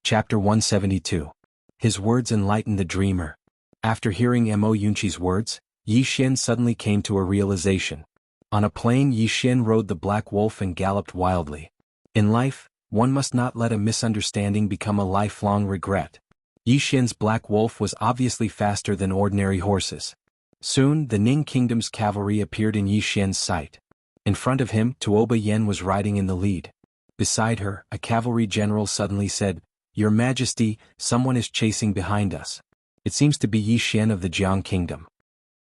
Chapter 172. His words enlightened the dreamer. After hearing Mo Yunqi's words, Yi Xian suddenly came to a realization. On a plain, Yi Xian rode the black wolf and galloped wildly. In life, one must not let a misunderstanding become a lifelong regret. Yi Xian's black wolf was obviously faster than ordinary horses. Soon, the Ning Kingdom's cavalry appeared in Yi Xian's sight. In front of him, Tuoba Yen was riding in the lead. Beside her, a cavalry general suddenly said, "Your Majesty, someone is chasing behind us. It seems to be Yi Xian of the Jiang Kingdom."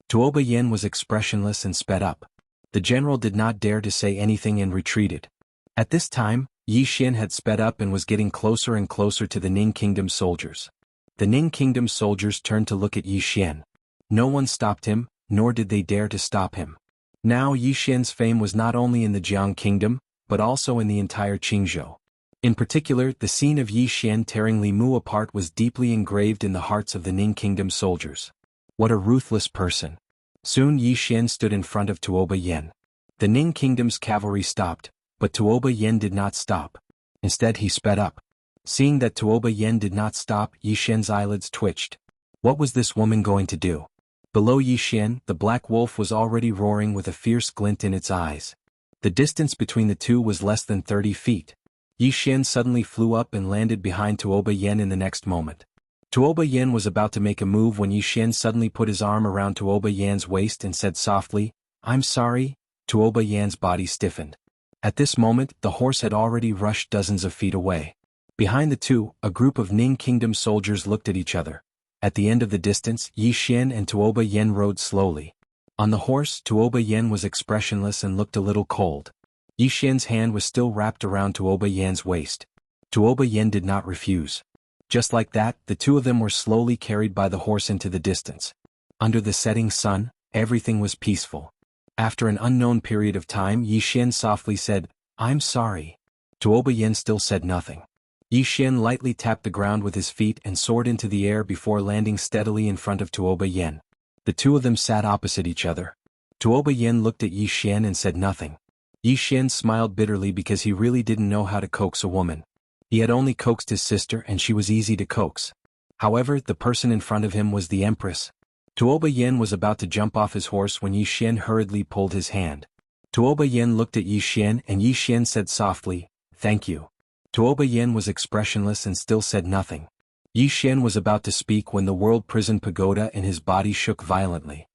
Tuoba Yen was expressionless and sped up. The general did not dare to say anything and retreated. At this time, Yi Xian had sped up and was getting closer and closer to the Ning Kingdom soldiers. The Ning Kingdom soldiers turned to look at Yi Xian. No one stopped him, nor did they dare to stop him. Now Yi Xian's fame was not only in the Jiang Kingdom, but also in the entire Qingzhou. In particular, the scene of Yi Xian tearing Li Mu apart was deeply engraved in the hearts of the Ning Kingdom soldiers. What a ruthless person. Soon Yi Xian stood in front of Tuoba Yen. The Ning Kingdom's cavalry stopped, but Tuoba Yen did not stop. Instead he sped up. Seeing that Tuoba Yen did not stop, Yi Xian's eyelids twitched. What was this woman going to do? Below Yi Xian, the black wolf was already roaring with a fierce glint in its eyes. The distance between the two was less than 30 feet. Yi Xian suddenly flew up and landed behind Tuoba Yen in the next moment. Tuoba Yen was about to make a move when Yi Xian suddenly put his arm around Tuoba Yan's waist and said softly, "I'm sorry." Tuoba Yan's body stiffened. At this moment, the horse had already rushed dozens of feet away. Behind the two, a group of Ning Kingdom soldiers looked at each other. At the end of the distance, Yi Xian and Tuoba Yen rode slowly. On the horse, Tuoba Yen was expressionless and looked a little cold. Yi Xian's hand was still wrapped around Tuoba Yan's waist. Tuoba Yen did not refuse. Just like that, the two of them were slowly carried by the horse into the distance. Under the setting sun, everything was peaceful. After an unknown period of time, Yi Xian softly said, "I'm sorry." Tuoba Yen still said nothing. Yi Xian lightly tapped the ground with his feet and soared into the air before landing steadily in front of Tuoba Yen. The two of them sat opposite each other. Tuoba Yen looked at Yi Xian and said nothing. Yi Xian smiled bitterly because he really didn't know how to coax a woman. He had only coaxed his sister and she was easy to coax. However, the person in front of him was the Empress. Tuoba Yen was about to jump off his horse when Yi Xian hurriedly pulled his hand. Tuoba Yen looked at Yi Xian and Yi Xian said softly, "Thank you." Tuoba Yen was expressionless and still said nothing. Yi Xian was about to speak when the world prison pagoda and his body shook violently.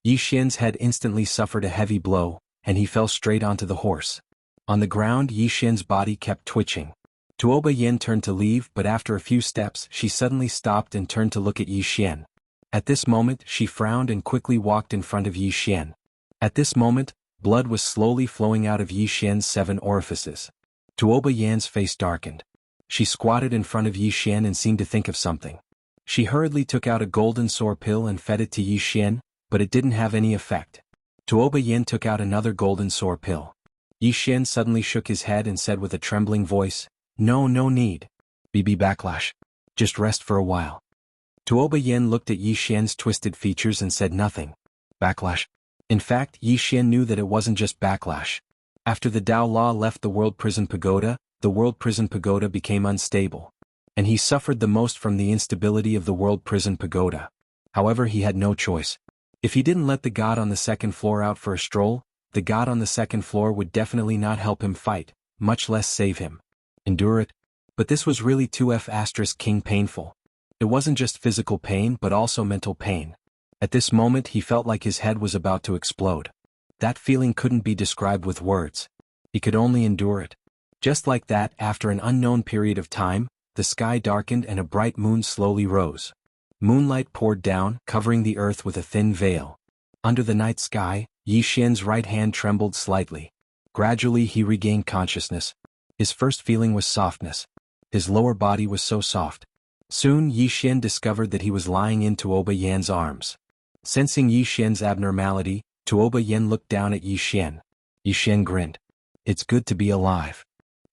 Yi Xian's head instantly suffered a heavy blow, and he fell straight onto the horse. On the ground, Yi Xian's body kept twitching. Tuoba Yen turned to leave, but after a few steps she suddenly stopped and turned to look at Yi Xian. At this moment she frowned and quickly walked in front of Yi Xian. At this moment, blood was slowly flowing out of Yi Xian's 7 orifices. Tuoba Yan's face darkened. She squatted in front of Yi Xian and seemed to think of something. She hurriedly took out a golden sore pill and fed it to Yi Xian, but it didn't have any effect. Tuoba Yen took out another golden sore pill. Yi Xian suddenly shook his head and said with a trembling voice, No need. BB backlash. Just rest for a while." Tuoba Yen looked at Yi Xian's twisted features and said nothing. Backlash. In fact, Yi Xian knew that it wasn't just backlash. After the Dao Law left the World Prison Pagoda, the World Prison Pagoda became unstable. And he suffered the most from the instability of the World Prison Pagoda. However, he had no choice. If he didn't let the god on the second floor out for a stroll, the god on the second floor would definitely not help him fight, much less save him. Endure it? But this was really 2F** king painful. It wasn't just physical pain but also mental pain. At this moment he felt like his head was about to explode. That feeling couldn't be described with words. He could only endure it. Just like that, after an unknown period of time, the sky darkened and a bright moon slowly rose. Moonlight poured down, covering the earth with a thin veil. Under the night sky, Yi Xian's right hand trembled slightly. Gradually he regained consciousness. His first feeling was softness. His lower body was so soft. Soon Yi Xian discovered that he was lying in Tuoba Yan's arms. Sensing Yi Xian's abnormality, Tuoba Yen looked down at Yi Xian. Yi Xian grinned. "It's good to be alive."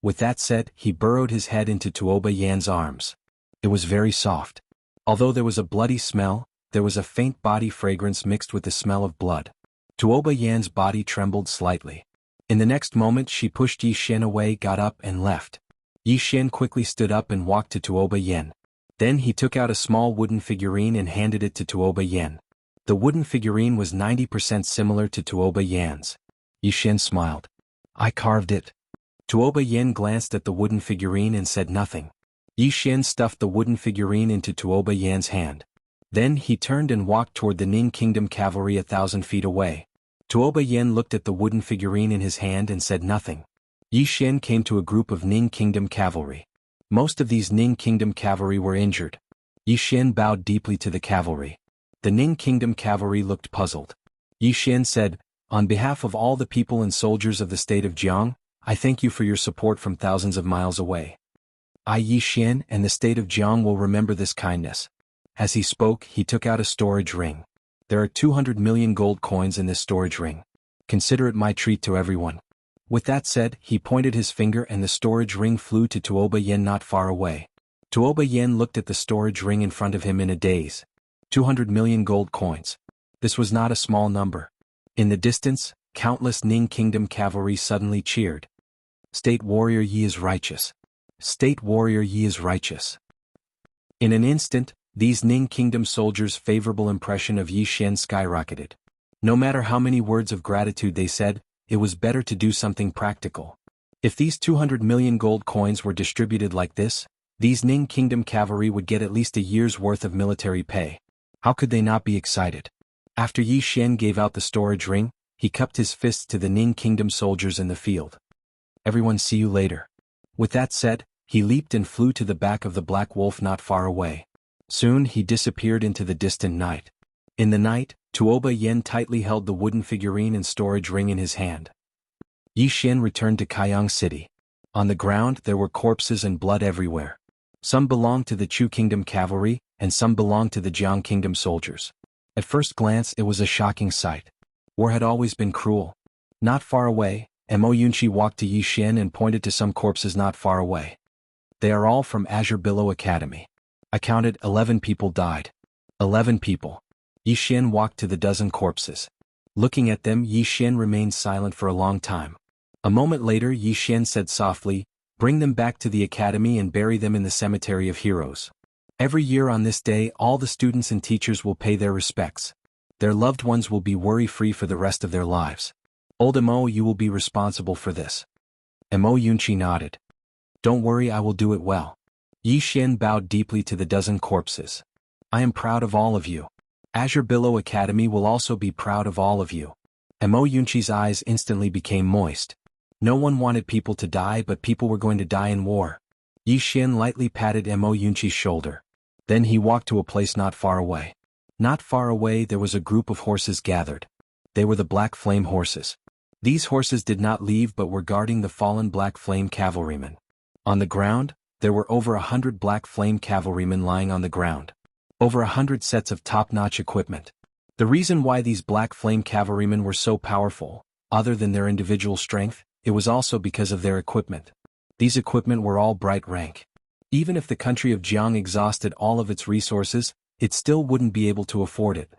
With that said, he burrowed his head into Tuoba Yan's arms. It was very soft. Although there was a bloody smell, there was a faint body fragrance mixed with the smell of blood. Tuoba Yan's body trembled slightly. In the next moment she pushed Yi Xian away, got up and left. Yi Xian quickly stood up and walked to Tuoba Yen. Then he took out a small wooden figurine and handed it to Tuoba Yen. The wooden figurine was 90% similar to Tuoba Yan's. Yi Xian smiled. I carved it. Tuoba Yen glanced at the wooden figurine and said nothing. Yi Xian stuffed the wooden figurine into Tuoba Yan's hand. Then he turned and walked toward the Ning Kingdom cavalry 1,000 feet away. Tuoba Yen looked at the wooden figurine in his hand and said nothing. Yi Xian came to a group of Ning Kingdom cavalry. Most of these Ning Kingdom cavalry were injured. Yi Xian bowed deeply to the cavalry. The Ning Kingdom cavalry looked puzzled. Yi Xian said, on behalf of all the people and soldiers of the state of Jiang, I thank you for your support from thousands of miles away. I, Yi Xian, and the state of Jiang will remember this kindness. As he spoke, he took out a storage ring. There are 200 million gold coins in this storage ring. Consider it my treat to everyone. With that said, he pointed his finger and the storage ring flew to Tuoba Yen not far away. Tuoba Yen looked at the storage ring in front of him in a daze. 200 million gold coins. This was not a small number. In the distance, countless Ning Kingdom cavalry suddenly cheered. State warrior Yi is righteous. State warrior Yi is righteous. In an instant, these Ning Kingdom soldiers' favorable impression of Yi Xian skyrocketed. No matter how many words of gratitude they said, it was better to do something practical. If these 200 million gold coins were distributed like this, these Ning Kingdom cavalry would get at least a year's worth of military pay. How could they not be excited? After Yi Xian gave out the storage ring, he cupped his fists to the Ning Kingdom soldiers in the field. Everyone, see you later. With that said, he leaped and flew to the back of the black wolf not far away. Soon he disappeared into the distant night. In the night, Tuoba Yen tightly held the wooden figurine and storage ring in his hand. Yi Xian returned to Kaiyang City. On the ground there were corpses and blood everywhere. Some belonged to the Chu Kingdom cavalry, and some belonged to the Jiang Kingdom soldiers. At first glance it was a shocking sight. War had always been cruel. Not far away, Mo Yunqi walked to Yi Xian and pointed to some corpses not far away. They are all from Azure Billow Academy. I counted 11 people died. 11 people. Yi Xian walked to the dozen corpses. Looking at them, Yi Xian remained silent for a long time. A moment later, Yi Xian said softly, bring them back to the academy and bury them in the cemetery of heroes. Every year on this day, all the students and teachers will pay their respects. Their loved ones will be worry-free for the rest of their lives. Old Mo, you will be responsible for this. Mo Yunqi nodded. Don't worry, I will do it well. Yi Xian bowed deeply to the dozen corpses. I am proud of all of you. Azure Billow Academy will also be proud of all of you. Mo Yunqi's eyes instantly became moist. No one wanted people to die, but people were going to die in war. Yi Xian lightly patted Mo Yunqi's shoulder. Then he walked to a place not far away. Not far away there was a group of horses gathered. They were the Black Flame horses. These horses did not leave but were guarding the fallen Black Flame cavalrymen. On the ground, there were over 100 Black Flame cavalrymen lying on the ground. Over 100 sets of top-notch equipment. The reason why these Black Flame cavalrymen were so powerful, other than their individual strength, it was also because of their equipment. These equipment were all bright rank. Even if the country of Jiang exhausted all of its resources, it still wouldn't be able to afford it.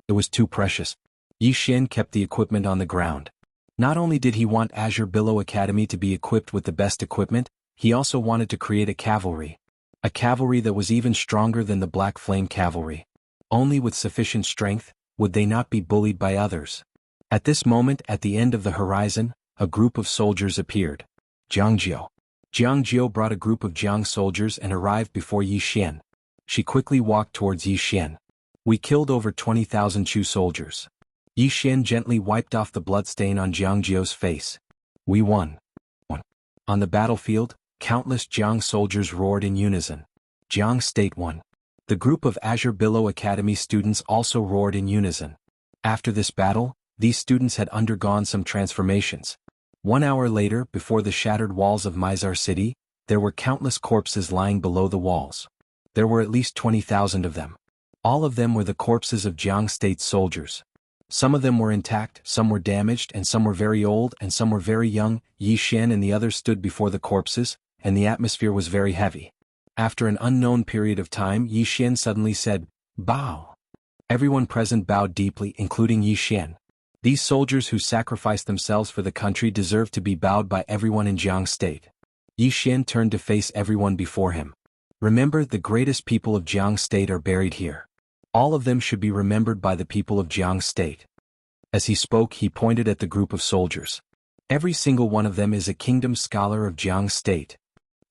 It was too precious. Yi Xian kept the equipment on the ground. Not only did he want Azure Billow Academy to be equipped with the best equipment, he also wanted to create a cavalry. A cavalry that was even stronger than the Black Flame cavalry. Only with sufficient strength would they not be bullied by others. At this moment, at the end of the horizon, a group of soldiers appeared. Jiangjiu. Jiangjiu brought a group of Jiang soldiers and arrived before Yi Xian. She quickly walked towards Yi Xian. We killed over 20,000 Chu soldiers. Yi Xian gently wiped off the bloodstain on Jiangjiu's face. We won. On the battlefield, countless Jiang soldiers roared in unison. Jiang State won. The group of Azure Billow Academy students also roared in unison. After this battle, these students had undergone some transformations. 1 hour later, before the shattered walls of Mizar City, there were countless corpses lying below the walls. There were at least 20,000 of them. All of them were the corpses of Jiang State's soldiers. Some of them were intact, some were damaged, and some were very old, and some were very young. Yi Xian and the others stood before the corpses, and the atmosphere was very heavy. After an unknown period of time, Yi Xian suddenly said, "Bow." Everyone present bowed deeply, including Yi Xian. These soldiers who sacrificed themselves for the country deserved to be bowed by everyone in Jiang State. Yi Xian turned to face everyone before him. Remember, the greatest people of Jiang State are buried here. All of them should be remembered by the people of Jiang State. As he spoke, he pointed at the group of soldiers. Every single one of them is a kingdom scholar of Jiang State.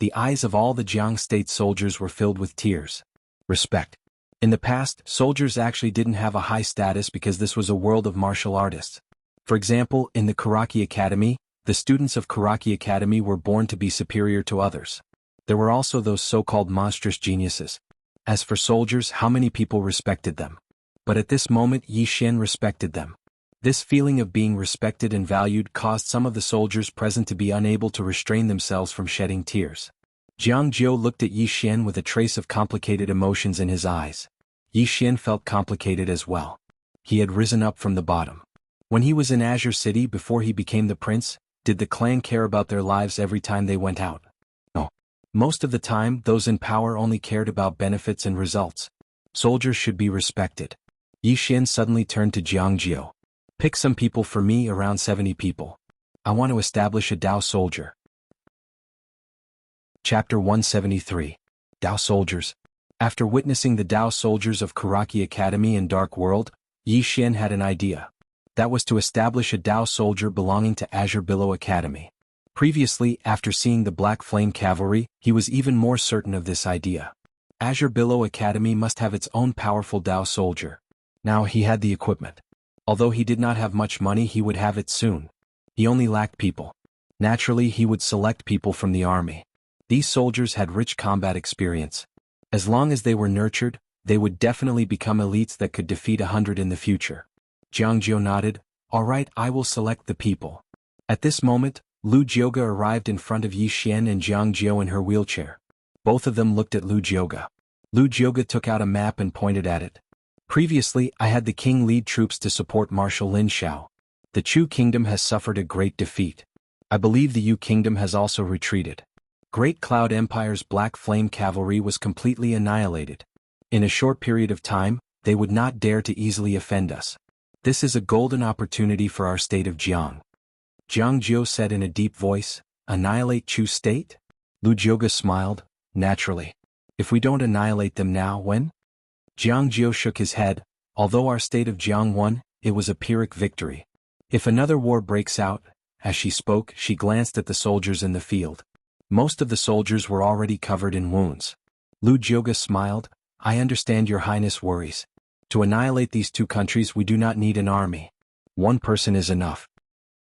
The eyes of all the Jiang State soldiers were filled with tears. Respect. In the past, soldiers actually didn't have a high status because this was a world of martial artists. For example, in the Karaki Academy, the students of Karaki Academy were born to be superior to others. There were also those so-called monstrous geniuses. As for soldiers, how many people respected them? But at this moment, Yi Xian respected them. This feeling of being respected and valued caused some of the soldiers present to be unable to restrain themselves from shedding tears. Jiang Jiu looked at Yi Xian with a trace of complicated emotions in his eyes. Yi Xian felt complicated as well. He had risen up from the bottom. When he was in Azure City before he became the prince, did the clan care about their lives every time they went out? No. Most of the time, those in power only cared about benefits and results. Soldiers should be respected. Yi Xian suddenly turned to Jiang Jiu. Pick some people for me, around 70 people. I want to establish a Dao soldier. Chapter 173. Dao Soldiers. After witnessing the Dao soldiers of Karaki Academy and Dark World, Yi Xian had an idea. That was to establish a Dao soldier belonging to Azure Billow Academy. Previously, after seeing the Black Flame Cavalry, he was even more certain of this idea. Azure Billow Academy must have its own powerful Dao soldier. Now he had the equipment. Although he did not have much money, he would have it soon. He only lacked people. Naturally, he would select people from the army. These soldiers had rich combat experience. As long as they were nurtured, they would definitely become elites that could defeat 100 in the future. Jiang Jiu nodded. All right, I will select the people. At this moment, Lu Jioga arrived in front of Yi Xian and Jiang Jiu in her wheelchair. Both of them looked at Lu Jioga. Lu Jioga took out a map and pointed at it. Previously, I had the king lead troops to support Marshal Lin Xiao. The Chu Kingdom has suffered a great defeat. I believe the Yu Kingdom has also retreated. Great Cloud Empire's Black Flame Cavalry was completely annihilated. In a short period of time, they would not dare to easily offend us. This is a golden opportunity for our state of Jiang. Jiang Jiu said in a deep voice, annihilate Chu state? Lu Jioga smiled, naturally. If we don't annihilate them now, when? Jiang Jiu shook his head. Although our state of Jiang won, it was a Pyrrhic victory. If another war breaks out, as she spoke, she glanced at the soldiers in the field. Most of the soldiers were already covered in wounds. Lu Jioga smiled. I understand your highness worries. To annihilate these two countries, we do not need an army. One person is enough.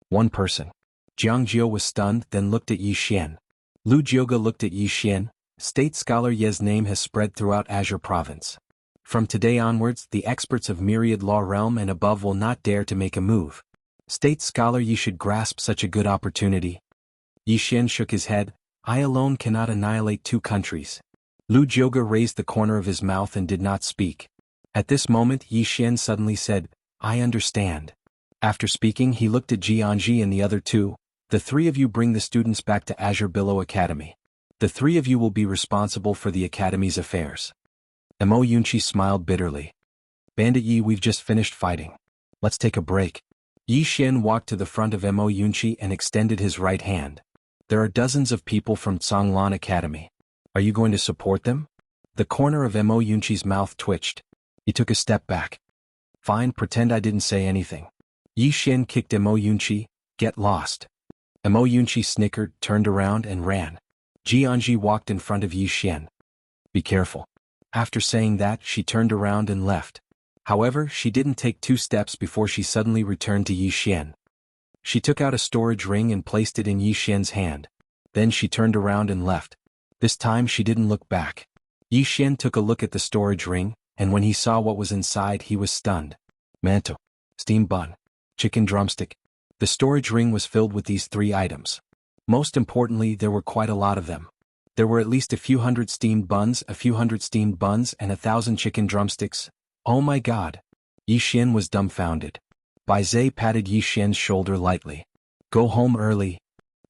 One person. Jiang Jiu was stunned, then looked at Yi Xian. Lu Jioga looked at Yi Xian. State scholar Ye's name has spread throughout Azure Province. From today onwards, the experts of Myriad Law Realm and above will not dare to make a move. State scholar Yi should grasp such a good opportunity. Yi Xian shook his head. I alone cannot annihilate two countries. Lu Jioga raised the corner of his mouth and did not speak. At this moment, Yi Xian suddenly said, I understand. After speaking, he looked at Jianji and the other two. The three of you bring the students back to Azure Billow Academy. The three of you will be responsible for the Academy's affairs. Mo Yunqi smiled bitterly. Bandit Yi, we've just finished fighting. Let's take a break. Yi Xian walked to the front of Mo Yunqi and extended his right hand. There are dozens of people from Conglan Academy. Are you going to support them? The corner of Mo Yunqi's mouth twitched. He took a step back. Fine, pretend I didn't say anything. Yi Xian kicked Mo Yunqi. Get lost. Mo Yunqi snickered, turned around and ran. Jianji walked in front of Yi Xian. Be careful. After saying that, she turned around and left. However, she didn't take 2 steps before she suddenly returned to Yi Xian. She took out a storage ring and placed it in Yi Xian's hand. Then she turned around and left. This time she didn't look back. Yi Xian took a look at the storage ring, and when he saw what was inside, he was stunned. Manto. Steamed bun. Chicken drumstick. The storage ring was filled with these 3 items. Most importantly, there were quite a lot of them. There were at least a few hundred steamed buns, a few hundred steamed buns, and 1,000 chicken drumsticks. Oh my God! Yi Xian was dumbfounded. Bai Zhe patted Yi Xian's shoulder lightly. Go home early.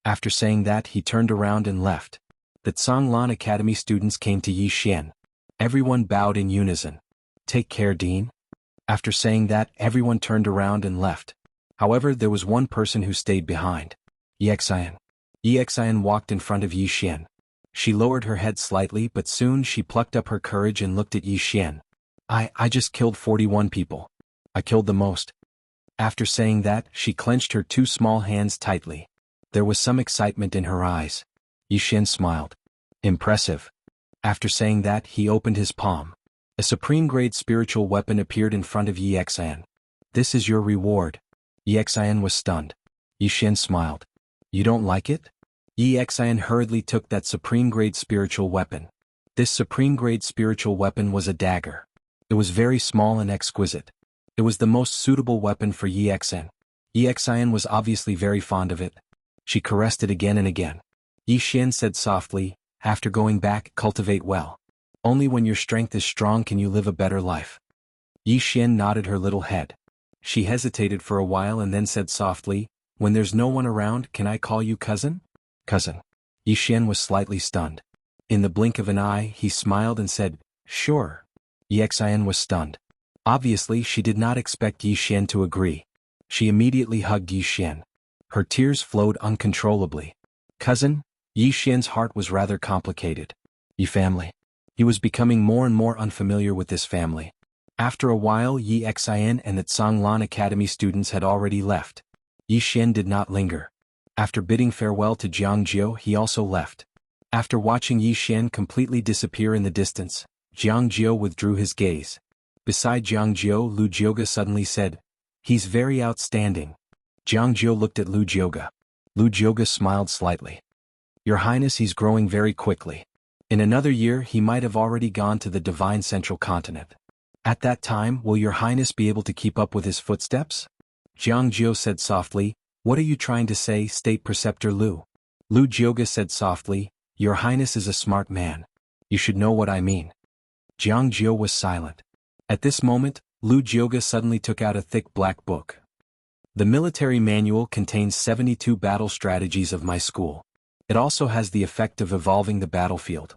After saying that, he turned around and left. The Conglan Academy students came to Yi Xian. Everyone bowed in unison. Take care, Dean. After saying that, everyone turned around and left. However, there was one person who stayed behind. Yexian. Yi Xian walked in front of Yi Xian. She lowered her head slightly, but soon she plucked up her courage and looked at Yi Xian. I just killed 41 people. I killed the most. After saying that, she clenched her two small hands tightly. There was some excitement in her eyes. Yi Xian smiled. Impressive. After saying that, he opened his palm. A supreme-grade spiritual weapon appeared in front of Yi Xian. This is your reward. Yi Xian was stunned. Yi Xian smiled. You don't like it? Yi Xian hurriedly took that supreme-grade spiritual weapon. This supreme-grade spiritual weapon was a dagger. It was very small and exquisite. It was the most suitable weapon for Yi Xian. Yi Xian was obviously very fond of it. She caressed it again and again. Yi Xian said softly, after going back, cultivate well. Only when your strength is strong can you live a better life. Yi Xian nodded her little head. She hesitated for a while and then said softly, when there's no one around, can I call you cousin? Cousin. Yi Xian was slightly stunned. In the blink of an eye, he smiled and said, sure. Yi Xian was stunned. Obviously, she did not expect Yi Xian to agree. She immediately hugged Yi Xian. Her tears flowed uncontrollably. Cousin? Yi Xian's heart was rather complicated. Yi family. He was becoming more and more unfamiliar with this family. After a while, Yi Xian and the Zhonglan Academy students had already left. Yi Xian did not linger. After bidding farewell to Jiang Jiu, he also left. After watching Yi Xian completely disappear in the distance, Jiang Jiu withdrew his gaze. Beside Jiang Jiu, Lu Jioga suddenly said, he's very outstanding. Jiang Jiu looked at Lu Jioga. Lu Jioga smiled slightly. Your Highness, he's growing very quickly. In another year he might have already gone to the divine central continent. At that time, will your Highness be able to keep up with his footsteps? Jiang Jiu said softly, what are you trying to say, State Preceptor Lu? Lu Jioga said softly, your Highness is a smart man. You should know what I mean. Jiang Jiu was silent. At this moment, Lu Jioga suddenly took out a thick black book. The military manual contains 72 battle strategies of my school. It also has the effect of evolving the battlefield.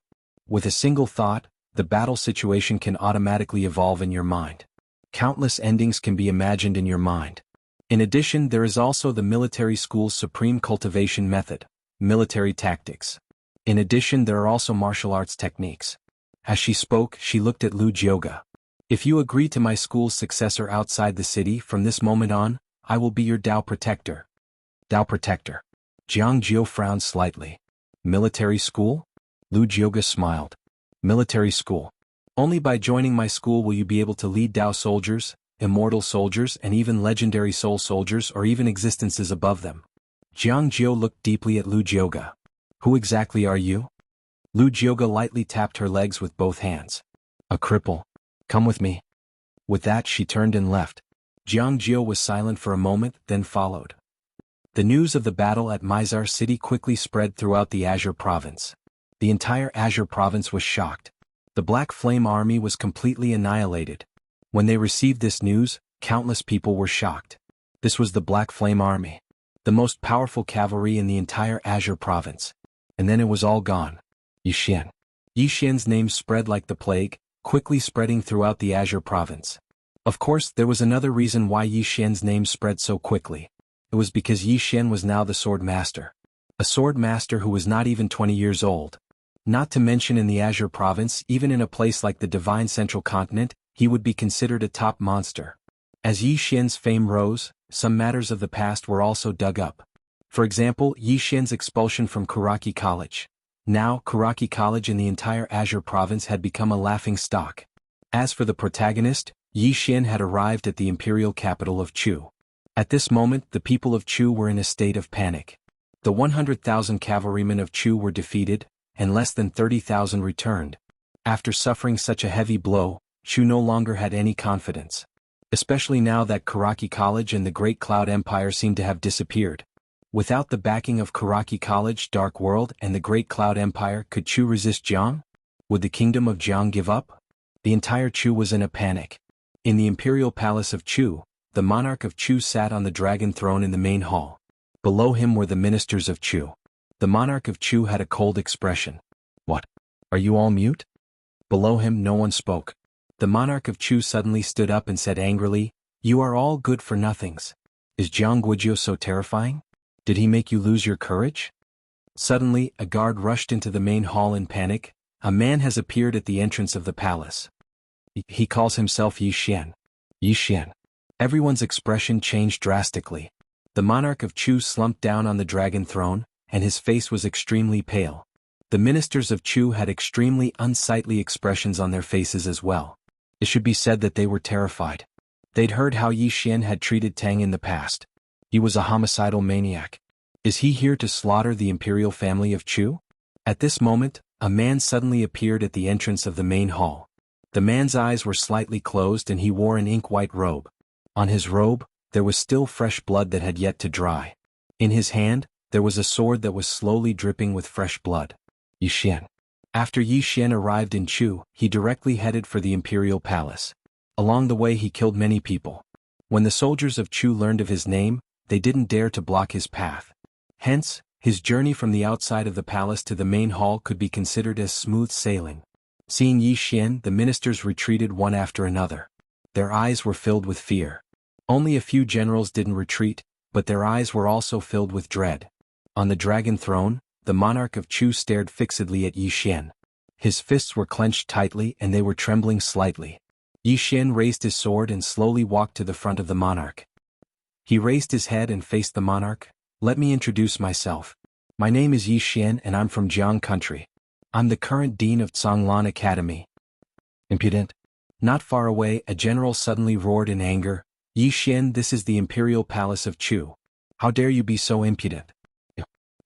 With a single thought, the battle situation can automatically evolve in your mind. Countless endings can be imagined in your mind. In addition, there is also the military school's supreme cultivation method, military tactics. In addition, there are also martial arts techniques. As she spoke, she looked at Lu Jioga. If you agree to my school's successor outside the city from this moment on, I will be your Dao protector. Dao protector. Jiang Jiu frowned slightly. Military school? Lu Jioga smiled. Military school. Only by joining my school will you be able to lead Dao soldiers, immortal soldiers, and even legendary soul soldiers or even existences above them. Jiang Jiu looked deeply at Lu Jioga. Who exactly are you? Lu Jioga lightly tapped her legs with both hands. A cripple. Come with me. With that she turned and left. Jiang Jiu was silent for a moment, then followed. The news of the battle at Mizar City quickly spread throughout the Azure Province. The entire Azure Province was shocked. The Black Flame Army was completely annihilated. When they received this news, countless people were shocked. This was the Black Flame Army. The most powerful cavalry in the entire Azure Province. And then it was all gone. Yi Xian. Yi Xian's name spread like the plague, quickly spreading throughout the Azure Province. Of course, there was another reason why Yi Xian's name spread so quickly. It was because Yi Xian was now the sword master. A sword master who was not even 20 years old. Not to mention in the Azure Province, even in a place like the Divine Central Continent, he would be considered a top monster. As Yi Xian's fame rose, some matters of the past were also dug up. For example, Yi Xian's expulsion from Kuraki College. Now, Kuraki College in the entire Azure Province had become a laughing stock. As for the protagonist, Yi Xian had arrived at the imperial capital of Chu. At this moment, the people of Chu were in a state of panic. The 100,000 cavalrymen of Chu were defeated, and less than 30,000 returned. After suffering such a heavy blow, Chu no longer had any confidence. Especially now that Kuraki College and the Great Cloud Empire seemed to have disappeared. Without the backing of Kuraki College, Dark World, and the Great Cloud Empire, could Chu resist Jiang? Would the kingdom of Jiang give up? The entire Chu was in a panic. In the imperial palace of Chu, the monarch of Chu sat on the dragon throne in the main hall. Below him were the ministers of Chu. The monarch of Chu had a cold expression. What? Are you all mute? Below him no one spoke. The monarch of Chu suddenly stood up and said angrily, you are all good for nothings. Is Jiang Guizhou so terrifying? Did he make you lose your courage? Suddenly, a guard rushed into the main hall in panic. A man has appeared at the entrance of the palace. He calls himself Yi Xian. Yi Xian. Everyone's expression changed drastically. The monarch of Chu slumped down on the dragon throne, and his face was extremely pale. The ministers of Chu had extremely unsightly expressions on their faces as well. It should be said that they were terrified. They'd heard how Yi Xian had treated Tang in the past. He was a homicidal maniac. Is he here to slaughter the imperial family of Chu? At this moment, a man suddenly appeared at the entrance of the main hall. The man's eyes were slightly closed and he wore an ink-white robe. On his robe, there was still fresh blood that had yet to dry. In his hand, there was a sword that was slowly dripping with fresh blood. Yi Xian. After Yi Xian arrived in Chu, he directly headed for the imperial palace. Along the way he killed many people. When the soldiers of Chu learned of his name, they didn't dare to block his path. Hence, his journey from the outside of the palace to the main hall could be considered as smooth sailing. Seeing Yi Xian, the ministers retreated one after another. Their eyes were filled with fear. Only a few generals didn't retreat, but their eyes were also filled with dread. On the dragon throne, the monarch of Chu stared fixedly at Yi Xian. His fists were clenched tightly and they were trembling slightly. Yi Xian raised his sword and slowly walked to the front of the monarch. He raised his head and faced the monarch. Let me introduce myself. My name is Yi Xian and I'm from Jiang country. I'm the current dean of Zhonglan Academy. Impudent. Not far away, a general suddenly roared in anger. Yi Xian, this is the imperial palace of Chu. How dare you be so impudent?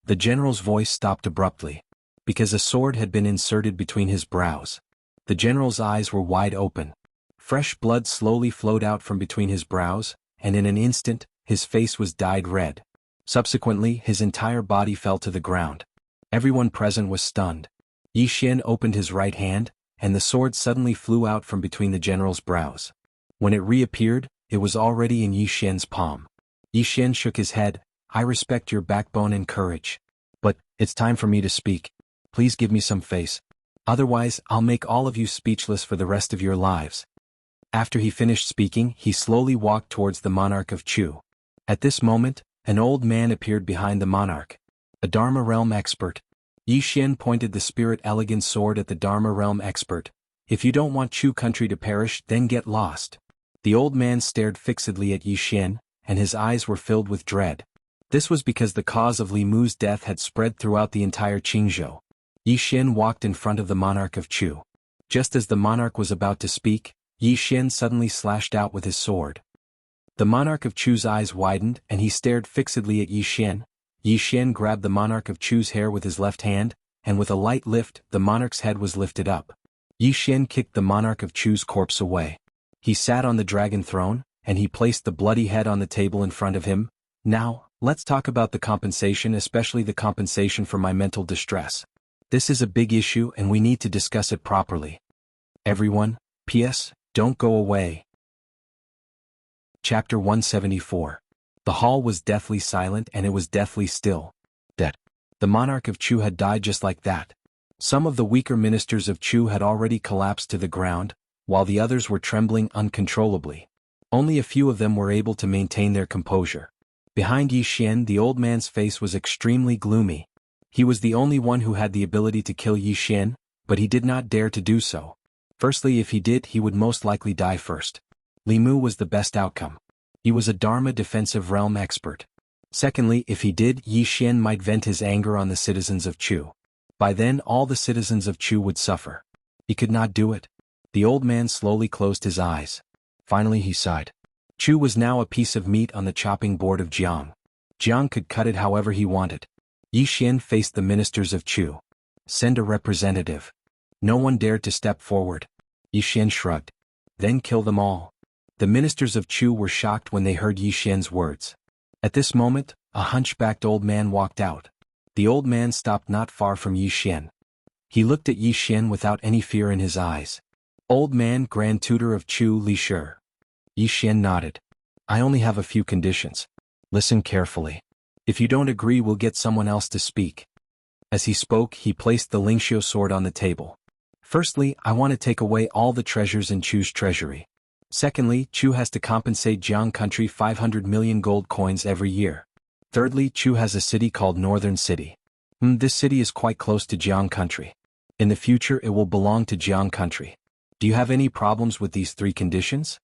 The general's voice stopped abruptly, because a sword had been inserted between his brows. The general's eyes were wide open. Fresh blood slowly flowed out from between his brows, and in an instant, his face was dyed red. Subsequently, his entire body fell to the ground. Everyone present was stunned. Yi Xian opened his right hand, and the sword suddenly flew out from between the general's brows. When it reappeared, it was already in Yi Xian's palm. Yi Xian shook his head. I respect your backbone and courage. But, it's time for me to speak. Please give me some face. Otherwise, I'll make all of you speechless for the rest of your lives. After he finished speaking, he slowly walked towards the monarch of Chu. At this moment, an old man appeared behind the monarch. A Dharma realm expert. Yi Xian pointed the spirit-elegant sword at the Dharma realm expert. If you don't want Chu country to perish, then get lost. The old man stared fixedly at Yi Xian, and his eyes were filled with dread. This was because the cause of Li Mu's death had spread throughout the entire Qingzhou. Yi Xian walked in front of the monarch of Chu. Just as the monarch was about to speak, Yi Xian suddenly slashed out with his sword. The monarch of Chu's eyes widened and he stared fixedly at Yi Xian. Yi Xian grabbed the monarch of Chu's hair with his left hand, and with a light lift, the monarch's head was lifted up. Yi Xian kicked the monarch of Chu's corpse away. He sat on the dragon throne, and he placed the bloody head on the table in front of him. Now, let's talk about the compensation, especially the compensation for my mental distress. This is a big issue and we need to discuss it properly. Everyone, P.S., don't go away. Chapter 174. The hall was deathly silent and it was deathly still. That the monarch of Chu had died just like that. Some of the weaker ministers of Chu had already collapsed to the ground, while the others were trembling uncontrollably. Only a few of them were able to maintain their composure. Behind Yi Xian, the old man's face was extremely gloomy. He was the only one who had the ability to kill Yi Xian, but he did not dare to do so. Firstly, if he did, he would most likely die first. Li Mu was the best outcome. He was a Dharma defensive realm expert. Secondly, if he did, Yi Xian might vent his anger on the citizens of Chu. By then all the citizens of Chu would suffer. He could not do it. The old man slowly closed his eyes. Finally he sighed. Chu was now a piece of meat on the chopping board of Jiang. Jiang could cut it however he wanted. Yi Xian faced the ministers of Chu. Send a representative. No one dared to step forward. Yi Xian shrugged. Then kill them all. The ministers of Chu were shocked when they heard Yi Xian's words. At this moment, a hunchbacked old man walked out. The old man stopped not far from Yi Xian. He looked at Yi Xian without any fear in his eyes. Old man, Grand Tutor of Chu Li Shi. Yi Xian nodded. I only have a few conditions. Listen carefully. If you don't agree, we'll get someone else to speak. As he spoke, he placed the Lingxiu sword on the table. Firstly, I want to take away all the treasures in Chu's treasury. Secondly, Chu has to compensate Jiang country 500 million gold coins every year. Thirdly, Chu has a city called Northern City. This city is quite close to Jiang country. In the future it will belong to Jiang country. Do you have any problems with these three conditions?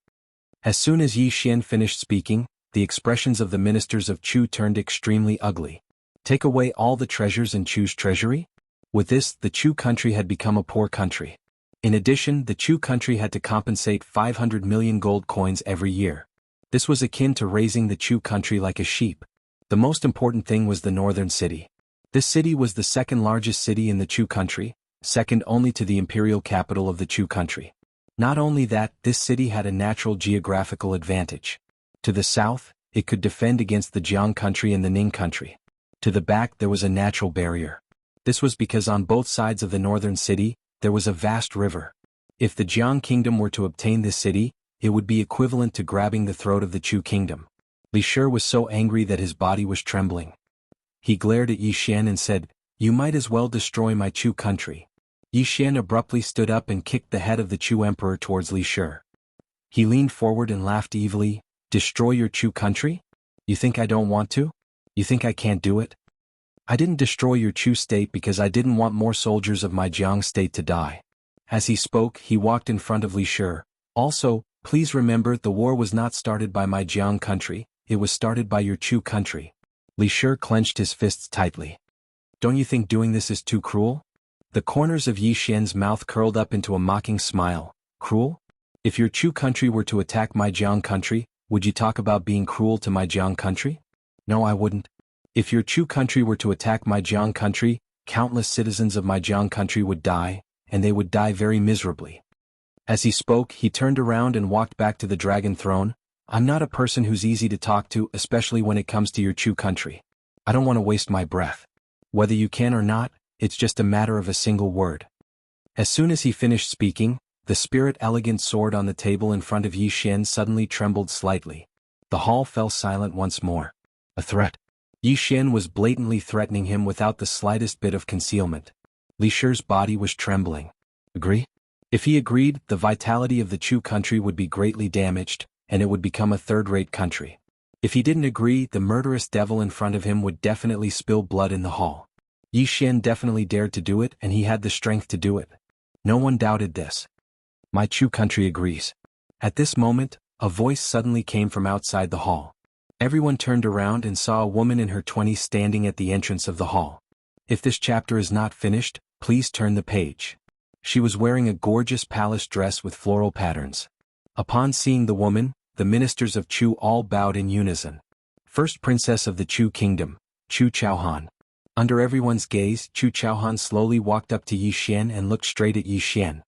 As soon as Yi Xian finished speaking, the expressions of the ministers of Chu turned extremely ugly. Take away all the treasures in Chu's treasury? With this, the Chu country had become a poor country. In addition, the Chu country had to compensate 500 million gold coins every year. This was akin to raising the Chu country like a sheep. The most important thing was the northern city. This city was the second largest city in the Chu country, second only to the imperial capital of the Chu country. Not only that, this city had a natural geographical advantage. To the south, it could defend against the Jiang country and the Ning country. To the back there was a natural barrier. This was because on both sides of the northern city, there was a vast river. If the Jiang kingdom were to obtain this city, it would be equivalent to grabbing the throat of the Chu kingdom. Li Shi was so angry that his body was trembling. He glared at Yi Xian and said, "You might as well destroy my Chu country." Yi Xian abruptly stood up and kicked the head of the Chu emperor towards Li Shi. He leaned forward and laughed evilly. "Destroy your Chu country? You think I don't want to? You think I can't do it? I didn't destroy your Chu state because I didn't want more soldiers of my Jiang state to die." As he spoke, he walked in front of Li Shi. "Also, please remember the war was not started by my Jiang country, it was started by your Chu country." Li Shi clenched his fists tightly. "Don't you think doing this is too cruel?" The corners of Yi Xian's mouth curled up into a mocking smile. "Cruel? If your Chu country were to attack my Jiang country, would you talk about being cruel to my Jiang country? No, I wouldn't. If your Chu country were to attack my Jiang country, countless citizens of my Jiang country would die, and they would die very miserably." As he spoke, he turned around and walked back to the dragon throne. "I'm not a person who's easy to talk to, especially when it comes to your Chu country. I don't want to waste my breath. Whether you can or not, it's just a matter of a single word." As soon as he finished speaking, the spirit-elegant sword on the table in front of Yi Xian suddenly trembled slightly. The hall fell silent once more. A threat. Yi Xian was blatantly threatening him without the slightest bit of concealment. Li Shi's body was trembling. Agree? If he agreed, the vitality of the Chu country would be greatly damaged, and it would become a third-rate country. If he didn't agree, the murderous devil in front of him would definitely spill blood in the hall. Yi Xian definitely dared to do it, and he had the strength to do it. No one doubted this. "My Chu country agrees." At this moment, a voice suddenly came from outside the hall. Everyone turned around and saw a woman in her 20s standing at the entrance of the hall. If this chapter is not finished, please turn the page. She was wearing a gorgeous palace dress with floral patterns. Upon seeing the woman, the ministers of Chu all bowed in unison. First princess of the Chu kingdom, Chu Chaohan. Under everyone's gaze, Chu Chaohan slowly walked up to Yi Xian and looked straight at Yi Xian.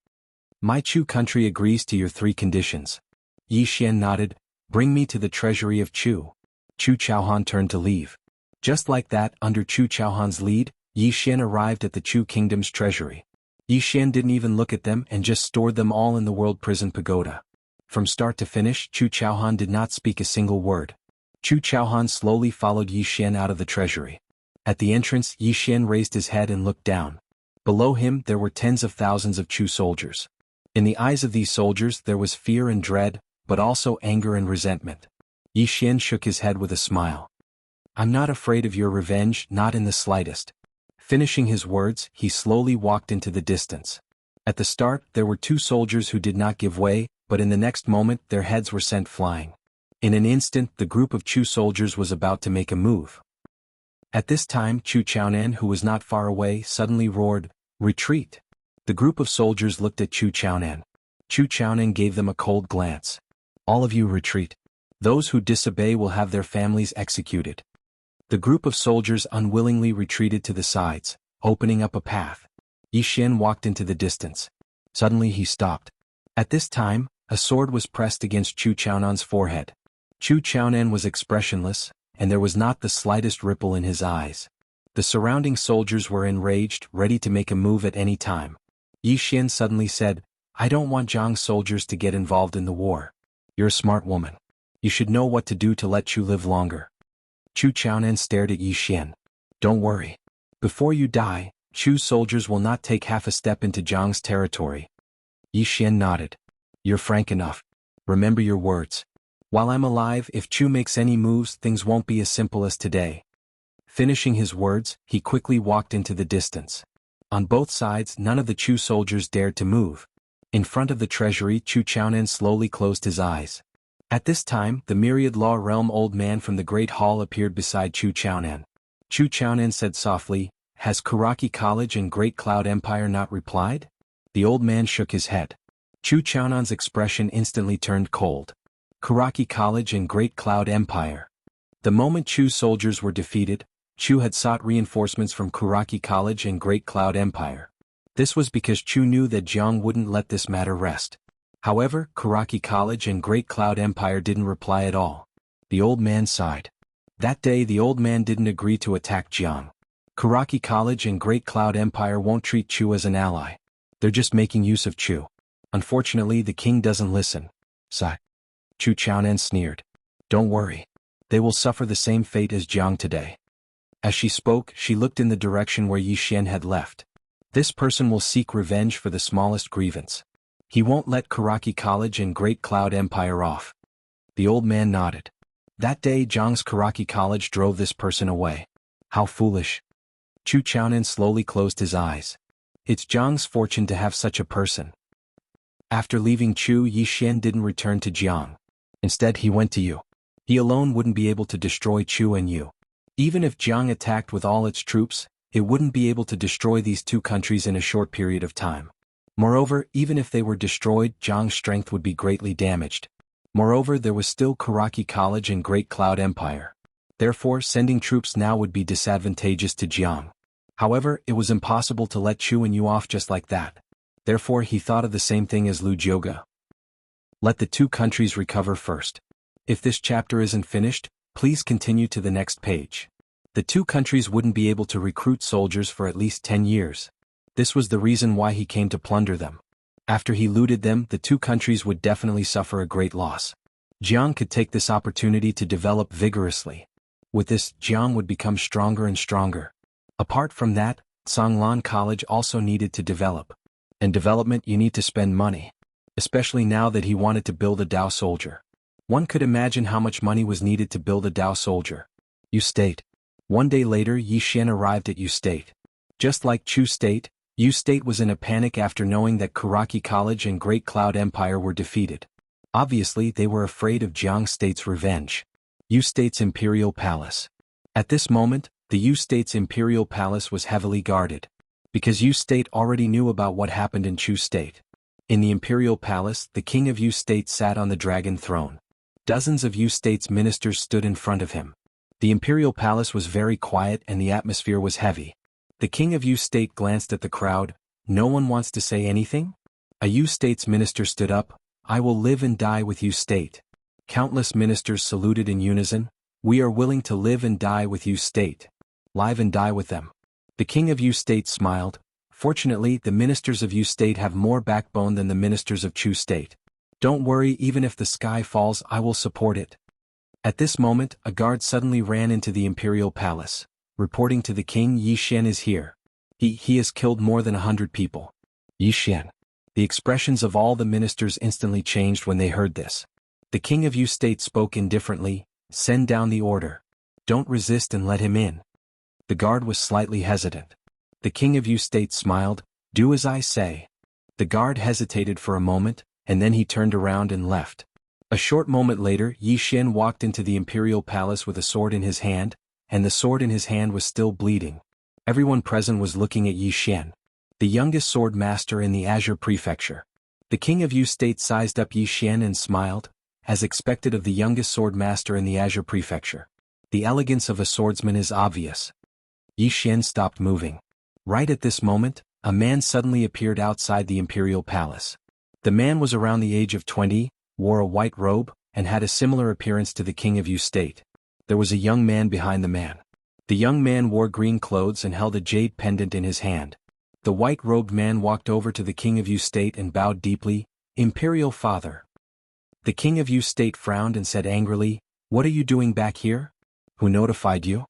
"My Chu country agrees to your three conditions." Yi Xian nodded. "Bring me to the treasury of Chu." Chu Chaohan turned to leave. Just like that, under Chu Chaohan's lead, Yi Xian arrived at the Chu kingdom's treasury. Yi Xian didn't even look at them and just stored them all in the World Prison Pagoda. From start to finish, Chu Chaohan did not speak a single word. Chu Chaohan slowly followed Yi Xian out of the treasury. At the entrance, Yi Xian raised his head and looked down. Below him there were tens of thousands of Chu soldiers. In the eyes of these soldiers there was fear and dread, but also anger and resentment. Yi Xian shook his head with a smile. "I'm not afraid of your revenge, not in the slightest." Finishing his words, he slowly walked into the distance. At the start, there were two soldiers who did not give way, but in the next moment their heads were sent flying. In an instant, the group of Chu soldiers was about to make a move. At this time, Chu Chaonan, who was not far away, suddenly roared, "Retreat!" The group of soldiers looked at Chu Chaonan. Chu Chaonan gave them a cold glance. "All of you retreat. Those who disobey will have their families executed." The group of soldiers unwillingly retreated to the sides, opening up a path. Yi Xian walked into the distance. Suddenly he stopped. At this time, a sword was pressed against Chu Chaonan's forehead. Chu Chaonan was expressionless, and there was not the slightest ripple in his eyes. The surrounding soldiers were enraged, ready to make a move at any time. Yi Xian suddenly said, "I don't want Zhang's soldiers to get involved in the war. You're a smart woman. You should know what to do to let Chu live longer." Chu Chaonan stared at Yi Xian. "Don't worry. Before you die, Chu's soldiers will not take half a step into Zhang's territory." Yi Xian nodded. "You're frank enough. Remember your words. While I'm alive, if Chu makes any moves, things won't be as simple as today." Finishing his words, he quickly walked into the distance. On both sides, none of the Chu soldiers dared to move. In front of the treasury, Chu Chaonan slowly closed his eyes. At this time, the myriad law realm old man from the great hall appeared beside Chu Chaonan. Chu Chaonan said softly, "Has Kuraki College and Great Cloud Empire not replied?" The old man shook his head. Chu Chaonan's expression instantly turned cold. Kuraki College and Great Cloud Empire. The moment Chu soldiers were defeated, Chu had sought reinforcements from Kuraki College and Great Cloud Empire. This was because Chu knew that Jiang wouldn't let this matter rest. However, Kuraki College and Great Cloud Empire didn't reply at all. The old man sighed. That day the old man didn't agree to attack Jiang. Kuraki College and Great Cloud Empire won't treat Chu as an ally. They're just making use of Chu. Unfortunately, the king doesn't listen. Sigh. Chu Chaonan sneered. Don't worry. They will suffer the same fate as Jiang today. As she spoke, she looked in the direction where Yi Xian had left. This person will seek revenge for the smallest grievance. He won't let Kuraki College and Great Cloud Empire off. The old man nodded. That day Jiang's Kuraki College drove this person away. How foolish. Chu Chaonan slowly closed his eyes. It's Jiang's fortune to have such a person. After leaving Chu, Yi Xian didn't return to Jiang. Instead he went to Yu. He alone wouldn't be able to destroy Chu and Yu. Even if Jiang attacked with all its troops, it wouldn't be able to destroy these two countries in a short period of time. Moreover, even if they were destroyed, Jiang's strength would be greatly damaged. Moreover, there was still Kuraki College and Great Cloud Empire. Therefore, sending troops now would be disadvantageous to Jiang. However, it was impossible to let Chu and Yu off just like that. Therefore, he thought of the same thing as Lu Jioge. Let the two countries recover first. If this chapter isn't finished, please continue to the next page. The two countries wouldn't be able to recruit soldiers for at least 10 years. This was the reason why he came to plunder them. After he looted them, the two countries would definitely suffer a great loss. Jiang could take this opportunity to develop vigorously. With this, Jiang would become stronger and stronger. Apart from that, Songlan College also needed to develop. In development you need to spend money. Especially now that he wanted to build a Dao soldier. One could imagine how much money was needed to build a Dao soldier. Yu State. One day later Yi Xian arrived at Yu State. Just like Chu State, Yu State was in a panic after knowing that Kuraki College and Great Cloud Empire were defeated. Obviously they were afraid of Jiang State's revenge. Yu State's Imperial Palace. At this moment, the Yu State's Imperial Palace was heavily guarded. Because Yu State already knew about what happened in Chu State. In the Imperial Palace, the king of Yu State sat on the dragon throne. Dozens of Yu State's ministers stood in front of him. The Imperial Palace was very quiet and the atmosphere was heavy. The king of Yu State glanced at the crowd. No one wants to say anything? A Yu State's minister stood up. I will live and die with Yu State. Countless ministers saluted in unison. We are willing to live and die with Yu State. Live and die with them. The king of Yu State smiled. Fortunately, the ministers of Yu State have more backbone than the ministers of Chu State. Don't worry, even if the sky falls, I will support it. At this moment, a guard suddenly ran into the Imperial Palace, reporting to the king, Yi Xian is here. He has killed more than 100 people. Yi Xian. The expressions of all the ministers instantly changed when they heard this. The king of Yu State spoke indifferently, send down the order. Don't resist and let him in. The guard was slightly hesitant. The king of Yu State smiled, do as I say. The guard hesitated for a moment, and then he turned around and left. A short moment later, Yi Xian walked into the Imperial Palace with a sword in his hand, and the sword in his hand was still bleeding. Everyone present was looking at Yi Xian, the youngest sword master in the Azure Prefecture. The king of Yu State sized up Yi Xian and smiled, as expected of the youngest sword master in the Azure Prefecture. The elegance of a swordsman is obvious. Yi Xian stopped moving. Right at this moment, a man suddenly appeared outside the Imperial Palace. The man was around the age of 20, wore a white robe, and had a similar appearance to the king of Yu State. There was a young man behind the man. The young man wore green clothes and held a jade pendant in his hand. The white-robed man walked over to the king of Yu State and bowed deeply, Imperial Father. The king of Yu State frowned and said angrily, what are you doing back here? Who notified you?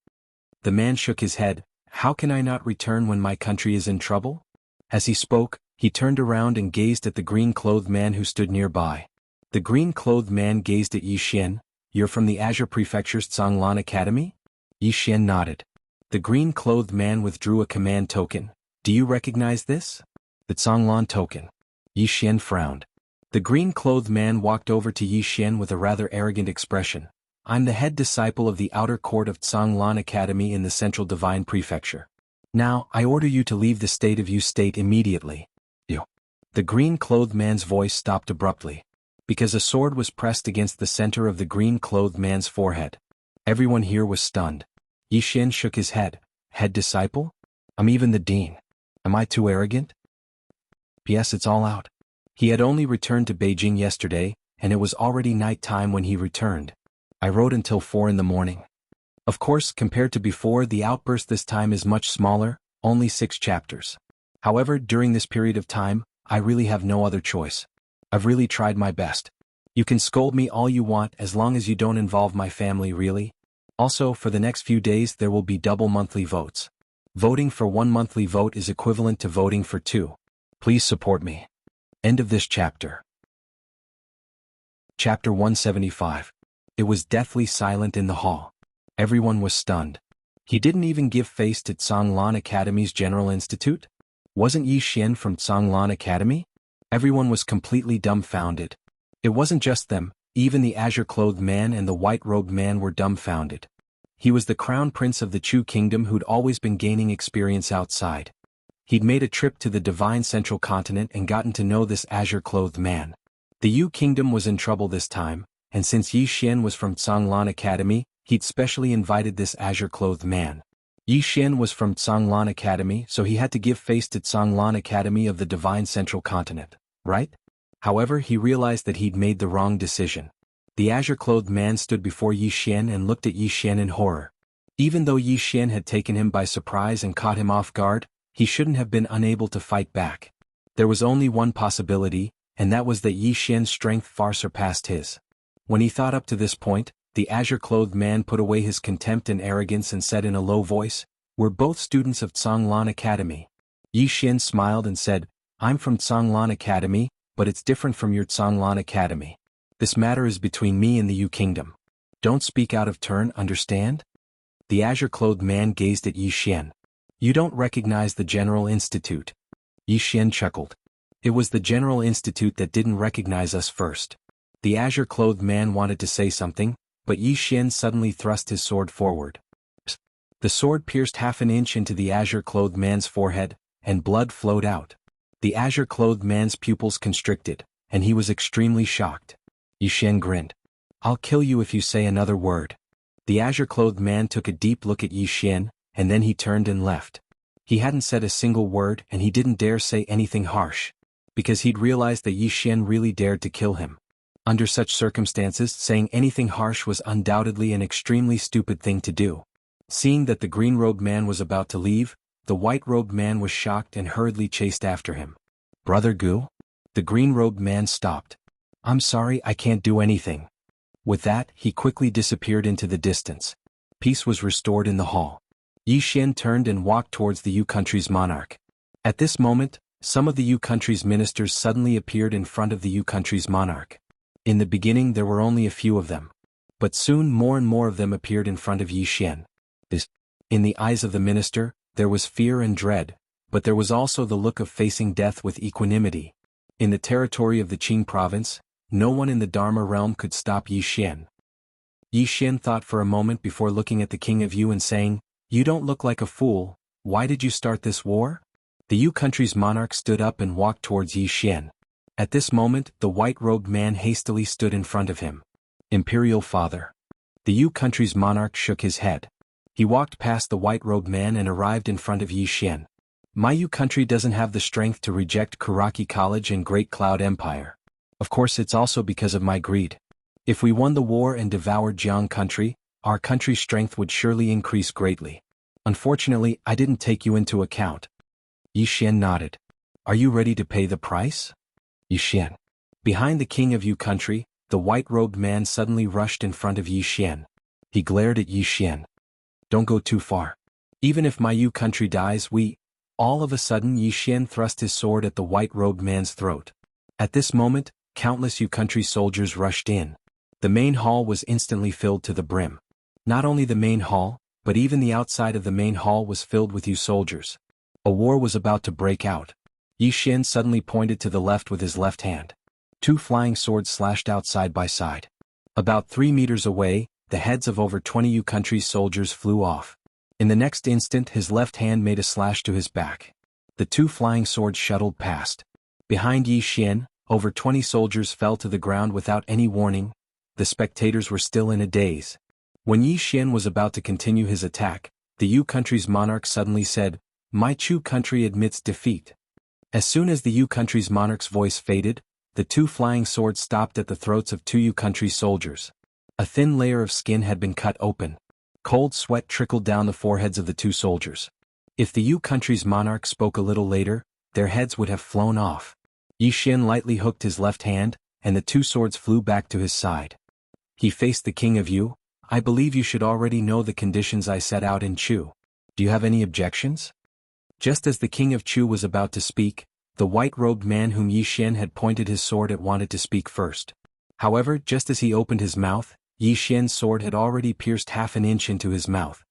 The man shook his head, how can I not return when my country is in trouble? As he spoke, he turned around and gazed at the green-clothed man who stood nearby. The green-clothed man gazed at Yi Xian. You're from the Azure Prefecture's Songlan Academy? Yi Xian nodded. The green-clothed man withdrew a command token. Do you recognize this? The Zhonglan token. Yi Xian frowned. The green-clothed man walked over to Yi Xian with a rather arrogant expression. I'm the head disciple of the outer court of Zhonglan Academy in the Central Divine Prefecture. Now, I order you to leave the state of Yu State immediately. You. The green-clothed man's voice stopped abruptly, because a sword was pressed against the center of the green-clothed man's forehead. Everyone here was stunned. Yi Xian shook his head. Head disciple? I'm even the dean. Am I too arrogant? P.S. It's all out. He had only returned to Beijing yesterday, and it was already night time when he returned. I wrote until 4 in the morning. Of course, compared to before, the outburst this time is much smaller, only 6 chapters. However, during this period of time, I really have no other choice. I've really tried my best. You can scold me all you want as long as you don't involve my family, really. Also, for the next few days there will be double monthly votes. Voting for 1 monthly vote is equivalent to voting for 2. Please support me. End of this chapter. Chapter 175. It was deathly silent in the hall. Everyone was stunned. He didn't even give face to Zhonglan Academy's General Institute? Wasn't Yi Xian from Zhonglan Academy? Everyone was completely dumbfounded. It wasn't just them, even the azure-clothed man and the white-robed man were dumbfounded. He was the crown prince of the Chu kingdom who'd always been gaining experience outside. He'd made a trip to the divine central continent and gotten to know this azure-clothed man. The Yu kingdom was in trouble this time, and since Yi Xian was from Zhonglan Academy, he'd specially invited this azure-clothed man. Yi Xian was from Zhonglan Academy, so he had to give face to Zhonglan Academy of the divine central continent, right? However, he realized that he'd made the wrong decision. The azure-clothed man stood before Yi Xian and looked at Yi Xian in horror. Even though Yi Xian had taken him by surprise and caught him off guard, he shouldn't have been unable to fight back. There was only one possibility, and that was that Yi Xian's strength far surpassed his. When he thought up to this point, the azure-clothed man put away his contempt and arrogance and said in a low voice, "We're both students of Zhonglan Academy." Yi Xian smiled and said, "I'm from Zhonglan Academy, but it's different from your Zhonglan Academy. This matter is between me and the Yu kingdom. Don't speak out of turn, understand?" The azure-clothed man gazed at Yi Xian. "You don't recognize the General Institute." Yi Xian chuckled. "It was the General Institute that didn't recognize us first." The azure-clothed man wanted to say something, but Yi Xian suddenly thrust his sword forward. The sword pierced half an inch into the azure-clothed man's forehead, and blood flowed out. The azure-clothed man's pupils constricted, and he was extremely shocked. Yi Xian grinned. "I'll kill you if you say another word." The azure-clothed man took a deep look at Yi Xian, and then he turned and left. He hadn't said a single word and he didn't dare say anything harsh, because he'd realized that Yi Xian really dared to kill him. Under such circumstances, saying anything harsh was undoubtedly an extremely stupid thing to do. Seeing that the green-robed man was about to leave, the white-robed man was shocked and hurriedly chased after him. "Brother Gu?" The green-robed man stopped. "I'm sorry, I can't do anything." With that, he quickly disappeared into the distance. Peace was restored in the hall. Yi Xian turned and walked towards the Yu country's monarch. At this moment, some of the Yu country's ministers suddenly appeared in front of the Yu country's monarch. In the beginning there were only a few of them. But soon more and more of them appeared in front of Yi Xian. In the eyes of the minister, there was fear and dread, but there was also the look of facing death with equanimity. In the territory of the Qing province, no one in the Dharma realm could stop Yi Xian. Yi Xian thought for a moment before looking at the king of Yu and saying, "You don't look like a fool, why did you start this war?" The Yu country's monarch stood up and walked towards Yi Xian. At this moment, the white-robed man hastily stood in front of him. "Imperial Father." The Yu country's monarch shook his head. He walked past the white-robed man and arrived in front of Yi Xian. "My Yu country doesn't have the strength to reject Kuraki College and Great Cloud Empire. Of course it's also because of my greed. If we won the war and devoured Jiang country, our country's strength would surely increase greatly. Unfortunately, I didn't take you into account." Yi Xian nodded. "Are you ready to pay the price?" Yi Xian. Behind the king of Yu country, the white-robed man suddenly rushed in front of Yi Xian. He glared at Yi Xian. "Don't go too far. Even if my Yu country dies, All of a sudden Yi Xian thrust his sword at the white-robed man's throat. At this moment, countless Yu country soldiers rushed in. The main hall was instantly filled to the brim. Not only the main hall, but even the outside of the main hall was filled with Yu soldiers. A war was about to break out. Yi Xian suddenly pointed to the left with his left hand. 2 flying swords slashed out side by side. About 3 meters away, the heads of over 20 Yu country's soldiers flew off. In the next instant his left hand made a slash to his back. The 2 flying swords shuttled past. Behind Yi Xian, over 20 soldiers fell to the ground without any warning. The spectators were still in a daze. When Yi Xian was about to continue his attack, the Yu country's monarch suddenly said, "My Chu country admits defeat." As soon as the Yu country's monarch's voice faded, the 2 flying swords stopped at the throats of 2 Yu country's soldiers. A thin layer of skin had been cut open. Cold sweat trickled down the foreheads of the 2 soldiers. If the Yu country's monarch spoke a little later, their heads would have flown off. Yi Xian lightly hooked his left hand, and the 2 swords flew back to his side. He faced the king of Yu. "I believe you should already know the conditions I set out in Chu. Do you have any objections?" Just as the king of Chu was about to speak, the white-robed man whom Yi Xian had pointed his sword at wanted to speak first. However, just as he opened his mouth, Yi Xian's sword had already pierced half an inch into his mouth.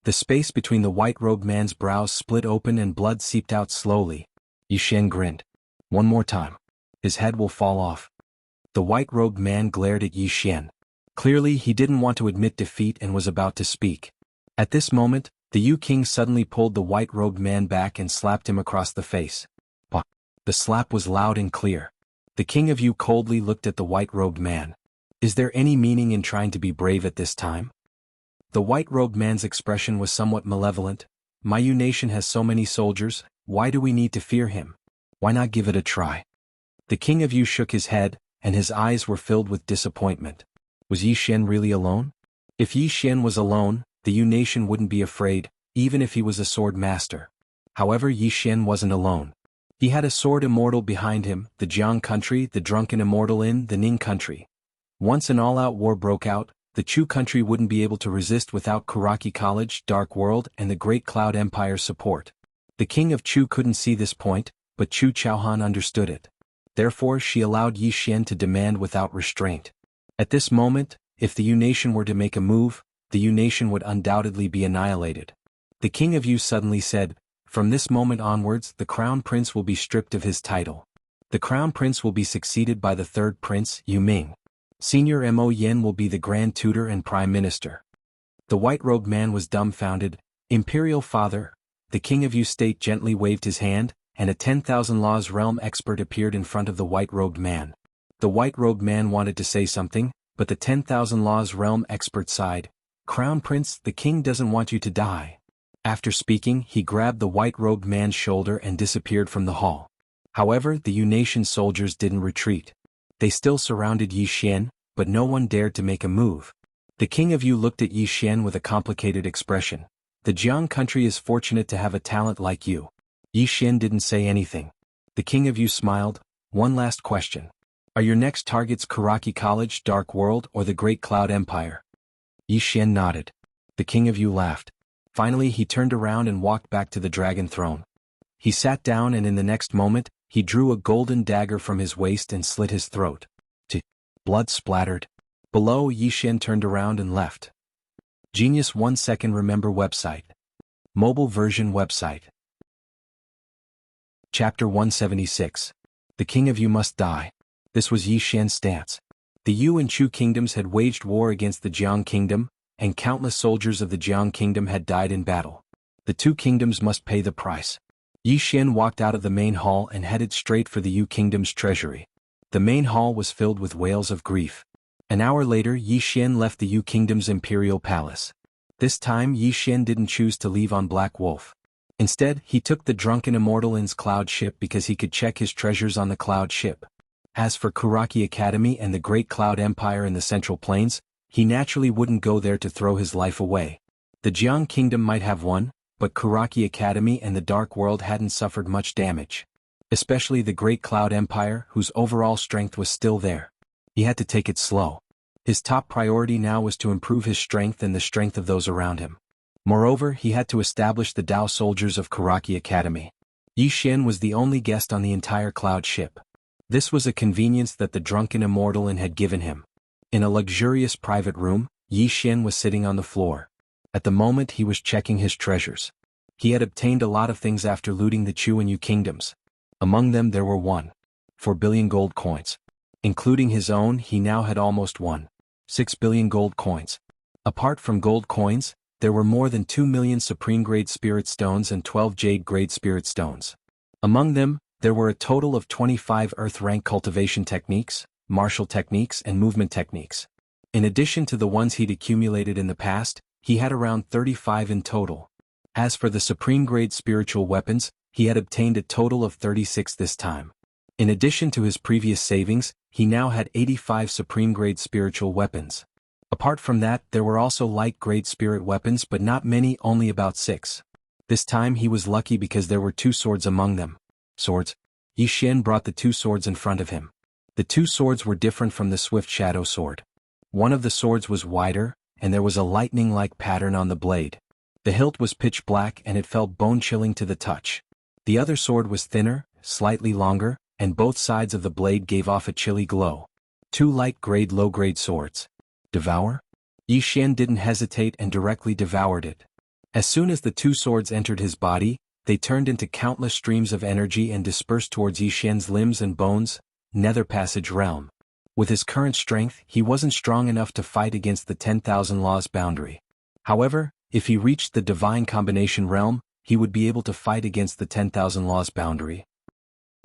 The space between the white-robed man's brows split open and blood seeped out slowly. Yi Xian grinned. "One more time. His head will fall off." The white-robed man glared at Yi Xian. Clearly he didn't want to admit defeat and was about to speak. At this moment, the Yu king suddenly pulled the white-robed man back and slapped him across the face. The slap was loud and clear. The king of Yu coldly looked at the white-robed man. "Is there any meaning in trying to be brave at this time?" The white-robed man's expression was somewhat malevolent. "My Yu nation has so many soldiers, why do we need to fear him? Why not give it a try?" The king of Yu shook his head, and his eyes were filled with disappointment. Was Yi Xian really alone? If Yi Xian was alone, the Yu nation wouldn't be afraid, even if he was a sword master. However, Yi Xian wasn't alone. He had a sword immortal behind him, the Jiang country, the drunken immortal in the Ning country. Once an all-out war broke out, the Chu country wouldn't be able to resist without Kuraki College, Dark World, and the Great Cloud Empire's support. The king of Chu couldn't see this point, but Chu Chaohan understood it. Therefore she allowed Yi Xian to demand without restraint. At this moment, if the Yu nation were to make a move, the Yu nation would undoubtedly be annihilated. The king of Yu suddenly said, "From this moment onwards the crown prince will be stripped of his title. The crown prince will be succeeded by the 3rd prince, Yu Ming. Senior Mo Yen will be the grand tutor and prime minister." The white-robed man was dumbfounded. "Imperial father." The king of Yu state gently waved his hand, and a 10,000 laws realm expert appeared in front of the white-robed man. The white-robed man wanted to say something, but the 10,000 laws realm expert sighed. "Crown prince, the king doesn't want you to die." After speaking, he grabbed the white-robed man's shoulder and disappeared from the hall. However, the Yu nation soldiers didn't retreat. They still surrounded Yi Xian, but no one dared to make a move. The king of Yu looked at Yi Xian with a complicated expression. "The Jiang country is fortunate to have a talent like you." Yi Xian didn't say anything. The king of Yu smiled. "One last question. Are your next targets Kuraki College, Dark World, or the Great Cloud Empire?" Yi Xian nodded. The king of Yu laughed. Finally he turned around and walked back to the dragon throne. He sat down and in the next moment, he drew a golden dagger from his waist and slit his throat. Blood splattered. Below, Yi Xian turned around and left. Genius 1 second remember website. Mobile version website. Chapter 176. The king of Yu must die. This was Yi Xian's stance. The Yu and Chu kingdoms had waged war against the Jiang kingdom, and countless soldiers of the Jiang kingdom had died in battle. The 2 kingdoms must pay the price. Yi Xian walked out of the main hall and headed straight for the Yu kingdom's treasury. The main hall was filled with wails of grief. An hour later Yi Xian left the Yu kingdom's imperial palace. This time Yi Xian didn't choose to leave on Black Wolf. Instead, he took the drunken immortal In's cloud ship because he could check his treasures on the cloud ship. As for Kuraki Academy and the Great Cloud Empire in the Central Plains, he naturally wouldn't go there to throw his life away. The Jiang kingdom might have won, but Kuraki Academy and the Dark World hadn't suffered much damage. Especially the Great Cloud Empire, whose overall strength was still there. He had to take it slow. His top priority now was to improve his strength and the strength of those around him. Moreover, he had to establish the Dao soldiers of Kuraki Academy. Yi Xian was the only guest on the entire cloud ship. This was a convenience that the drunken immortal In had given him. In a luxurious private room, Yi Xian was sitting on the floor. At the moment he was checking his treasures. He had obtained a lot of things after looting the Chu and Yu kingdoms. Among them there were 1.4 billion gold coins. Including his own, he now had almost 1.6 billion gold coins. Apart from gold coins, there were more than 2 million supreme-grade spirit stones and 12 jade-grade spirit stones. Among them, there were a total of 25 earth-rank cultivation techniques, martial techniques and movement techniques. In addition to the ones he'd accumulated in the past, he had around 35 in total. As for the supreme-grade spiritual weapons, he had obtained a total of 36 this time. In addition to his previous savings, he now had 85 supreme-grade spiritual weapons. Apart from that, there were also light-grade spirit weapons, but not many, only about 6. This time he was lucky because there were 2 swords among them. Swords. Yi Xian brought the 2 swords in front of him. The 2 swords were different from the swift shadow sword. One of the swords was wider, and there was a lightning-like pattern on the blade. The hilt was pitch black and it felt bone-chilling to the touch. The other sword was thinner, slightly longer, and both sides of the blade gave off a chilly glow. 2 light-grade low-grade swords. Devour? Yi Xian didn't hesitate and directly devoured it. As soon as the 2 swords entered his body, they turned into countless streams of energy and dispersed towards Yi Xian's limbs and bones, nether passage realm. With his current strength, he wasn't strong enough to fight against the 10,000 laws boundary. However, if he reached the divine combination realm, he would be able to fight against the 10,000 laws boundary.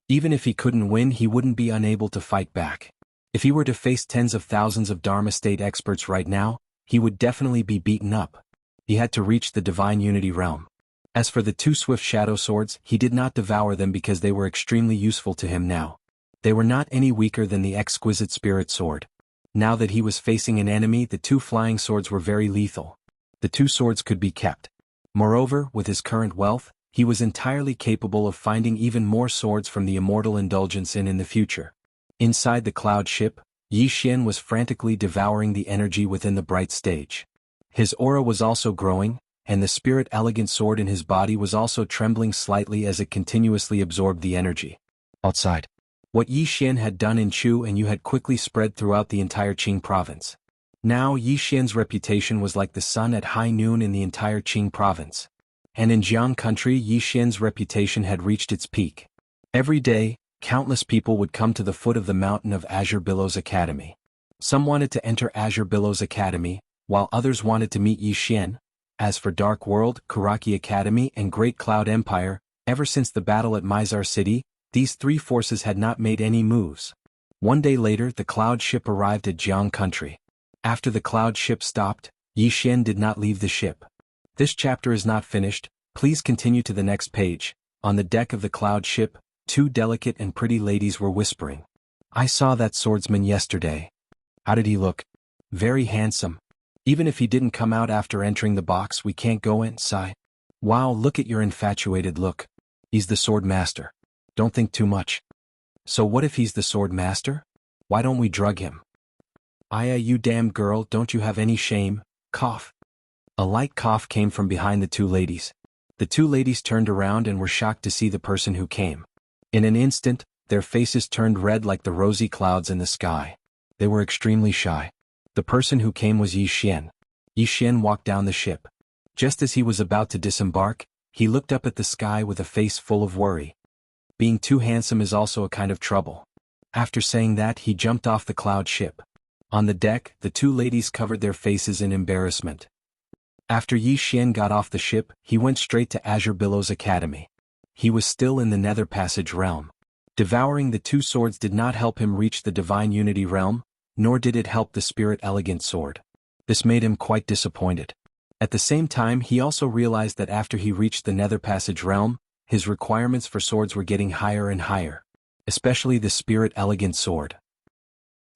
Even if he couldn't win, he wouldn't be unable to fight back. If he were to face tens of thousands of Dharma state experts right now, he would definitely be beaten up. He had to reach the divine unity realm. As for the 2 swift shadow swords, he did not devour them because they were extremely useful to him now. They were not any weaker than the exquisite spirit sword. Now that he was facing an enemy, the 2 flying swords were very lethal. The 2 swords could be kept. Moreover, with his current wealth, he was entirely capable of finding even more swords from the immortal indulgence in the future. Inside the cloud ship, Yi Xian was frantically devouring the energy within the bright stage. His aura was also growing, and the spirit elegant sword in his body was also trembling slightly as it continuously absorbed the energy. Outside. What Yi Xian had done in Chu and Yu had quickly spread throughout the entire Qing province. Now Yi Xian's reputation was like the sun at high noon in the entire Qing province. And in Jiang country, Yi Xian's reputation had reached its peak. Every day, countless people would come to the foot of the mountain of Azure Billows Academy. Some wanted to enter Azure Billows Academy, while others wanted to meet Yi Xian. As for Dark World, Karaki Academy and Great Cloud Empire, ever since the battle at Mizar City, these 3 forces had not made any moves. One day later, the cloud ship arrived at Jiang country. After the cloud ship stopped, Yi Xian did not leave the ship. This chapter is not finished, please continue to the next page. On the deck of the cloud ship, 2 delicate and pretty ladies were whispering. I saw that swordsman yesterday. How did he look? Very handsome. Even if he didn't come out after entering the box, we can't go inside. Wow, look at your infatuated look. He's the sword master. Don't think too much. So what if he's the sword master? Why don't we drug him? Aya, you damn girl, don't you have any shame? Cough. A light cough came from behind the 2 ladies. The 2 ladies turned around and were shocked to see the person who came. In an instant, their faces turned red like the rosy clouds in the sky. They were extremely shy. The person who came was Yi Xian. Yi Xian walked down the ship. Just as he was about to disembark, he looked up at the sky with a face full of worry. Being too handsome is also a kind of trouble. After saying that, he jumped off the cloud ship. On the deck, the 2 ladies covered their faces in embarrassment. After Yi Xian got off the ship, he went straight to Azure Billows Academy. He was still in the nether passage realm. Devouring the 2 swords did not help him reach the divine unity realm, nor did it help the spirit elegant sword. This made him quite disappointed. At the same time, he also realized that after he reached the nether passage realm, his requirements for swords were getting higher and higher, especially the spirit elegant sword.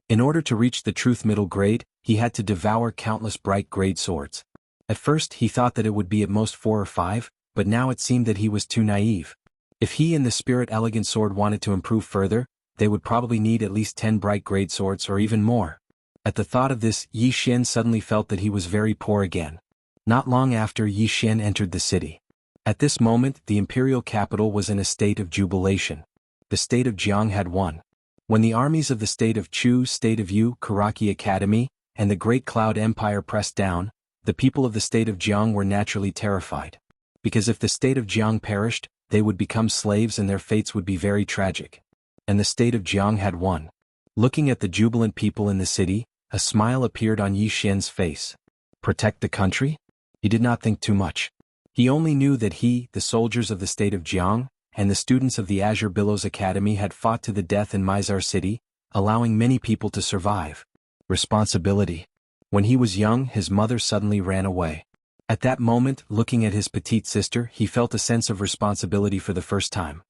In order to reach the truth middle grade, he had to devour countless bright grade swords. At first he thought that it would be at most 4 or 5, but now it seemed that he was too naive. If he and the spirit elegant sword wanted to improve further, they would probably need at least 10 bright grade swords or even more. At the thought of this, Yi Xian suddenly felt that he was very poor again. Not long after, Yi Xian entered the city. At this moment, the imperial capital was in a state of jubilation. The state of Jiang had won. When the armies of the state of Chu, state of Yu, Karaki Academy, and the Great Cloud Empire pressed down, The people of the state of Jiang were naturally terrified. Because if the state of Jiang perished, they would become slaves and their fates would be very tragic. And the state of Jiang had won. Looking at the jubilant people in the city, a smile appeared on Yi Xian's face. Protect the country? He did not think too much. He only knew that he, the soldiers of the state of Jiang, and the students of the Azure Billows Academy had fought to the death in Mizar City, allowing many people to survive. Responsibility. When he was young, his mother suddenly ran away. At that moment, looking at his petite sister, he felt a sense of responsibility for the first time.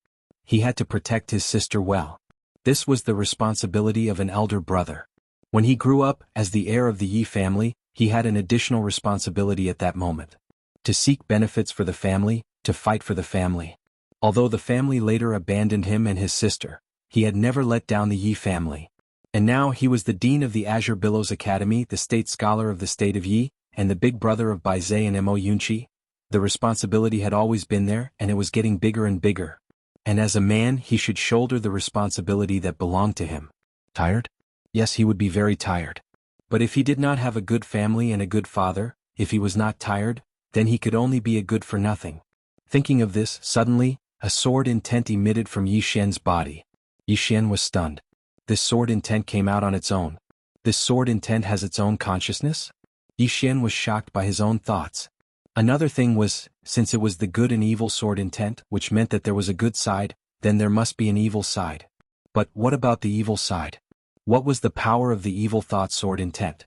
He had to protect his sister well. This was the responsibility of an elder brother. When he grew up, as the heir of the Yi family, he had an additional responsibility at that moment. To seek benefits for the family, to fight for the family. Although the family later abandoned him and his sister, he had never let down the Yi family. And now he was the dean of the Azure Billows Academy, the state scholar of the state of Yi, and the big brother of Baizhe and Mo Yunqi. The responsibility had always been there, and it was getting bigger and bigger. And as a man, he should shoulder the responsibility that belonged to him. Tired? Yes, he would be very tired. But if he did not have a good family and a good father, if he was not tired, then he could only be a good for nothing. Thinking of this, suddenly, a sword intent emitted from Yi Xian's body. Yi Xian was stunned. This sword intent came out on its own. This sword intent has its own consciousness? Yi Xian was shocked by his own thoughts. Another thing was, since it was the good and evil sword intent, which meant that there was a good side, then there must be an evil side. But what about the evil side? What was the power of the evil thought sword intent?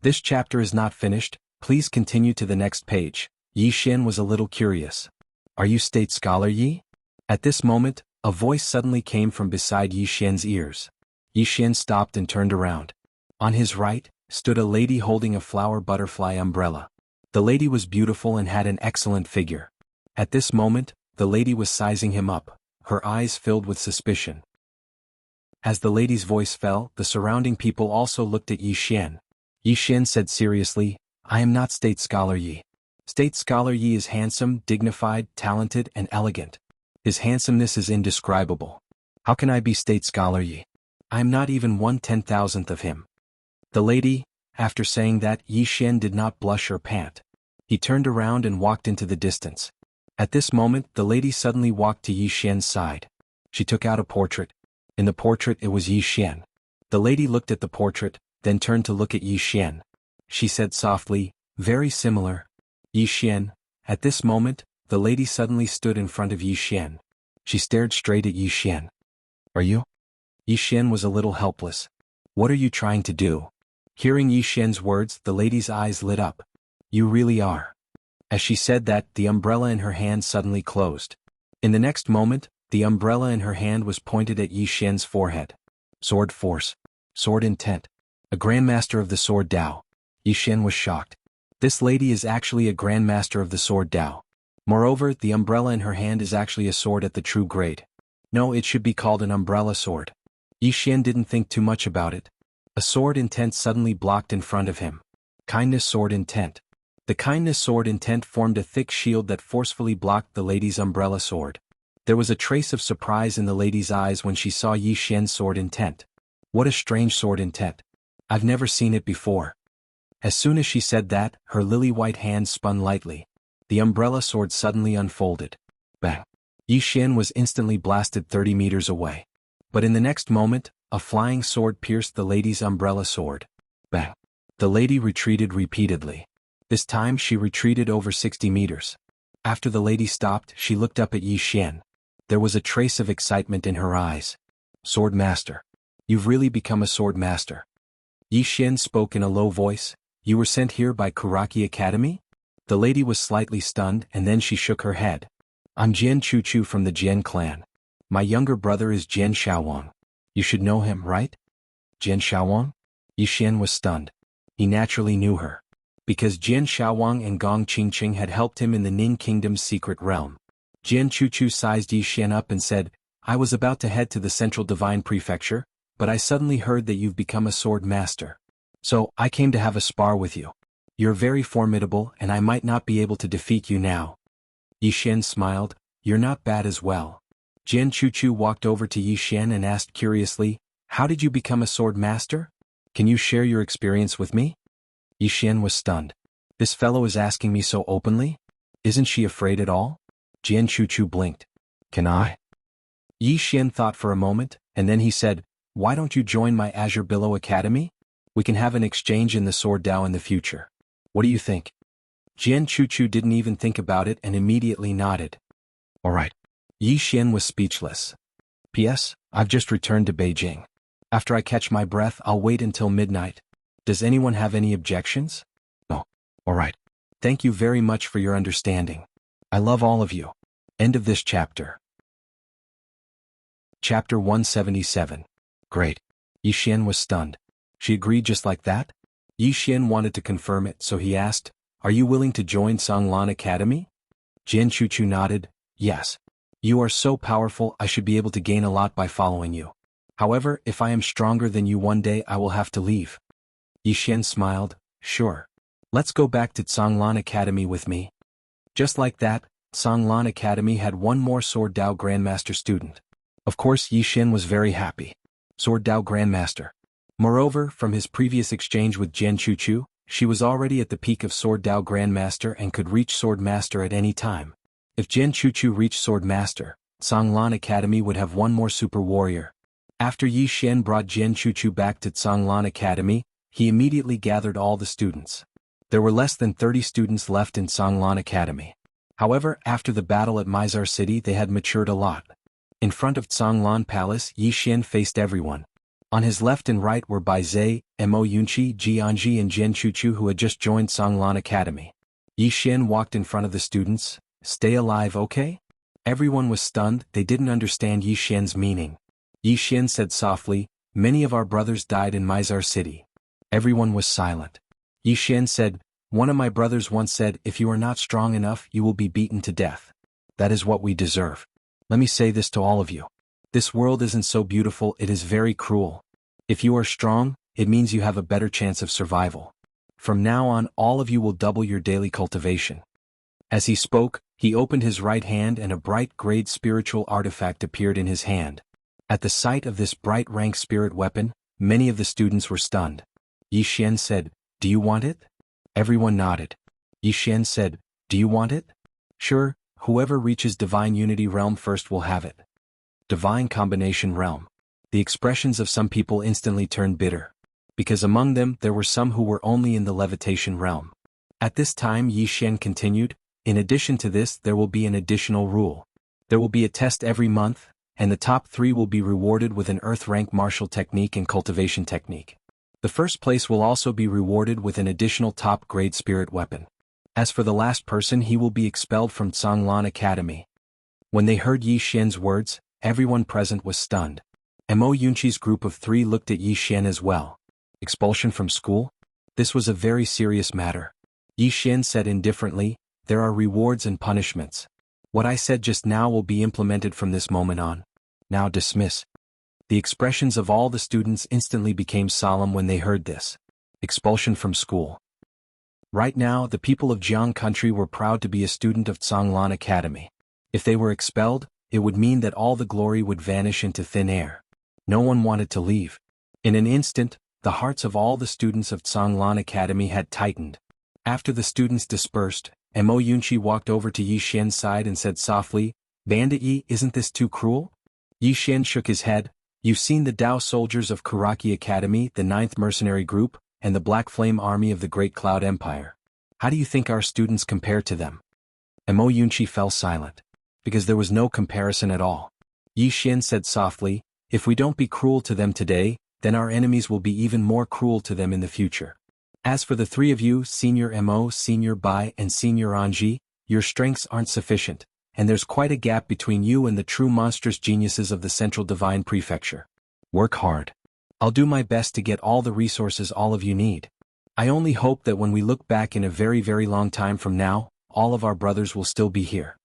This chapter is not finished, please continue to the next page. Yi Xian was a little curious. Are you state scholar Yi? At this moment, a voice suddenly came from beside Yi Xian's ears. Yi Xian stopped and turned around. On his right, stood a lady holding a flower butterfly umbrella. The lady was beautiful and had an excellent figure. At this moment, the lady was sizing him up, her eyes filled with suspicion. As the lady's voice fell, the surrounding people also looked at Yi Xian. Yi Xian said seriously, I am not state scholar Yi. State scholar Yi is handsome, dignified, talented, and elegant. His handsomeness is indescribable. How can I be state scholar Yi? I am not even 1/10,000th of him. The lady, after saying that, Yi Xian did not blush or pant. He turned around and walked into the distance. At this moment, the lady suddenly walked to Yi Xian's side. She took out a portrait. In the portrait it was Yi Xian. The lady looked at the portrait, then turned to look at Yi Xian. She said softly, very similar. Yi Xian. At this moment, the lady suddenly stood in front of Yi Xian. She stared straight at Yi Xian. Are you? Yi Xian was a little helpless. What are you trying to do? Hearing Yi Xian's words, the lady's eyes lit up. You really are. As she said that, the umbrella in her hand suddenly closed. In the next moment, the umbrella in her hand was pointed at Yi Xian's forehead. Sword force. Sword intent. A grandmaster of the sword Dao. Yi Xian was shocked. This lady is actually a grandmaster of the sword Dao. Moreover, the umbrella in her hand is actually a sword at the true grade. No, it should be called an umbrella sword. Yi Xian didn't think too much about it. A sword intent suddenly blocked in front of him. Kindness sword intent. The kindness sword intent formed a thick shield that forcefully blocked the lady's umbrella sword. There was a trace of surprise in the lady's eyes when she saw Yi Xian's sword intent. What a strange sword intent. I've never seen it before. As soon as she said that, her lily-white hand spun lightly. The umbrella sword suddenly unfolded. Bang! Yi Xian was instantly blasted 30 meters away. But in the next moment, a flying sword pierced the lady's umbrella sword. Bang! The lady retreated repeatedly. This time she retreated over 60 meters. After the lady stopped, she looked up at Yi Xian. There was a trace of excitement in her eyes. Sword master. You've really become a sword master. Yi Xian spoke in a low voice. You were sent here by Kuraki Academy? The lady was slightly stunned and then she shook her head. I'm Jian Chuchu from the Jian clan. My younger brother is Jian Xiaowang. You should know him, right? Jian Xiaowang? Yi Xian was stunned. He naturally knew her. Because Jian Xiaowang and Gong Qingqing had helped him in the Ning Kingdom's secret realm. Jian Chuchu sized Yi Xian up and said, I was about to head to the Central Divine Prefecture, but I suddenly heard that you've become a sword master. So, I came to have a spar with you. You're very formidable and I might not be able to defeat you now. Yi Xian smiled, you're not bad as well. Jian Chuchu walked over to Yi Xian and asked curiously, how did you become a sword master? Can you share your experience with me? Yi Xian was stunned. This fellow is asking me so openly? Isn't she afraid at all? Jian Chuchu blinked. Can I? Yi Xian thought for a moment, and then he said, why don't you join my Azure Billow Academy? We can have an exchange in the Sword Dao in the future. What do you think? Jian Chuchu didn't even think about it and immediately nodded. All right. Yi Xian was speechless. P.S. I've just returned to Beijing. After I catch my breath, I'll wait until midnight. Does anyone have any objections? No. All right. Thank you very much for your understanding. I love all of you. End of this chapter. Chapter 177. Great. Yi Xian was stunned. She agreed just like that? Yi Xian wanted to confirm it, so he asked, are you willing to join Songlan Academy? Jian Chuchu nodded, yes. You are so powerful, I should be able to gain a lot by following you. However, if I am stronger than you one day, I will have to leave. Yi Xian smiled, sure. Let's go back to Songlan Academy with me. Just like that, Songlan Academy had one more Sword Dao Grandmaster student. Of course, Yi Xian was very happy. Sword Dao Grandmaster. Moreover, from his previous exchange with Jian Chuchu, she was already at the peak of Sword Dao Grandmaster and could reach Sword Master at any time. If Jian Chuchu reached Sword Master, Songlan Academy would have one more super warrior. After Yi Xian brought Jian Chuchu back to Songlan Academy, he immediately gathered all the students. There were less than 30 students left in Songlan Academy. However, after the battle at Mizar City, they had matured a lot. In front of Songlan Palace, Yi Xian faced everyone. On his left and right were Bai Zhe, Mo Yunqi, Jianji and Jian Chuchu, who had just joined Songlan Academy. Yi Xian walked in front of the students. Stay alive, okay? Everyone was stunned, they didn't understand Yi Xian's meaning. Yi Xian said softly, many of our brothers died in Mizar City. Everyone was silent. Yi Xian said, one of my brothers once said, if you are not strong enough, you will be beaten to death. That is what we deserve. Let me say this to all of you. This world isn't so beautiful, it is very cruel. If you are strong, it means you have a better chance of survival. From now on, all of you will double your daily cultivation. As he spoke, he opened his right hand and a bright grade spiritual artifact appeared in his hand. At the sight of this bright rank spirit weapon, many of the students were stunned. Yi Xian said, do you want it? Everyone nodded. Yi Xian said, do you want it? Sure, whoever reaches Divine Unity Realm first will have it. Divine Combination Realm. The expressions of some people instantly turned bitter. Because among them there were some who were only in the Levitation Realm. At this time Yi Xian continued, in addition to this there will be an additional rule. There will be a test every month, and the top 3 will be rewarded with an Earth rank martial technique and cultivation technique. The first place will also be rewarded with an additional top grade spirit weapon. As for the last person, he will be expelled from Songlan Academy. When they heard Yi Xian's words, everyone present was stunned. Mo Yunqi's group of 3 looked at Yi Xian as well. Expulsion from school? This was a very serious matter. Yi Xian said indifferently, there are rewards and punishments. What I said just now will be implemented from this moment on. Now dismiss. The expressions of all the students instantly became solemn when they heard this. Expulsion from school. Right now, the people of Jiang country were proud to be a student of Songlan Academy. If they were expelled, it would mean that all the glory would vanish into thin air. No one wanted to leave. In an instant, the hearts of all the students of Songlan Academy had tightened. After the students dispersed, Mo Yunqi walked over to Yi Xian's side and said softly, Bandit Yi, isn't this too cruel? Yi Xian shook his head. You've seen the Dao soldiers of Kuraki Academy, the 9th mercenary group, and the Black Flame army of the Great Cloud Empire. How do you think our students compare to them? Mo Yunqi fell silent. Because there was no comparison at all. Yi Xian said softly, if we don't be cruel to them today, then our enemies will be even more cruel to them in the future. As for the 3 of you, Senior Mo, Senior Bai, and Senior Anji, your strengths aren't sufficient, and there's quite a gap between you and the true monstrous geniuses of the Central Divine Prefecture. Work hard. I'll do my best to get all the resources all of you need. I only hope that when we look back in a very, very long time from now, all of our brothers will still be here.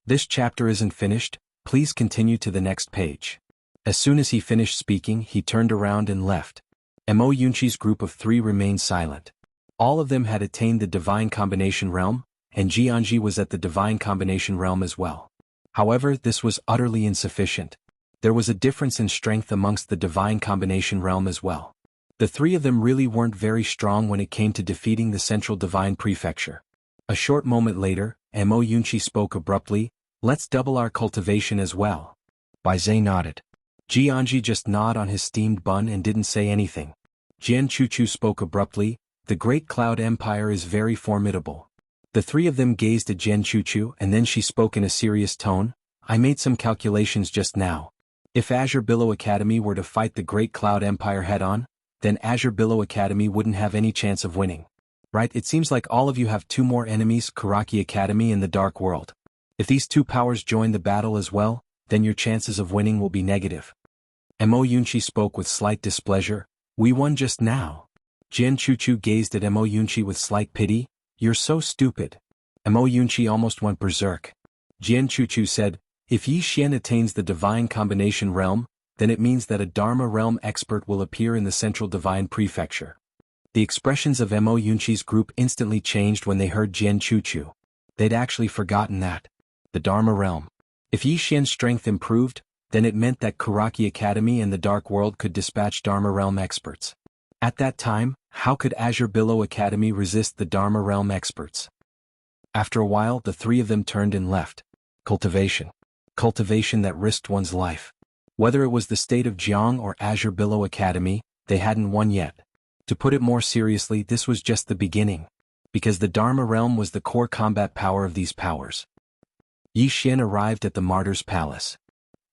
This chapter isn't finished, please continue to the next page. As soon as he finished speaking, he turned around and left. Mo Yunqi's group of 3 remained silent. All of them had attained the Divine Combination Realm, and Jianji was at the Divine Combination Realm as well. However, this was utterly insufficient. There was a difference in strength amongst the Divine Combination Realm as well. The three of them really weren't very strong when it came to defeating the Central Divine Prefecture. A short moment later, Mo Yunchi spoke abruptly, "Let's double our cultivation as well." Bai Zhe nodded. Jianji just gnawed on his steamed bun and didn't say anything. Jian Chuchu spoke abruptly, "The Great Cloud Empire is very formidable." The three of them gazed at Jian Chuchu and then she spoke in a serious tone, "I made some calculations just now. If Azure Billow Academy were to fight the Great Cloud Empire head-on, then Azure Billow Academy wouldn't have any chance of winning. Right? It seems like all of you have two more enemies, Karaki Academy and the Dark World. If these two powers join the battle as well, then your chances of winning will be negative." Mo Yunchi spoke with slight displeasure, "We won just now." Jian Chuchu gazed at Mo Yunchi with slight pity, "You're so stupid." Mo Yunchi almost went berserk. Jian Chuchu said, "If Yi Xian attains the Divine Combination Realm, then it means that a Dharma Realm expert will appear in the Central Divine Prefecture." The expressions of Mo Yunchi's group instantly changed when they heard Jian Chuchu. They'd actually forgotten that. The Dharma Realm. If Yi Xian's strength improved, then it meant that Karaki Academy and the Dark World could dispatch Dharma Realm experts. At that time, how could Azure Billow Academy resist the Dharma Realm experts? After a while, the three of them turned and left. Cultivation. Cultivation that risked one's life. Whether it was the state of Jiang or Azure Billow Academy, they hadn't won yet. To put it more seriously, this was just the beginning. Because the Dharma Realm was the core combat power of these powers. Yi Xian arrived at the Martyr's Palace.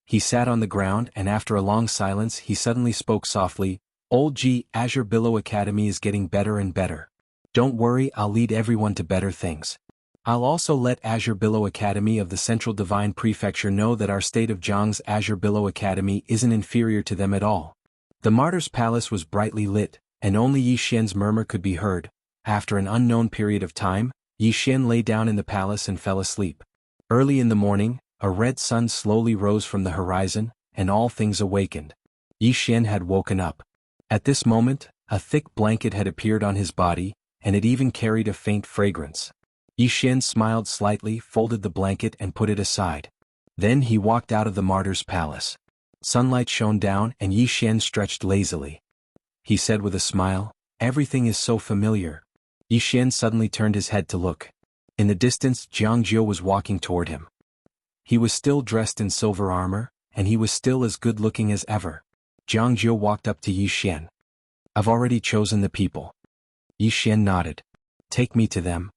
He sat on the ground and after a long silence he suddenly spoke softly, "Old Ji, Azure Billow Academy is getting better and better. Don't worry, I'll lead everyone to better things. I'll also let Azure Billow Academy of the Central Divine Prefecture know that our state of Jiang's Azure Billow Academy isn't inferior to them at all." The Martyr's Palace was brightly lit, and only Yi Xian's murmur could be heard. After an unknown period of time, Yi Xian lay down in the palace and fell asleep. Early in the morning, a red sun slowly rose from the horizon, and all things awakened. Yi Xian had woken up. At this moment, a thick blanket had appeared on his body, and it even carried a faint fragrance. Yi Xian smiled slightly, folded the blanket and put it aside. Then he walked out of the Martyr's Palace. Sunlight shone down and Yi Xian stretched lazily. He said with a smile, "Everything is so familiar." Yi Xian suddenly turned his head to look. In the distance, Jiang Jiu was walking toward him. He was still dressed in silver armor, and he was still as good-looking as ever. Jiang Jiu walked up to Yi Xian. "I've already chosen the people." Yi Xian nodded. "Take me to them."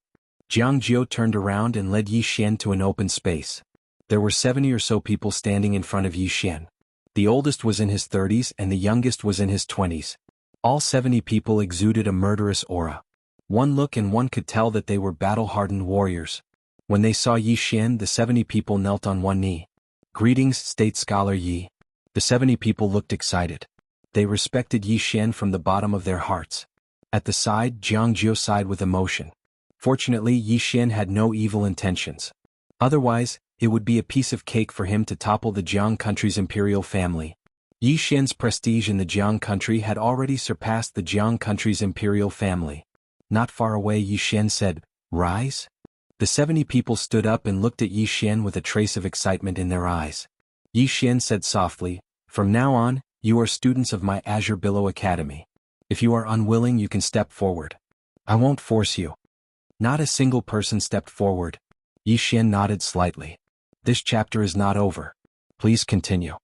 Jiang Jiu turned around and led Yi Xian to an open space. There were 70 or so people standing in front of Yi Xian. The oldest was in his 30s and the youngest was in his 20s. All 70 people exuded a murderous aura. One look and one could tell that they were battle-hardened warriors. When they saw Yi Xian, the 70 people knelt on one knee. "Greetings, State Scholar Yi." The 70 people looked excited. They respected Yi Xian from the bottom of their hearts. At the side, Jiang Jiu sighed with emotion. Fortunately, Yi Xian had no evil intentions. Otherwise, it would be a piece of cake for him to topple the Jiang country's imperial family. Yi Xian's prestige in the Jiang country had already surpassed the Jiang country's imperial family. Not far away, Yi Xian said, "Rise?" The 70 people stood up and looked at Yi Xian with a trace of excitement in their eyes. Yi Xian said softly, "From now on, you are students of my Azure Billow Academy. If you are unwilling, you can step forward. I won't force you." Not a single person stepped forward. Yi Xian nodded slightly. "This chapter is not over. Please continue."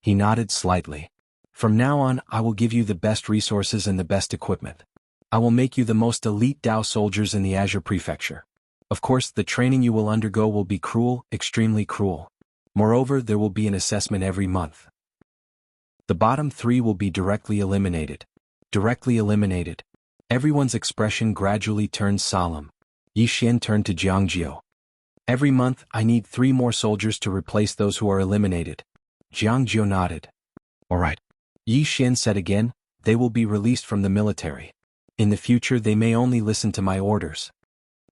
He nodded slightly. "From now on, I will give you the best resources and the best equipment. I will make you the most elite Dao soldiers in the Azure Prefecture. Of course, the training you will undergo will be cruel, extremely cruel. Moreover, there will be an assessment every month. The bottom 3 will be directly eliminated." Directly eliminated. Everyone's expression gradually turned solemn. Yi Xian turned to Jiang Jiu. "Every month, I need 3 more soldiers to replace those who are eliminated." Jiang Jiu nodded. "All right." Yi Xian said again, "They will be released from the military. In the future they may only listen to my orders."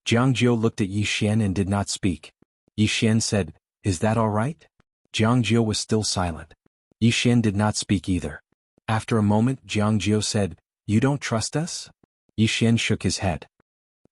Jiang Jiu looked at Yi Xian and did not speak. Yi Xian said, "Is that all right?" Jiang Jiu was still silent. Yi Xian did not speak either. After a moment, Jiang Jiu said, "You don't trust us?" Yi Xian shook his head.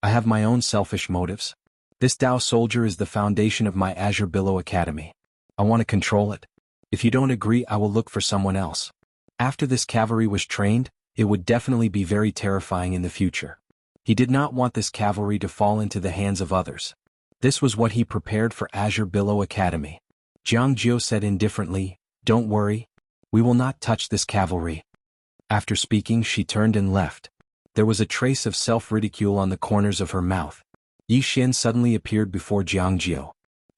"I have my own selfish motives. This Dao soldier is the foundation of my Azure Billow Academy. I want to control it. If you don't agree, I will look for someone else." After this cavalry was trained, it would definitely be very terrifying in the future. He did not want this cavalry to fall into the hands of others. This was what he prepared for Azure Billow Academy. Jiang Jiu said indifferently, "Don't worry. We will not touch this cavalry." After speaking, she turned and left. There was a trace of self-ridicule on the corners of her mouth. Yi Xian suddenly appeared before Jiang Jiu.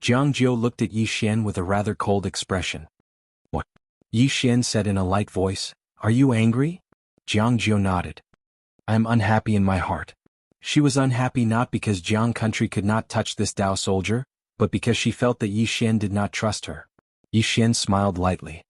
Jiang Jiu looked at Yi Xian with a rather cold expression. "What?" Yi Xian said in a light voice, "Are you angry?" Jiang Jiu nodded. "I am unhappy in my heart." She was unhappy not because Jiang country could not touch this Dao soldier, but because she felt that Yi Xian did not trust her. Yi Xian smiled lightly.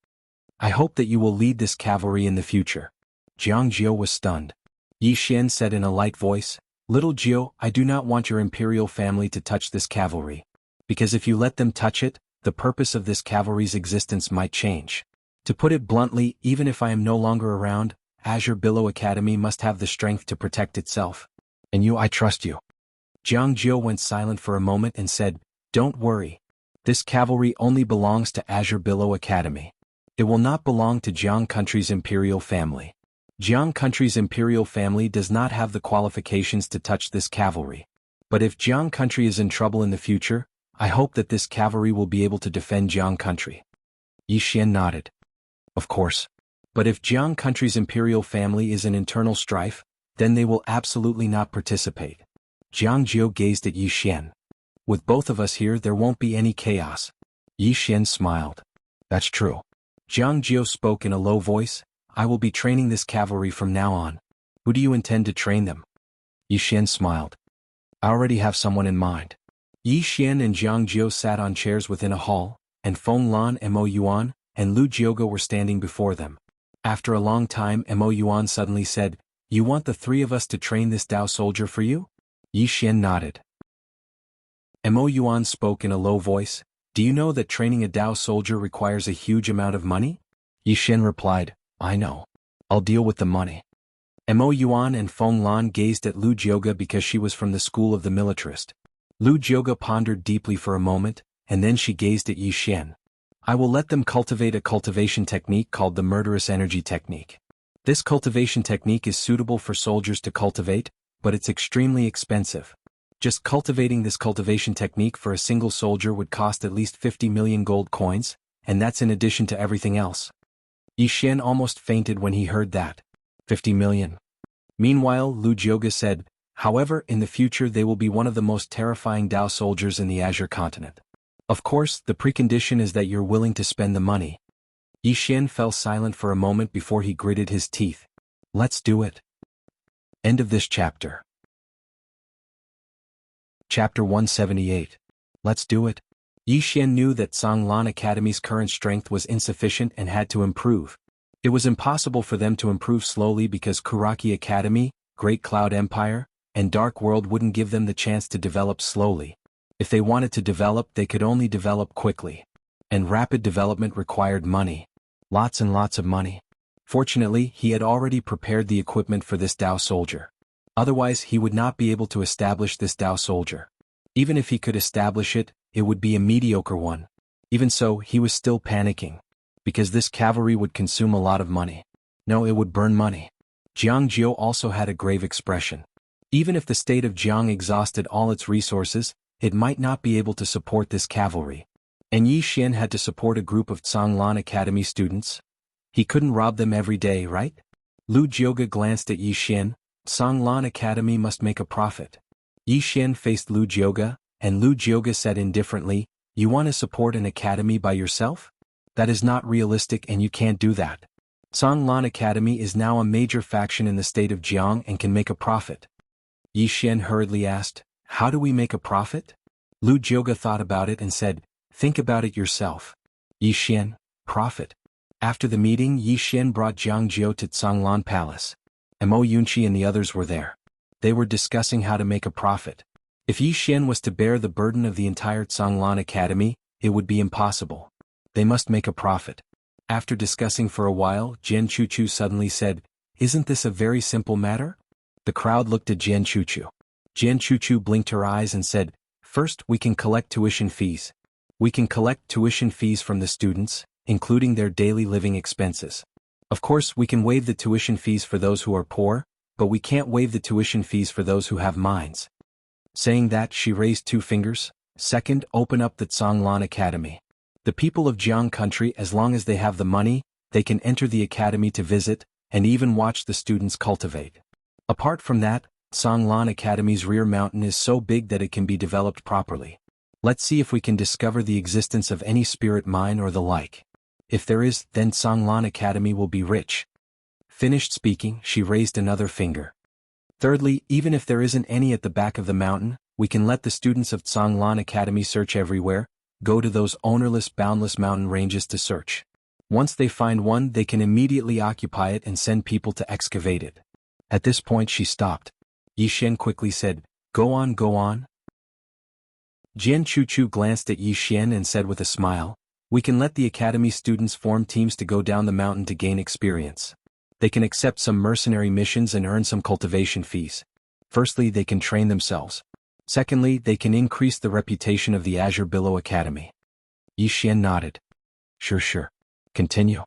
"I hope that you will lead this cavalry in the future." Jiang Jiu was stunned. Yi Xian said in a light voice, "Little Jiu, I do not want your imperial family to touch this cavalry. Because if you let them touch it, the purpose of this cavalry's existence might change. To put it bluntly, even if I am no longer around, Azure Billow Academy must have the strength to protect itself. And you, I trust you." Jiang Jiu went silent for a moment and said, "Don't worry. This cavalry only belongs to Azure Billow Academy. It will not belong to Jiang country's imperial family. Jiang country's imperial family does not have the qualifications to touch this cavalry. But if Jiang country is in trouble in the future, I hope that this cavalry will be able to defend Jiang country." Yi Xian nodded. "Of course. But if Jiang country's imperial family is in internal strife, then they will absolutely not participate." Jiang Jiu gazed at Yi Xian. "With both of us here, there won't be any chaos." Yi Xian smiled. "That's true." Jiang Jiu spoke in a low voice, "I will be training this cavalry from now on. Who do you intend to train them?" Yi Xian smiled. "I already have someone in mind." Yi Xian and Jiang Jiu sat on chairs within a hall, and Feng Lan, Mo Yuan, and Lu Jioge were standing before them. After a long time, Mo Yuan suddenly said, "You want the three of us to train this Dao soldier for you?" Yi Xian nodded. Mo Yuan spoke in a low voice, "Do you know that training a Dao soldier requires a huge amount of money?" Yi Xian replied, "I know. I'll deal with the money." Mo Yuan and Feng Lan gazed at Lu Jioge because she was from the school of the militarist. Lu Jioge pondered deeply for a moment, and then she gazed at Yi Xian. "I will let them cultivate a cultivation technique called the murderous energy technique. This cultivation technique is suitable for soldiers to cultivate, but it's extremely expensive. Just cultivating this cultivation technique for a single soldier would cost at least 50 million gold coins, and that's in addition to everything else." Yi Xian almost fainted when he heard that. 50 million. Meanwhile, Lu Jioge said, "However, in the future they will be one of the most terrifying Dao soldiers in the Azure continent. Of course, the precondition is that you're willing to spend the money." Yi Xian fell silent for a moment before he gritted his teeth. "Let's do it." End of this chapter. Chapter 178. Let's do it. Yi Xian knew that Songlan Academy's current strength was insufficient and had to improve. It was impossible for them to improve slowly because Kuraki Academy, Great Cloud Empire, and Dark World wouldn't give them the chance to develop slowly. If they wanted to develop, they could only develop quickly. And rapid development required money. Lots and lots of money. Fortunately, he had already prepared the equipment for this Dao soldier. Otherwise, he would not be able to establish this Dao soldier. Even if he could establish it, it would be a mediocre one. Even so, he was still panicking. Because this cavalry would consume a lot of money. No, it would burn money. Jiang Jiu also had a grave expression. Even if the state of Jiang exhausted all its resources, it might not be able to support this cavalry. And Yi Xian had to support a group of Songlan Academy students. He couldn't rob them every day, right? Lu Jioge glanced at Yi Xian. Songlan Academy must make a profit. Yi Xian faced Lu Jioge, and Lu Jioge said indifferently, "You want to support an academy by yourself? That is not realistic and you can't do that. Songlan Academy is now a major faction in the state of Jiang and can make a profit." Yi Xian hurriedly asked, "How do we make a profit?" Lu Jioge thought about it and said, "Think about it yourself." Yi Xian, profit. After the meeting, Yi Xian brought Jiang Jiu to Songlan Palace. Mo Yunqi and the others were there. They were discussing how to make a profit. If Yi Xian was to bear the burden of the entire Songlan Academy, it would be impossible. They must make a profit. After discussing for a while, Jian Chuchu suddenly said, "Isn't this a very simple matter?" The crowd looked at Jian Chuchu. Jian Chuchu blinked her eyes and said, "First, we can collect tuition fees. We can collect tuition fees from the students, including their daily living expenses. Of course, we can waive the tuition fees for those who are poor, but we can't waive the tuition fees for those who have minds. Saying that, she raised 2 fingers. Second, open up the Zhonglan Academy. The people of Jiang country, as long as they have the money, they can enter the academy to visit, and even watch the students cultivate. Apart from that, Zhonglan Academy's rear mountain is so big that it can be developed properly. Let's see if we can discover the existence of any spirit mine or the like. If there is, then Zhonglan Academy will be rich. Finished speaking, she raised another finger. Thirdly, even if there isn't any at the back of the mountain, we can let the students of Zhonglan Academy search everywhere, go to those ownerless, boundless mountain ranges to search. Once they find one, they can immediately occupy it and send people to excavate it. At this point she stopped. Yixian quickly said, Go on, go on. Jian Chuchu glanced at Yixian and said with a smile, We can let the academy students form teams to go down the mountain to gain experience. They can accept some mercenary missions and earn some cultivation fees. Firstly, they can train themselves. Secondly, they can increase the reputation of the Azure Billow Academy. Yixian nodded. Sure. Continue.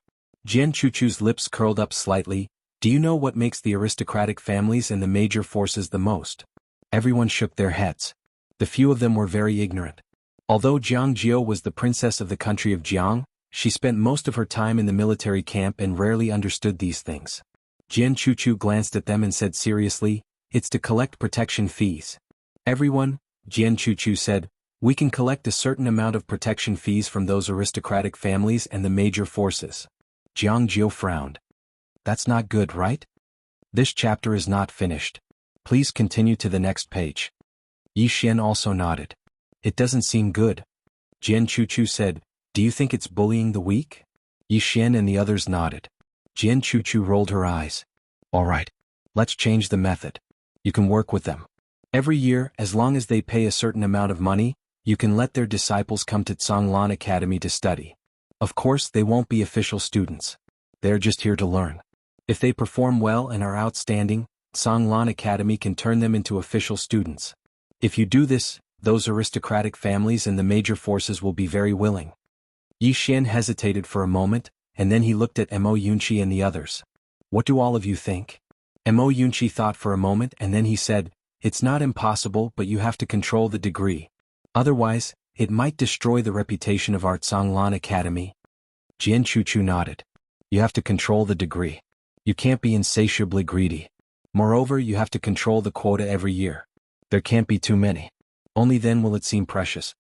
Jian Chuchu's lips curled up slightly. Do you know what makes the aristocratic families and the major forces the most? Everyone shook their heads. The few of them were very ignorant. Although Jiang Jiao was the princess of the country of Jiang, she spent most of her time in the military camp and rarely understood these things. Jian Chuchu glanced at them and said seriously, It's to collect protection fees. Everyone, Jian Chuchu said, we can collect a certain amount of protection fees from those aristocratic families and the major forces. Jiang Jiao frowned. That's not good, right? This chapter is not finished. Please continue to the next page. Yixian also nodded. It doesn't seem good. Jian Chuchu said, Do you think it's bullying the weak? Yixian and the others nodded. Jian Chuchu rolled her eyes. All right. Let's change the method. You can work with them. Every year, as long as they pay a certain amount of money, you can let their disciples come to Zhonglan Academy to study. Of course, they won't be official students. They're just here to learn. If they perform well and are outstanding, Zhonglan Academy can turn them into official students. If you do this, those aristocratic families and the major forces will be very willing. Yixian hesitated for a moment, and then he looked at Mo Yunqi and the others. What do all of you think? Mo Yunqi thought for a moment and then he said, It's not impossible, but you have to control the degree. Otherwise, it might destroy the reputation of our Zhonglan Academy. Jian Chuchu nodded. You have to control the degree. You can't be insatiably greedy. Moreover, you have to control the quota every year. There can't be too many. Only then will it seem precious.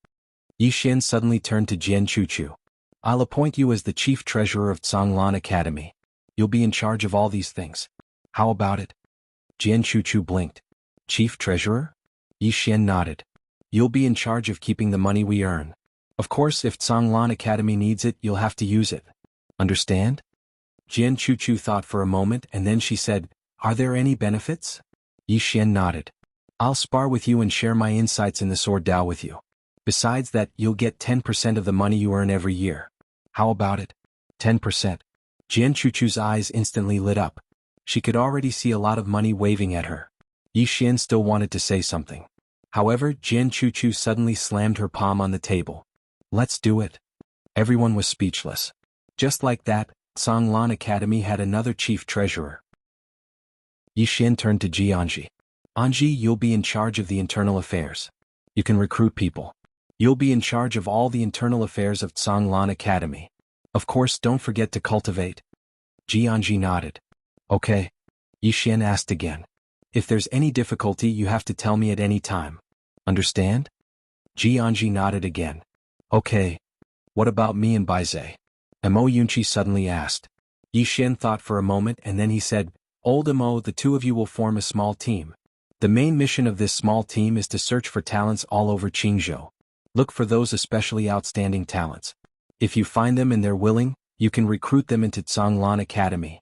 Yixian suddenly turned to Jian Chuchu. I'll appoint you as the chief treasurer of Zhonglan Academy. You'll be in charge of all these things. How about it? Jian Chuchu blinked. Chief treasurer? Yixian nodded. You'll be in charge of keeping the money we earn. Of course, if Zhonglan Academy needs it, you'll have to use it. Understand? Jian Chuchu thought for a moment and then she said, Are there any benefits? Yixian nodded. I'll spar with you and share my insights in the sword Dao with you. Besides that, you'll get 10% of the money you earn every year. How about it? 10%. Jian Chuchu's eyes instantly lit up. She could already see a lot of money waving at her. Yixian still wanted to say something. However, Jian Chuchu suddenly slammed her palm on the table. Let's do it. Everyone was speechless. Just like that, Zhonglan Academy had another chief treasurer. Yixian turned to Ji Anji. Anji, you'll be in charge of the internal affairs. You can recruit people. You'll be in charge of all the internal affairs of Zhonglan Academy. Of course, don't forget to cultivate. Ji Anji nodded. Okay. Yixian asked again. If there's any difficulty, you have to tell me at any time. Understand? Ji Anji nodded again. Okay. What about me and Baize? Mo Yunqi suddenly asked. Yixian thought for a moment and then he said, Old Mo, the two of you will form a small team. The main mission of this small team is to search for talents all over Qingzhou. Look for those especially outstanding talents. If you find them and they're willing, you can recruit them into Zhonglan Academy.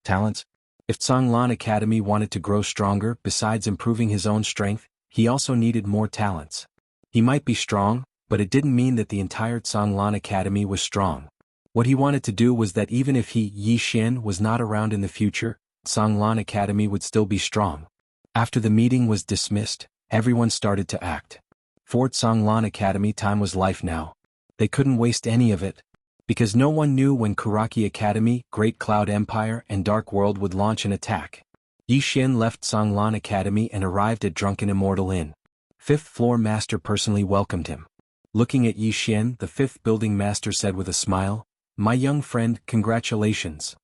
Talents? If Zhonglan Academy wanted to grow stronger, besides improving his own strength, he also needed more talents. He might be strong, but it didn't mean that the entire Zhonglan Academy was strong. What he wanted to do was that even if he, Yixian, was not around in the future, Zhonglan Academy would still be strong. After the meeting was dismissed, everyone started to act. For Zhonglan Academy, time was life now. They couldn't waste any of it. Because no one knew when Kuraki Academy, Great Cloud Empire and Dark World would launch an attack. Yi Xian left Songlan Academy and arrived at Drunken Immortal Inn. Fifth floor master personally welcomed him. Looking at Yi Xian, the fifth building master said with a smile, "My young friend, congratulations."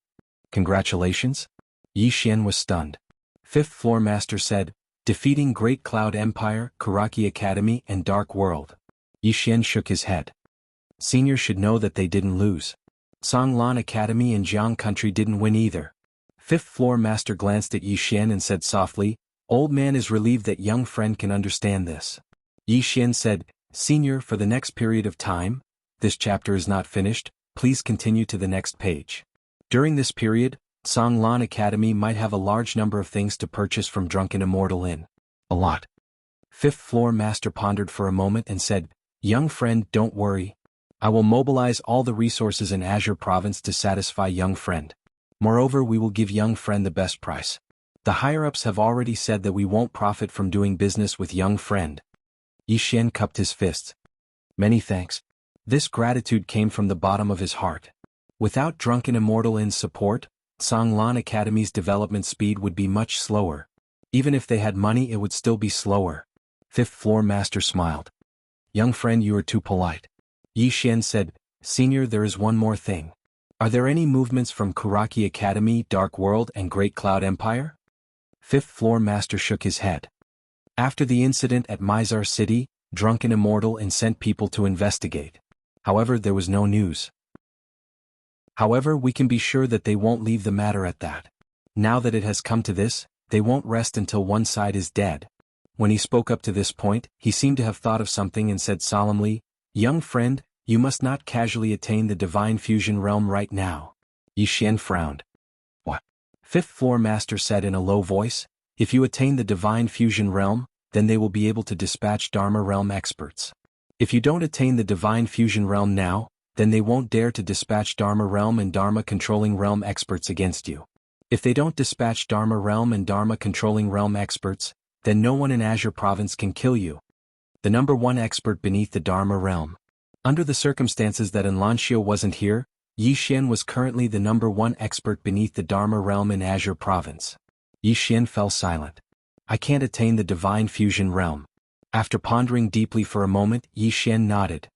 "Congratulations?" Yi Xian was stunned. Fifth floor master said, "Defeating Great Cloud Empire, Kuraki Academy and Dark World." Yi Xian shook his head. Senior should know that they didn't lose. Songlan Academy and Jiang Country didn't win either. Fifth floor master glanced at Yi Xian and said softly, "Old man is relieved that young friend can understand this." Yi Xian said, "Senior, for the next period of time, this chapter is not finished, please continue to the next page." During this period, Songlan Academy might have a large number of things to purchase from Drunken Immortal Inn. A lot. Fifth floor master pondered for a moment and said, "Young friend, don't worry. I will mobilize all the resources in Azure Province to satisfy young friend. Moreover, we will give young friend the best price. The higher-ups have already said that we won't profit from doing business with young friend." Yi Xian cupped his fists. "Many thanks." This gratitude came from the bottom of his heart. Without Drunken Immortal Inn's support, Songlan Academy's development speed would be much slower. Even if they had money, it would still be slower. Fifth floor master smiled. "Young friend, you are too polite." Yi Xian said, "Senior, there is one more thing. Are there any movements from Kuraki Academy, Dark World and Great Cloud Empire?" Fifth floor master shook his head. After the incident at Mizar City, Drunken Immortal Inn sent people to investigate. However, there was no news. However, we can be sure that they won't leave the matter at that. Now that it has come to this, they won't rest until one side is dead. When he spoke up to this point, he seemed to have thought of something and said solemnly, "Young friend, you must not casually attain the Divine Fusion Realm right now." Yi Xian frowned. "What?" Fifth floor master said in a low voice, "If you attain the Divine Fusion Realm, then they will be able to dispatch Dharma Realm experts. If you don't attain the Divine Fusion Realm now, then they won't dare to dispatch Dharma Realm and Dharma Controlling Realm experts against you. If they don't dispatch Dharma Realm and Dharma Controlling Realm experts, then no one in Azure Province can kill you. The number one expert beneath the Dharma Realm." Under the circumstances that Enlancio wasn't here, Yi Xian was currently the number one expert beneath the Dharma Realm in Azure Province. Yi Xian fell silent. "I can't attain the Divine Fusion Realm." After pondering deeply for a moment, Yi Xian nodded.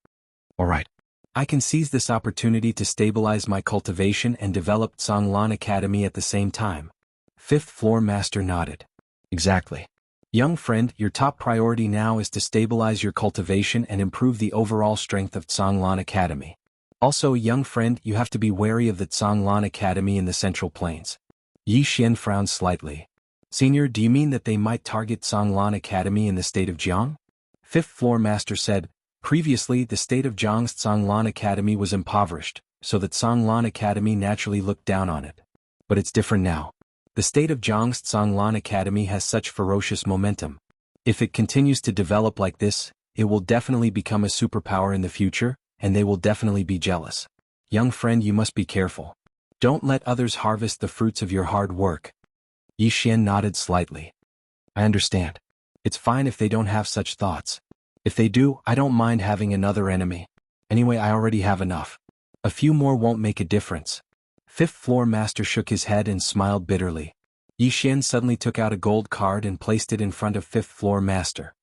"All right. I can seize this opportunity to stabilize my cultivation and develop Songlan Academy at the same time." Fifth floor master nodded. "Exactly. Young friend, your top priority now is to stabilize your cultivation and improve the overall strength of Songlan Academy. Also, young friend, you have to be wary of the Songlan Academy in the Central Plains." Yi Xian frowned slightly. "Senior, do you mean that they might target Songlan Academy in the state of Jiang?" Fifth floor master said, "Previously, the state of Jiang's Songlan Academy was impoverished, so that Songlan Academy naturally looked down on it. But it's different now. The state of Jiang's Songlan Academy has such ferocious momentum. If it continues to develop like this, it will definitely become a superpower in the future, and they will definitely be jealous. Young friend, you must be careful. Don't let others harvest the fruits of your hard work." Yi Xian nodded slightly. "I understand. It's fine if they don't have such thoughts. If they do, I don't mind having another enemy. Anyway, I already have enough. A few more won't make a difference." Fifth floor master shook his head and smiled bitterly. Yi Xian suddenly took out a gold card and placed it in front of fifth floor master.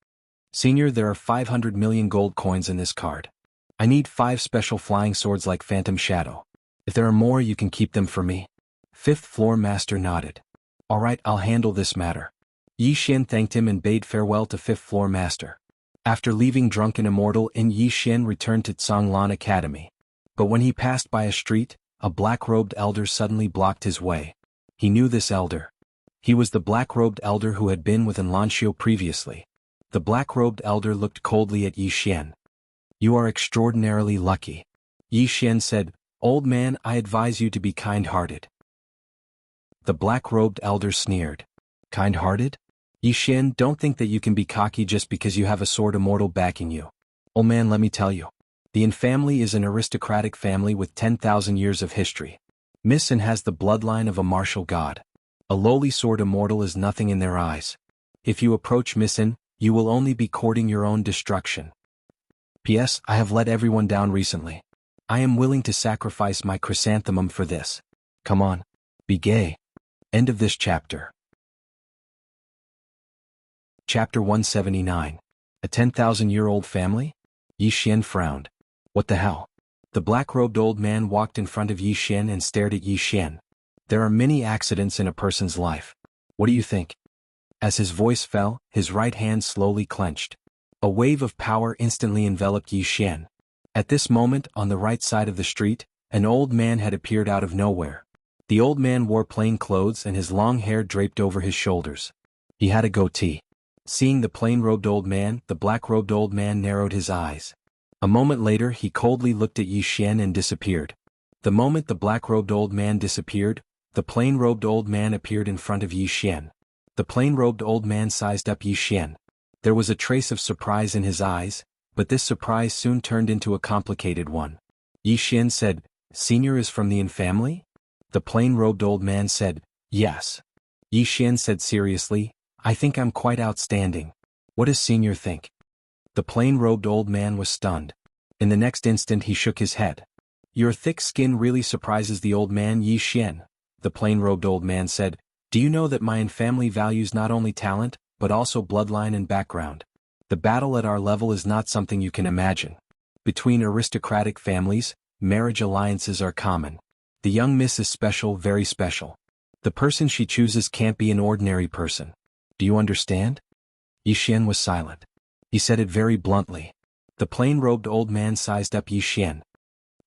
"Senior, there are 500 million gold coins in this card. I need 5 special flying swords like Phantom Shadow. If there are more, you can keep them for me." Fifth floor master nodded. "All right, I'll handle this matter." Yi Xian thanked him and bade farewell to fifth floor master. After leaving Drunken Immortal Inn, Yi Xian returned to Songlan Academy. But when he passed by a street, a black-robed elder suddenly blocked his way. He knew this elder. He was the black-robed elder who had been with Enlancio previously. The black-robed elder looked coldly at Yi Xian. "You are extraordinarily lucky." Yi Xian said, "Old man, I advise you to be kind-hearted." The black-robed elder sneered. "Kind-hearted? Yi Xian, don't think that you can be cocky just because you have a sword immortal backing you. Old man, let me tell you. The Yin family is an aristocratic family with 10,000 years of history. Miss Yin has the bloodline of a martial god. A lowly sword immortal is nothing in their eyes. If you approach Miss Yin, you will only be courting your own destruction. P.S. I have let everyone down recently. I am willing to sacrifice my chrysanthemum for this. Come on. Be gay. End of this chapter. Chapter 179. A 10,000-year-old family? Yi Xian frowned. What the hell? The black-robed old man walked in front of Yi Xian and stared at Yi Xian. There are many accidents in a person's life. What do you think? As his voice fell, his right hand slowly clenched. A wave of power instantly enveloped Yi Xian. At this moment, on the right side of the street, an old man had appeared out of nowhere. The old man wore plain clothes and his long hair draped over his shoulders. He had a goatee. Seeing the plain-robed old man, the black-robed old man narrowed his eyes. A moment later he coldly looked at Yi Xian and disappeared. The moment the black-robed old man disappeared, the plain-robed old man appeared in front of Yi Xian. The plain-robed old man sized up Yi Xian. There was a trace of surprise in his eyes, but this surprise soon turned into a complicated one. Yi Xian said, "Senior is from the Yin family?" The plain-robed old man said, "Yes." Yi Xian said seriously, "I think I'm quite outstanding. What does Senior think?" The plain-robed old man was stunned. In the next instant he shook his head. "Your thick skin really surprises the old man, Yi Xian," the plain-robed old man said. "Do you know that my Yin family values not only talent, but also bloodline and background? The battle at our level is not something you can imagine. Between aristocratic families, marriage alliances are common. The young miss is special, very special. The person she chooses can't be an ordinary person. Do you understand?" Yi Xian was silent. He said it very bluntly. The plain-robed old man sized up Yi Xian.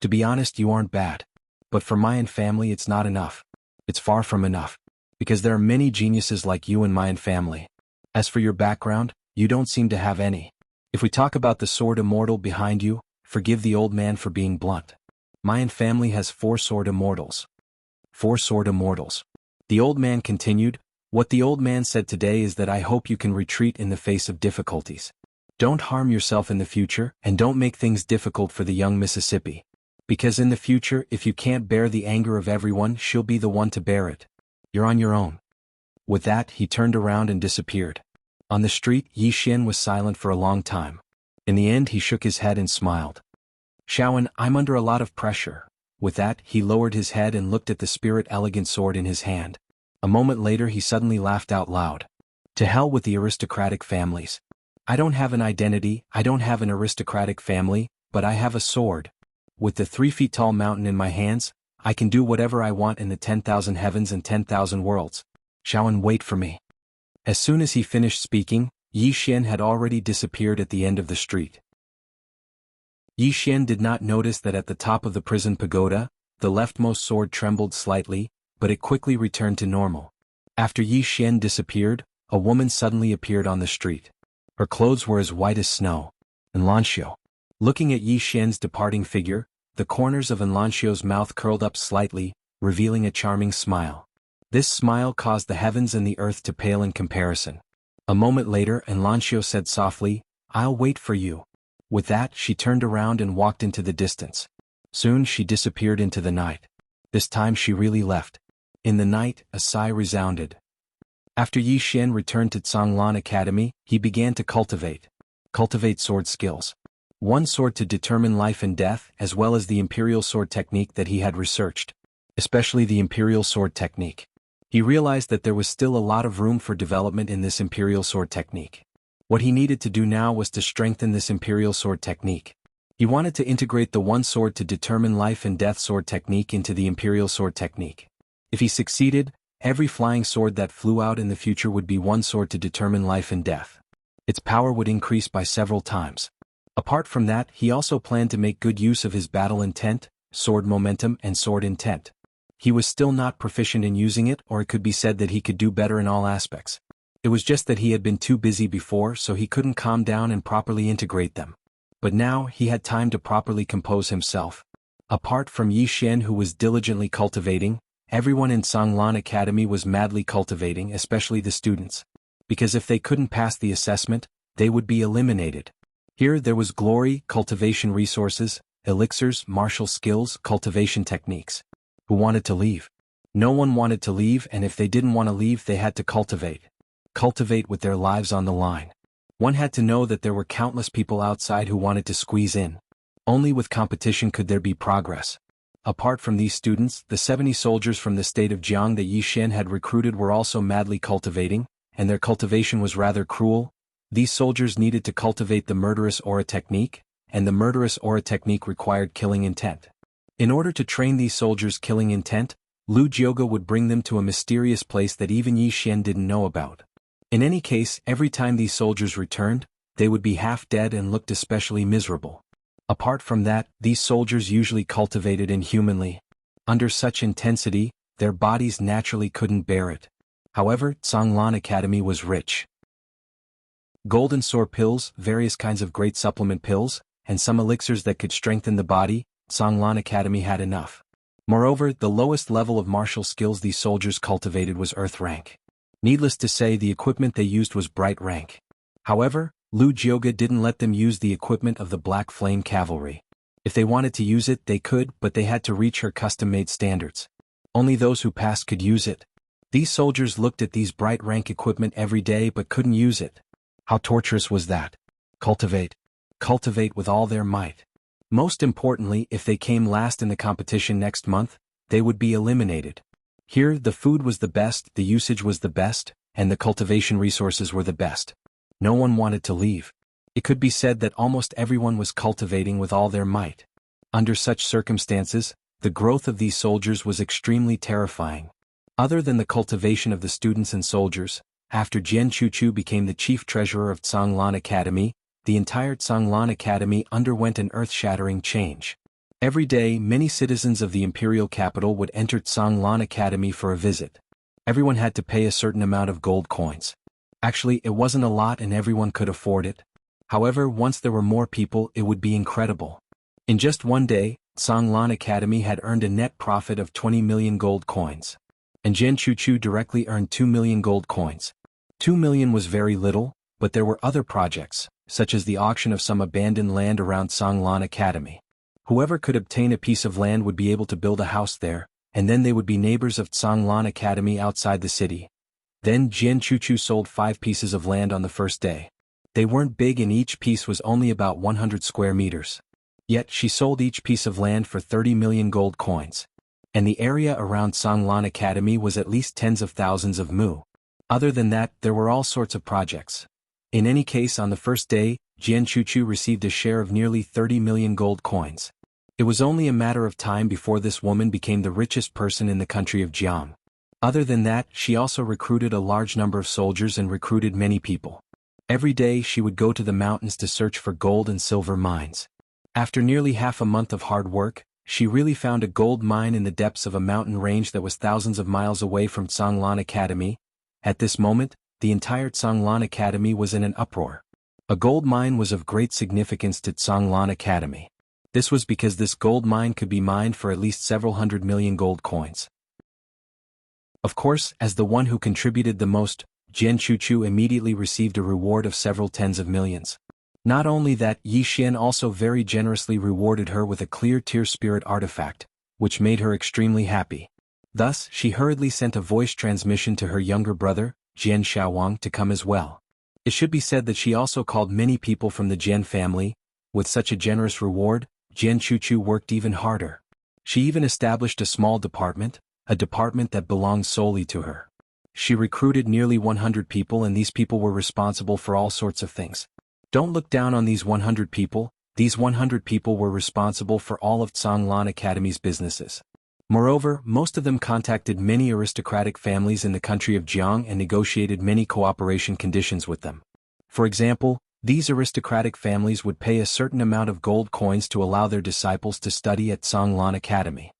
"To be honest, you aren't bad. But for my Yin family it's not enough. It's far from enough. Because there are many geniuses like you in my Yin family. As for your background, you don't seem to have any. If we talk about the sword immortal behind you, forgive the old man for being blunt. My Yin family has 4 sword immortals." 4 sword immortals. The old man continued, "What the old man said today is that I hope you can retreat in the face of difficulties. Don't harm yourself in the future, and don't make things difficult for the young Mississippi. Because in the future, if you can't bear the anger of everyone, she'll be the one to bear it. You're on your own." With that, he turned around and disappeared. On the street, Yi Xian was silent for a long time. In the end, he shook his head and smiled. "Shaoan, I'm under a lot of pressure." With that, he lowered his head and looked at the spirit-elegant sword in his hand. A moment later he suddenly laughed out loud. "To hell with the aristocratic families. I don't have an identity, I don't have an aristocratic family, but I have a sword. With the 3-feet-tall mountain in my hands, I can do whatever I want in the 10,000 heavens and 10,000 worlds. Shaoan, wait for me." As soon as he finished speaking, Yi Xian had already disappeared at the end of the street. Yi Xian did not notice that at the top of the prison pagoda, the leftmost sword trembled slightly, but it quickly returned to normal. After Yi Xian disappeared, a woman suddenly appeared on the street. Her clothes were as white as snow. Enlancio. Looking at Yi Xian's departing figure, the corners of Enlancio's mouth curled up slightly, revealing a charming smile. This smile caused the heavens and the earth to pale in comparison. A moment later Enlancio said softly, "I'll wait for you." With that she turned around and walked into the distance. Soon she disappeared into the night. This time she really left. In the night, a sigh resounded. After Yi Xian returned to Zhonglan Academy, he began to cultivate sword skills. One sword to determine life and death, as well as the imperial sword technique that he had researched. Especially the imperial sword technique. He realized that there was still a lot of room for development in this imperial sword technique. What he needed to do now was to strengthen this imperial sword technique. He wanted to integrate the one sword to determine life and death sword technique into the imperial sword technique. If he succeeded, every flying sword that flew out in the future would be one sword to determine life and death. Its power would increase by several times. Apart from that, he also planned to make good use of his battle intent, sword momentum and sword intent. He was still not proficient in using it, or it could be said that he could do better in all aspects. It was just that he had been too busy before, so he couldn't calm down and properly integrate them. But now he had time to properly compose himself. Apart from Yi Xian, who was diligently cultivating, everyone in Zhonglan Academy was madly cultivating, especially the students. Because if they couldn't pass the assessment, they would be eliminated. Here there was glory, cultivation resources, elixirs, martial skills, cultivation techniques. Who wanted to leave? No one wanted to leave, and if they didn't want to leave they had to cultivate. Cultivate with their lives on the line. One had to know that there were countless people outside who wanted to squeeze in. Only with competition could there be progress. Apart from these students, the 70 soldiers from the state of Jiang that Yi Xian had recruited were also madly cultivating, and their cultivation was rather cruel. These soldiers needed to cultivate the murderous aura technique, and the murderous aura technique required killing intent. In order to train these soldiers' killing intent, Lu Jiuge would bring them to a mysterious place that even Yi Xian didn't know about. In any case, every time these soldiers returned, they would be half dead and looked especially miserable. Apart from that, these soldiers usually cultivated inhumanly. Under such intensity, their bodies naturally couldn't bear it. However, Zhonglan Academy was rich. Golden Soar pills, various kinds of great supplement pills, and some elixirs that could strengthen the body, Zhonglan Academy had enough. Moreover, the lowest level of martial skills these soldiers cultivated was Earth rank. Needless to say, the equipment they used was Bright rank. However, Lu Jiuge didn't let them use the equipment of the Black Flame Cavalry. If they wanted to use it, they could, but they had to reach her custom-made standards. Only those who passed could use it. These soldiers looked at these Bright rank equipment every day but couldn't use it. How torturous was that? Cultivate. Cultivate with all their might. Most importantly, if they came last in the competition next month, they would be eliminated. Here, the food was the best, the usage was the best, and the cultivation resources were the best. No one wanted to leave. It could be said that almost everyone was cultivating with all their might. Under such circumstances, the growth of these soldiers was extremely terrifying. Other than the cultivation of the students and soldiers, after Jian Chuchu became the chief treasurer of Zhonglan Academy, the entire Zhonglan Academy underwent an earth-shattering change. Every day, many citizens of the imperial capital would enter Zhonglan Academy for a visit. Everyone had to pay a certain amount of gold coins. Actually, it wasn't a lot and everyone could afford it. However, once there were more people, it would be incredible. In just one day, Zhonglan Academy had earned a net profit of 20 million gold coins. And Jian Chuchu directly earned 2 million gold coins. 2 million was very little, but there were other projects, such as the auction of some abandoned land around Zhonglan Academy. Whoever could obtain a piece of land would be able to build a house there, and then they would be neighbors of Zhonglan Academy outside the city. Then Jian Chuchu sold 5 pieces of land on the first day. They weren't big and each piece was only about 100 square meters. Yet she sold each piece of land for 30 million gold coins. And the area around Zhonglan Academy was at least tens of thousands of mu. Other than that, there were all sorts of projects. In any case, on the first day, Jian Chuchu received a share of nearly 30 million gold coins. It was only a matter of time before this woman became the richest person in the country of Jiang. Other than that, she also recruited a large number of soldiers and recruited many people. Every day she would go to the mountains to search for gold and silver mines. After nearly half a month of hard work, she really found a gold mine in the depths of a mountain range that was thousands of miles away from Zhonglan Academy. At this moment, the entire Zhonglan Academy was in an uproar. A gold mine was of great significance to Zhonglan Academy. This was because this gold mine could be mined for at least several hundred million gold coins. Of course, as the one who contributed the most, Jian Chuchu immediately received a reward of several tens of millions. Not only that, Yi Xian also very generously rewarded her with a clear tear spirit artifact, which made her extremely happy. Thus, she hurriedly sent a voice transmission to her younger brother, Jian Xiaowang, to come as well. It should be said that she also called many people from the Jian family. With such a generous reward, Jian Chuchu worked even harder. She even established a small department, a department that belonged solely to her. She recruited nearly 100 people and these people were responsible for all sorts of things. Don't look down on these 100 people, these 100 people were responsible for all of Zhonglan Academy's businesses. Moreover, most of them contacted many aristocratic families in the country of Jiang and negotiated many cooperation conditions with them. For example, these aristocratic families would pay a certain amount of gold coins to allow their disciples to study at Zhonglan Academy.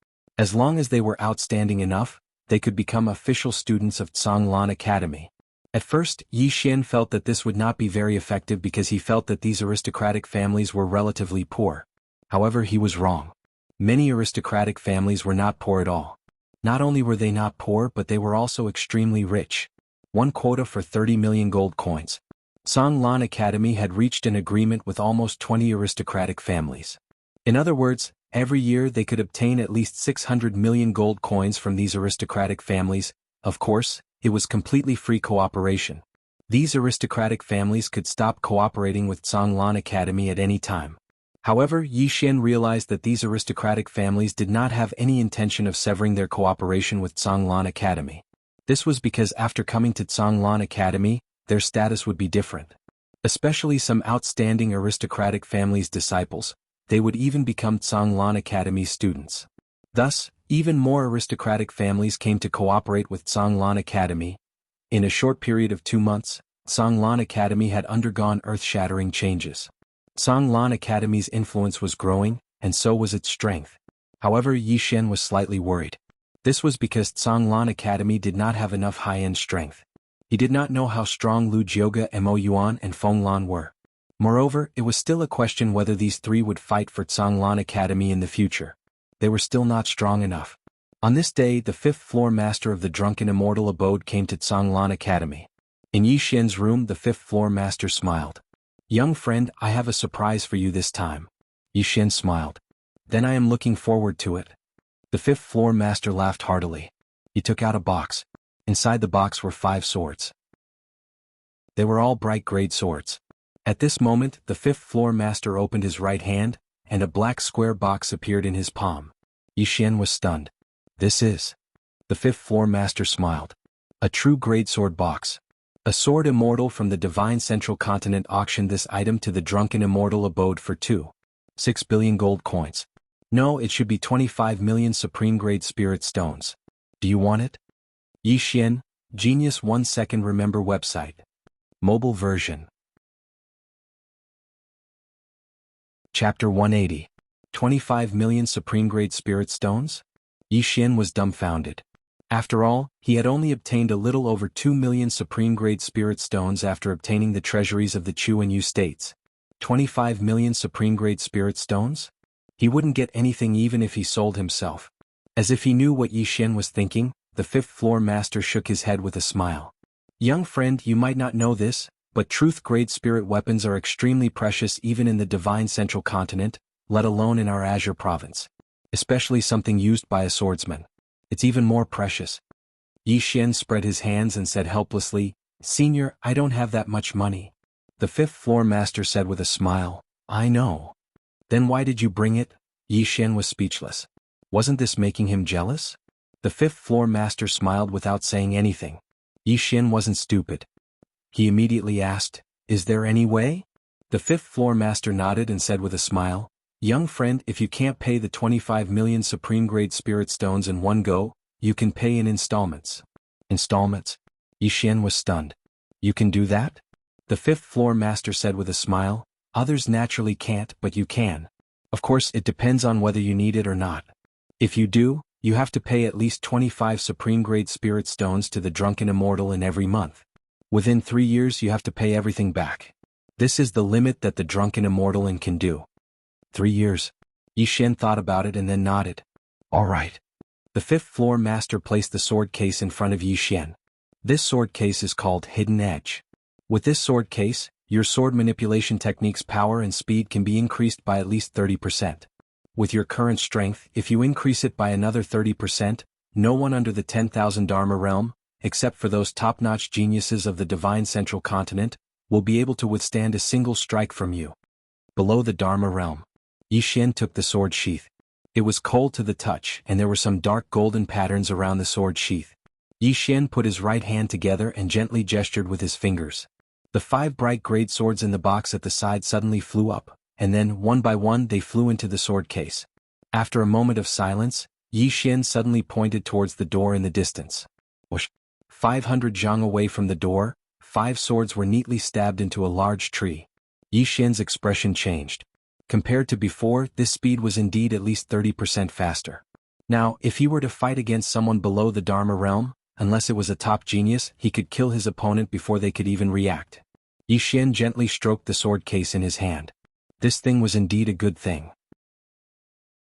As long as they were outstanding enough, they could become official students of Zhonglan Academy. At first, Yi Xian felt that this would not be very effective because he felt that these aristocratic families were relatively poor. However, he was wrong. Many aristocratic families were not poor at all. Not only were they not poor but they were also extremely rich. One quota for 30 million gold coins. Zhonglan Academy had reached an agreement with almost 20 aristocratic families. In other words, every year they could obtain at least 600 million gold coins from these aristocratic families. Of course, it was completely free cooperation. These aristocratic families could stop cooperating with Zhonglan Academy at any time. However, Yi Xian realized that these aristocratic families did not have any intention of severing their cooperation with Zhonglan Academy. This was because after coming to Zhonglan Academy, their status would be different. Especially some outstanding aristocratic families' disciples, they would even become Zhonglan Academy students. Thus, even more aristocratic families came to cooperate with Zhonglan Academy. In a short period of 2 months, Zhonglan Academy had undergone earth-shattering changes. Zhonglan Academy's influence was growing, and so was its strength. However, Yi Xian was slightly worried. This was because Zhonglan Academy did not have enough high-end strength. He did not know how strong Lu Jiuge, Mo Yuan, and Feng Lan were. Moreover, it was still a question whether these three would fight for Zhonglan Academy in the future. They were still not strong enough. On this day, the fifth-floor master of the Drunken Immortal Abode came to Zhonglan Academy. In Yi Xian's room, the fifth-floor master smiled. "Young friend, I have a surprise for you this time." Yi Xian smiled. "Then I am looking forward to it." The fifth-floor master laughed heartily. He took out a box. Inside the box were 5 swords. They were all bright grade swords. At this moment, the fifth-floor master opened his right hand, and a black square box appeared in his palm. Yi Xian was stunned. "This is..." The fifth-floor master smiled. "A true greatsword box. A sword immortal from the Divine Central Continent auctioned this item to the Drunken Immortal Abode for 2.6 billion gold coins. No, it should be 25 million supreme-grade spirit stones. Do you want it?" Yi Xian, Genius 1 Second Remember website. Mobile version. Chapter 180. 25 million supreme-grade spirit stones? Yi Xian was dumbfounded. After all, he had only obtained a little over 2 million supreme-grade spirit stones after obtaining the treasuries of the Chu and Yu states. 25 million supreme-grade spirit stones? He wouldn't get anything even if he sold himself. As if he knew what Yi Xian was thinking, the fifth-floor master shook his head with a smile. "Young friend, you might not know this, but truth-grade spirit weapons are extremely precious even in the Divine Central Continent, let alone in our Azure province. Especially something used by a swordsman. It's even more precious." Yi Xian spread his hands and said helplessly, "Senior, I don't have that much money." The fifth-floor master said with a smile, "I know. Then why did you bring it?" Yi Xian was speechless. Wasn't this making him jealous? The fifth-floor master smiled without saying anything. Yi Xian wasn't stupid. He immediately asked, "Is there any way?" The fifth-floor master nodded and said with a smile, "Young friend, if you can't pay the 25 million supreme-grade spirit stones in one go, you can pay in installments." "Installments?" Yi Xian was stunned. "You can do that?" The fifth-floor master said with a smile, "Others naturally can't, but you can. Of course, it depends on whether you need it or not. If you do, you have to pay at least 25 supreme-grade spirit stones to the Drunken Immortal in every month. Within 3 years you have to pay everything back. This is the limit that the Drunken Immortal can do." 3 years. Yi Xian thought about it and then nodded. "All right." The fifth-floor master placed the sword case in front of Yi Xian. This sword case is called Hidden Edge. With this sword case, your sword manipulation technique's power and speed can be increased by at least 30%. With your current strength, if you increase it by another 30%, no one under the 10,000 Dharma realm, except for those top-notch geniuses of the Divine Central Continent, will be able to withstand a single strike from you. Below the Dharma realm. Yi Xian took the sword sheath. It was cold to the touch and there were some dark golden patterns around the sword sheath. Yi Xian put his right hand together and gently gestured with his fingers. The 5 bright grade swords in the box at the side suddenly flew up, and then, one by one, they flew into the sword case. After a moment of silence, Yi Xian suddenly pointed towards the door in the distance. Whoosh! 500 zhang away from the door, 5 swords were neatly stabbed into a large tree. Yi Xian's expression changed. Compared to before, this speed was indeed at least 30% faster. Now, if he were to fight against someone below the Dharma realm, unless it was a top genius, he could kill his opponent before they could even react. Yi Xian gently stroked the sword case in his hand. This thing was indeed a good thing.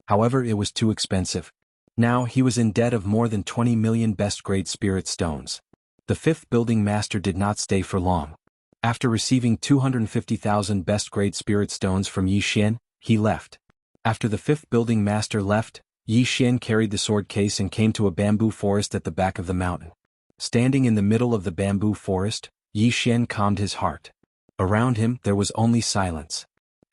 However, it was too expensive. Now, he was in debt of more than 20 million best-grade spirit stones. The fifth building master did not stay for long. After receiving 250,000 best-grade spirit stones from Yi Xian, he left. After the fifth building master left, Yi Xian carried the sword case and came to a bamboo forest at the back of the mountain. Standing in the middle of the bamboo forest, Yi Xian calmed his heart. Around him, there was only silence.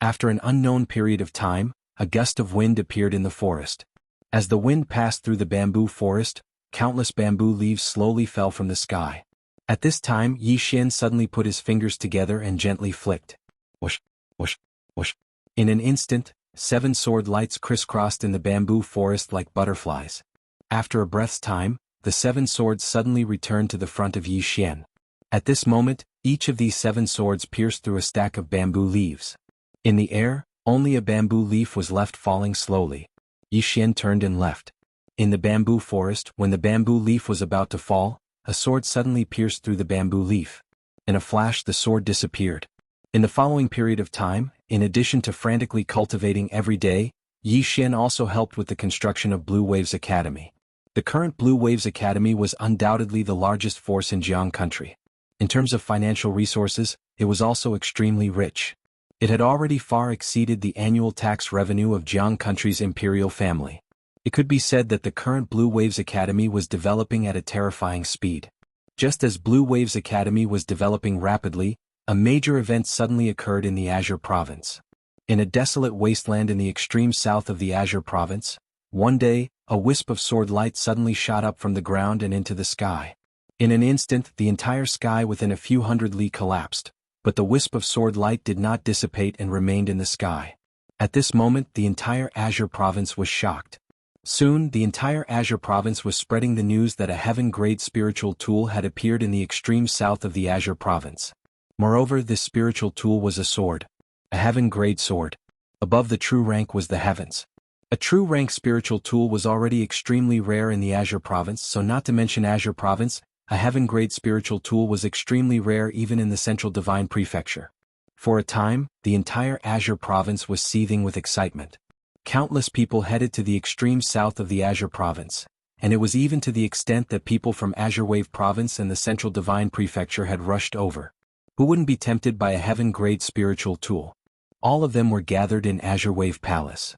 After an unknown period of time, a gust of wind appeared in the forest. As the wind passed through the bamboo forest, countless bamboo leaves slowly fell from the sky. At this time Yi Xian suddenly put his fingers together and gently flicked. Whoosh, whoosh, whoosh. In an instant, 7 sword lights crisscrossed in the bamboo forest like butterflies. After a breath's time, the 7 swords suddenly returned to the front of Yi Xian. At this moment, each of these 7 swords pierced through a stack of bamboo leaves. In the air, only a bamboo leaf was left falling slowly. Yi Xian turned and left. In the bamboo forest, when the bamboo leaf was about to fall, a sword suddenly pierced through the bamboo leaf. In a flash the sword disappeared. In the following period of time, in addition to frantically cultivating every day, Yi Xian also helped with the construction of Blue Waves Academy. The current Blue Waves Academy was undoubtedly the largest force in Jiang country. In terms of financial resources, it was also extremely rich. It had already far exceeded the annual tax revenue of Jiang country's imperial family. It could be said that the current Blue Waves Academy was developing at a terrifying speed. Just as Blue Waves Academy was developing rapidly, a major event suddenly occurred in the Azure province. In a desolate wasteland in the extreme south of the Azure province, one day, a wisp of sword light suddenly shot up from the ground and into the sky. In an instant, the entire sky within a few hundred li collapsed, but the wisp of sword light did not dissipate and remained in the sky. At this moment, the entire Azure province was shocked. Soon, the entire Azure province was spreading the news that a heaven-grade spiritual tool had appeared in the extreme south of the Azure province. Moreover, this spiritual tool was a sword. A heaven-grade sword. Above the true rank was the heavens. A true rank spiritual tool was already extremely rare in the Azure province, so not to mention Azure province, a heaven-grade spiritual tool was extremely rare even in the Central Divine Prefecture. For a time, the entire Azure province was seething with excitement. Countless people headed to the extreme south of the Azure province, and it was even to the extent that people from Azure Wave province and the Central Divine Prefecture had rushed over. Who wouldn't be tempted by a heaven-grade spiritual tool? All of them were gathered in Azure Wave Palace.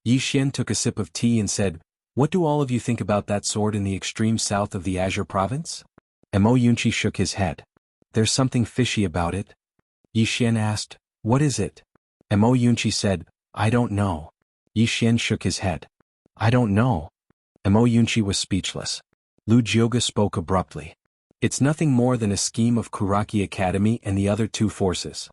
Yi Xian took a sip of tea and said, "What do all of you think about that sword in the extreme south of the Azure province?" Mo Yunqi shook his head. "There's something fishy about it." Yi Xian asked, "What is it?" Mo Yunqi said, "I don't know." Yi Xian shook his head. "I don't know." Mo Yunqi was speechless. Lu Jioga spoke abruptly. "It's nothing more than a scheme of Kuraki Academy and the other 2 forces."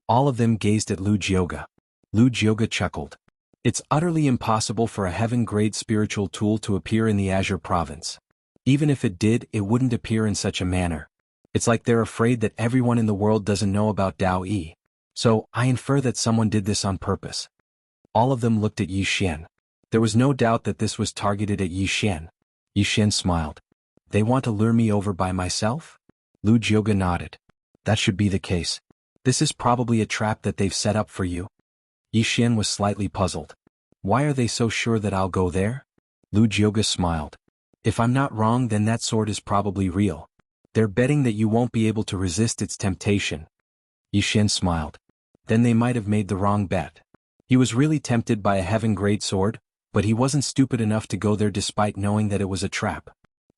All of them gazed at Lu Jioga. Lu Jioga chuckled. "It's utterly impossible for a heaven-grade spiritual tool to appear in the Azure province. Even if it did, it wouldn't appear in such a manner. It's like they're afraid that everyone in the world doesn't know about Dao Yi. So, I infer that someone did this on purpose." All of them looked at Yi Xian. There was no doubt that this was targeted at Yi Xian. Yi Xian smiled. "They want to lure me over by myself?" Lu Jioga nodded. "That should be the case. This is probably a trap that they've set up for you." Yi Xian was slightly puzzled. "Why are they so sure that I'll go there?" Lu Jioga smiled. "If I'm not wrong, then that sword is probably real. They're betting that you won't be able to resist its temptation." Yi Xian smiled. "Then they might have made the wrong bet." He was really tempted by a heaven-grade sword, but he wasn't stupid enough to go there despite knowing that it was a trap.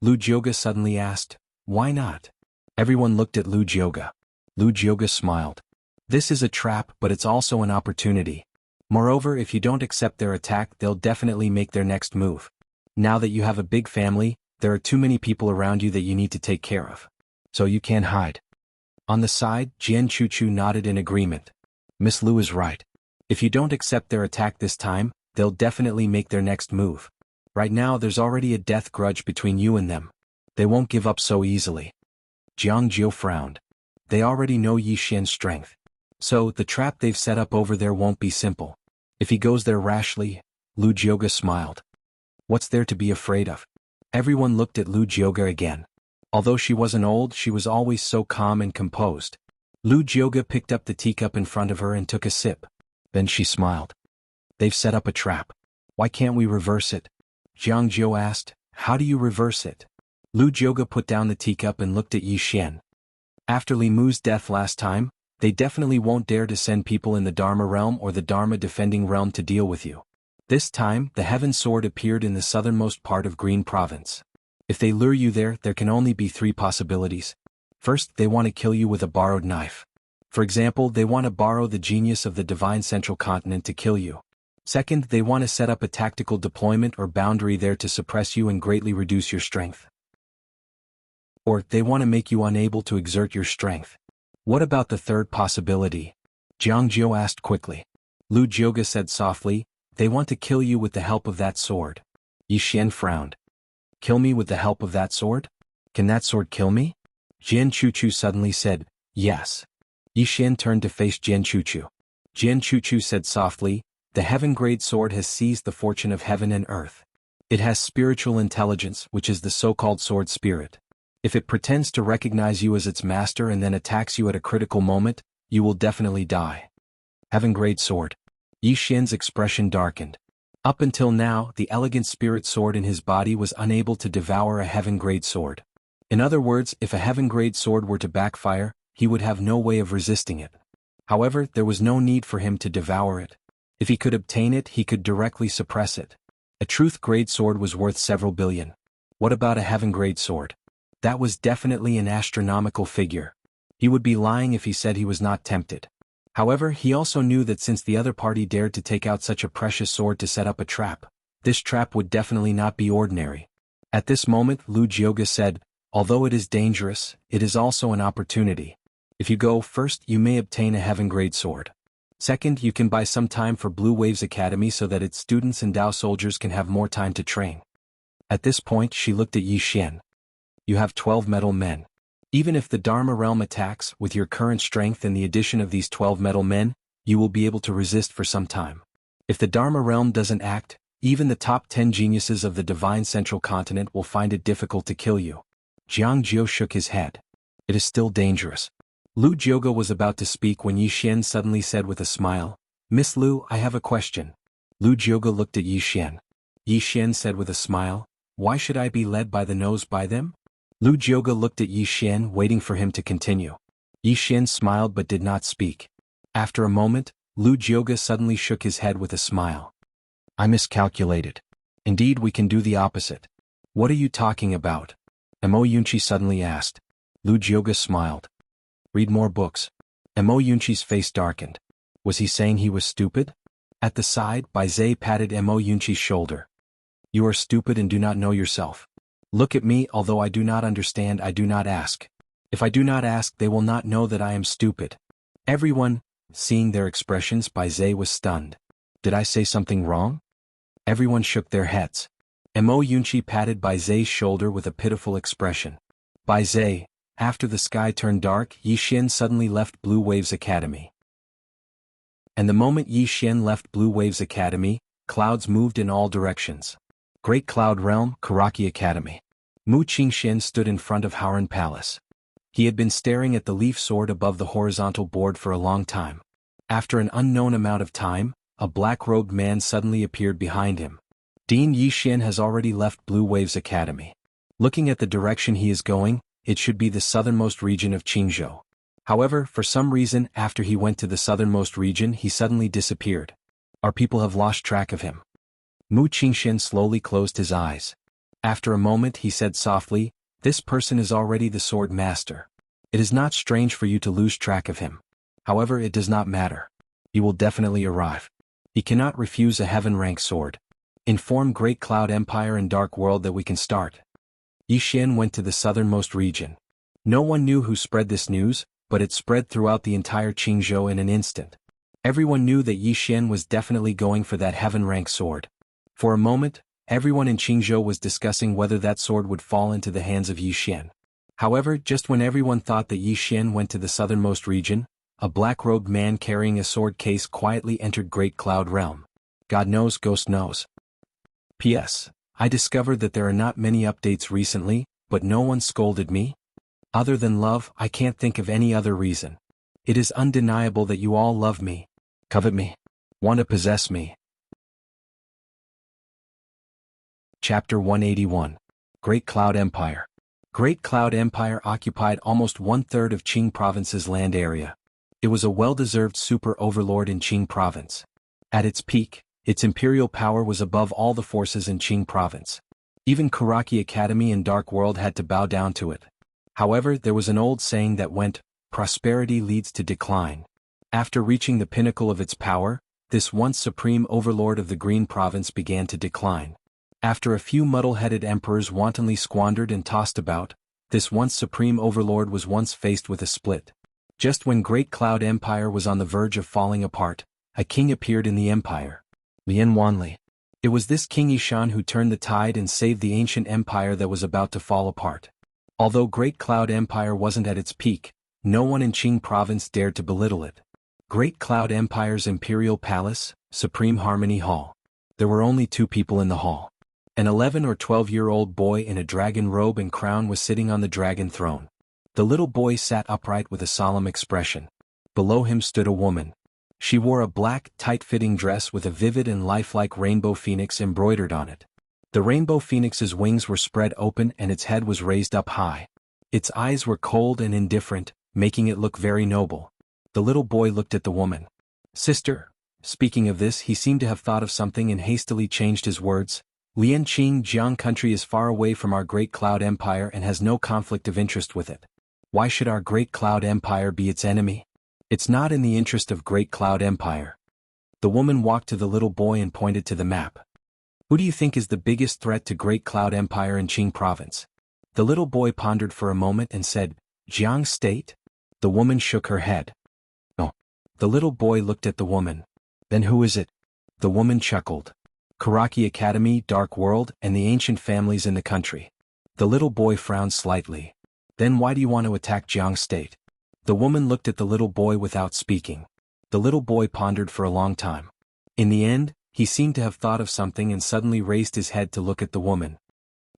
Lu Jioga suddenly asked, "Why not?" Everyone looked at Lu Jioga. Lu Jioga smiled. "This is a trap, but it's also an opportunity. Moreover, if you don't accept their attack, they'll definitely make their next move. Now that you have a big family, there are too many people around you that you need to take care of. So you can't hide." On the side, Jian Chuchu nodded in agreement. "Miss Lu is right. If you don't accept their attack this time, they'll definitely make their next move. Right now there's already a death grudge between you and them. They won't give up so easily." Jiang Jiu frowned. They already know Yi Xian's strength. So, the trap they've set up over there won't be simple. If he goes there rashly, Lu Jioga smiled. "What's there to be afraid of?" Everyone looked at Lu Jioga again. Although she wasn't old, she was always so calm and composed. Lu Jioga picked up the teacup in front of her and took a sip. Then she smiled. "They've set up a trap. Why can't we reverse it?" Jiang Jiu asked, "How do you reverse it?" Lu Jioga put down the teacup and looked at Yi Xian. "After Li Mu's death last time, they definitely won't dare to send people in the Dharma realm or the Dharma defending realm to deal with you. This time, the Heaven Sword appeared in the southernmost part of Green Province. If they lure you there, there can only be 3 possibilities. First, they want to kill you with a borrowed knife. For example, they want to borrow the genius of the divine central continent to kill you. Second, they want to set up a tactical deployment or boundary there to suppress you and greatly reduce your strength. Or, they want to make you unable to exert your strength. What about the third possibility? Jiang Jiu asked quickly. Lu Jioga said softly, they want to kill you with the help of that sword. Yi Xian frowned. Kill me with the help of that sword? Can that sword kill me? Jian Chuchu suddenly said, yes. Yi Xian turned to face Jian Chuchu. Jian Chuchu said softly, the heaven-grade sword has seized the fortune of heaven and earth. It has spiritual intelligence, which is the so-called sword spirit. If it pretends to recognize you as its master and then attacks you at a critical moment, you will definitely die. Heaven-grade sword. Yi Xian's expression darkened. Up until now, the elegant spirit sword in his body was unable to devour a heaven-grade sword. In other words, if a heaven-grade sword were to backfire, he would have no way of resisting it. However, there was no need for him to devour it. If he could obtain it, he could directly suppress it. A truth-grade sword was worth several billion. What about a heaven-grade sword? That was definitely an astronomical figure. He would be lying if he said he was not tempted. However, he also knew that since the other party dared to take out such a precious sword to set up a trap, this trap would definitely not be ordinary. At this moment, Lu Jioga said, although it is dangerous, it is also an opportunity. If you go first, you may obtain a heaven-grade sword. Second, you can buy some time for Blue Waves Academy so that its students and Dao soldiers can have more time to train. At this point, she looked at Yi Xian. You have 12 metal men. Even if the Dharma realm attacks, with your current strength and the addition of these 12 metal men, you will be able to resist for some time. If the Dharma realm doesn't act, even the top 10 geniuses of the divine central continent will find it difficult to kill you. Jiang Jiu shook his head. It is still dangerous. Lu Jioga was about to speak when Yi Xian suddenly said with a smile, Miss Lu, I have a question. Lu Jioga looked at Yi Xian. Yi Xian said with a smile, why should I be led by the nose by them? Lu Jioga looked at Yi Xian, waiting for him to continue. Yi Xian smiled but did not speak. After a moment, Lu Jioga suddenly shook his head with a smile. I miscalculated. Indeed, we can do the opposite. What are you talking about? Mo Yunqi suddenly asked. Lu Jioga smiled. Read more books. Mo Yunqi's face darkened. Was he saying he was stupid? At the side, Bai Zhe patted Mo Yunqi's shoulder. You are stupid and do not know yourself. Look at me, although I do not understand, I do not ask. If I do not ask, they will not know that I am stupid. Everyone, seeing their expressions, Bai Zhe was stunned. Did I say something wrong? Everyone shook their heads. Mo Yunqi patted Bai Zhe's shoulder with a pitiful expression. Bai Zhe, after the sky turned dark, Yi Xian suddenly left Blue Waves Academy. And the moment Yi Xian left Blue Waves Academy, clouds moved in all directions. Great Cloud Realm, Karaki Academy. Mu Qingxian stood in front of Howran Palace. He had been staring at the leaf sword above the horizontal board for a long time. After an unknown amount of time, a black-robed man suddenly appeared behind him. Dean Yi Xian has already left Blue Waves Academy. Looking at the direction he is going, it should be the southernmost region of Qingzhou. However, for some reason, after he went to the southernmost region, he suddenly disappeared. Our people have lost track of him. Mu Qingxian slowly closed his eyes. After a moment he said softly, this person is already the sword master. It is not strange for you to lose track of him. However, it does not matter. He will definitely arrive. He cannot refuse a heaven-rank sword. Inform Great Cloud Empire and Dark World that we can start. Yi Xian went to the southernmost region. No one knew who spread this news, but it spread throughout the entire Qingzhou in an instant. Everyone knew that Yi Xian was definitely going for that heaven-rank sword. For a moment, everyone in Qingzhou was discussing whether that sword would fall into the hands of Yi Xian. However, just when everyone thought that Yi Xian went to the southernmost region, a black-robed man carrying a sword case quietly entered Great Cloud Realm. God knows, Ghost knows. P.S. I discovered that there are not many updates recently, but no one scolded me. Other than love, I can't think of any other reason. It is undeniable that you all love me, covet me, want to possess me. Chapter 181. Great Cloud Empire. Great Cloud Empire occupied almost one-third of Qing Province's land area. It was a well-deserved super overlord in Qing Province. At its peak, its imperial power was above all the forces in Qing Province. Even Karaki Academy and Dark World had to bow down to it. However, there was an old saying that went, prosperity leads to decline. After reaching the pinnacle of its power, this once supreme overlord of the Green Province began to decline. After a few muddle-headed emperors wantonly squandered and tossed about, this once supreme overlord was once faced with a split. Just when Great Cloud Empire was on the verge of falling apart, a king appeared in the empire. Lian Wanli. It was this King Yishan who turned the tide and saved the ancient empire that was about to fall apart. Although Great Cloud Empire wasn't at its peak, no one in Qing Province dared to belittle it. Great Cloud Empire's imperial palace, Supreme Harmony Hall. There were only 2 people in the hall. An 11 or 12-year-old boy in a dragon robe and crown was sitting on the dragon throne. The little boy sat upright with a solemn expression. Below him stood a woman. She wore a black, tight-fitting dress with a vivid and lifelike rainbow phoenix embroidered on it. The rainbow phoenix's wings were spread open and its head was raised up high. Its eyes were cold and indifferent, making it look very noble. The little boy looked at the woman. Sister. Speaking of this, he seemed to have thought of something and hastily changed his words. Lianqing Jiang country is far away from our Great Cloud Empire and has no conflict of interest with it. Why should our Great Cloud Empire be its enemy? It's not in the interest of Great Cloud Empire. The woman walked to the little boy and pointed to the map. Who do you think is the biggest threat to Great Cloud Empire in Qing Province? The little boy pondered for a moment and said, Jiang State? The woman shook her head. No. The little boy looked at the woman. Then who is it? The woman chuckled. Karaki Academy, Dark World, and the ancient families in the country. The little boy frowned slightly. Then why do you want to attack Jiang State? The woman looked at the little boy without speaking. The little boy pondered for a long time. In the end, he seemed to have thought of something and suddenly raised his head to look at the woman.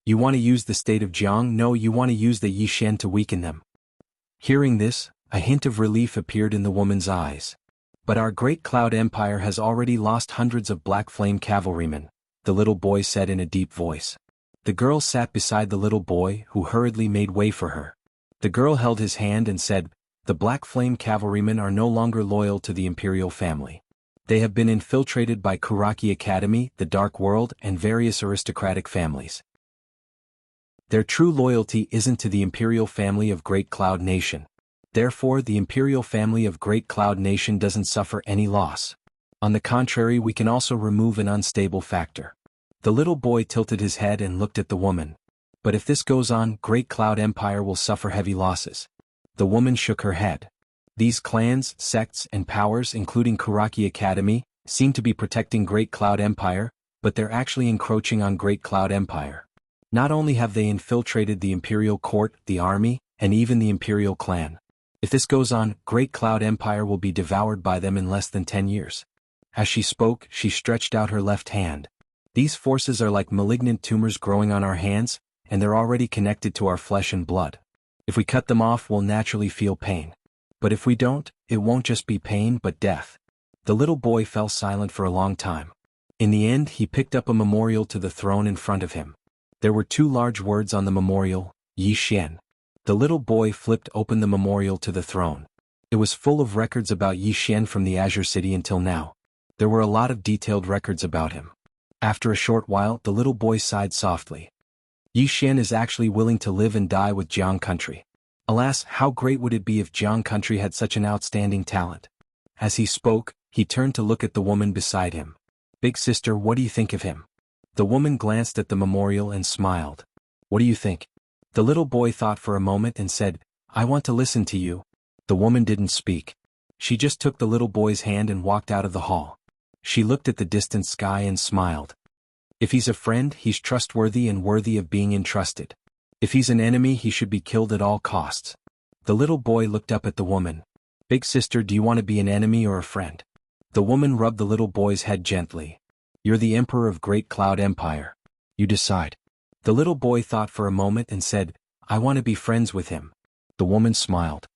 You want to use the state of Jiang? No, you want to use the Yishan to weaken them. Hearing this, a hint of relief appeared in the woman's eyes. But our Great Cloud Empire has already lost hundreds of Black Flame cavalrymen, the little boy said in a deep voice. The girl sat beside the little boy, who hurriedly made way for her. The girl held his hand and said, The Black Flame cavalrymen are no longer loyal to the imperial family. They have been infiltrated by Karaki Academy, the Dark World, and various aristocratic families. Their true loyalty isn't to the imperial family of Great Cloud Nation. Therefore, the imperial family of Great Cloud Nation doesn't suffer any loss. On the contrary, we can also remove an unstable factor. The little boy tilted his head and looked at the woman. But if this goes on, Great Cloud Empire will suffer heavy losses. The woman shook her head. These clans, sects, and powers, including Karaki Academy, seem to be protecting Great Cloud Empire, but they're actually encroaching on Great Cloud Empire. Not only have they infiltrated the imperial court, the army, and even the imperial clan. If this goes on, Great Cloud Empire will be devoured by them in less than 10 years. As she spoke, she stretched out her left hand. These forces are like malignant tumors growing on our hands, and they're already connected to our flesh and blood. If we cut them off, we'll naturally feel pain. But if we don't, it won't just be pain but death. The little boy fell silent for a long time. In the end, he picked up a memorial to the throne in front of him. There were 2 large words on the memorial, Yi Xian. The little boy flipped open the memorial to the throne. It was full of records about Yi Xian from the Azure City until now. There were a lot of detailed records about him. After a short while, the little boy sighed softly. Yi Xian is actually willing to live and die with Jiang country. Alas, how great would it be if Jiang country had such an outstanding talent? As he spoke, he turned to look at the woman beside him. Big sister, what do you think of him? The woman glanced at the memorial and smiled. What do you think? The little boy thought for a moment and said, I want to listen to you. The woman didn't speak. She just took the little boy's hand and walked out of the hall. She looked at the distant sky and smiled. If he's a friend, he's trustworthy and worthy of being entrusted. If he's an enemy, he should be killed at all costs. The little boy looked up at the woman. Big sister, do you want to be an enemy or a friend? The woman rubbed the little boy's head gently. You're the emperor of Great Cloud Empire. You decide. The little boy thought for a moment and said, I want to be friends with him. The woman smiled.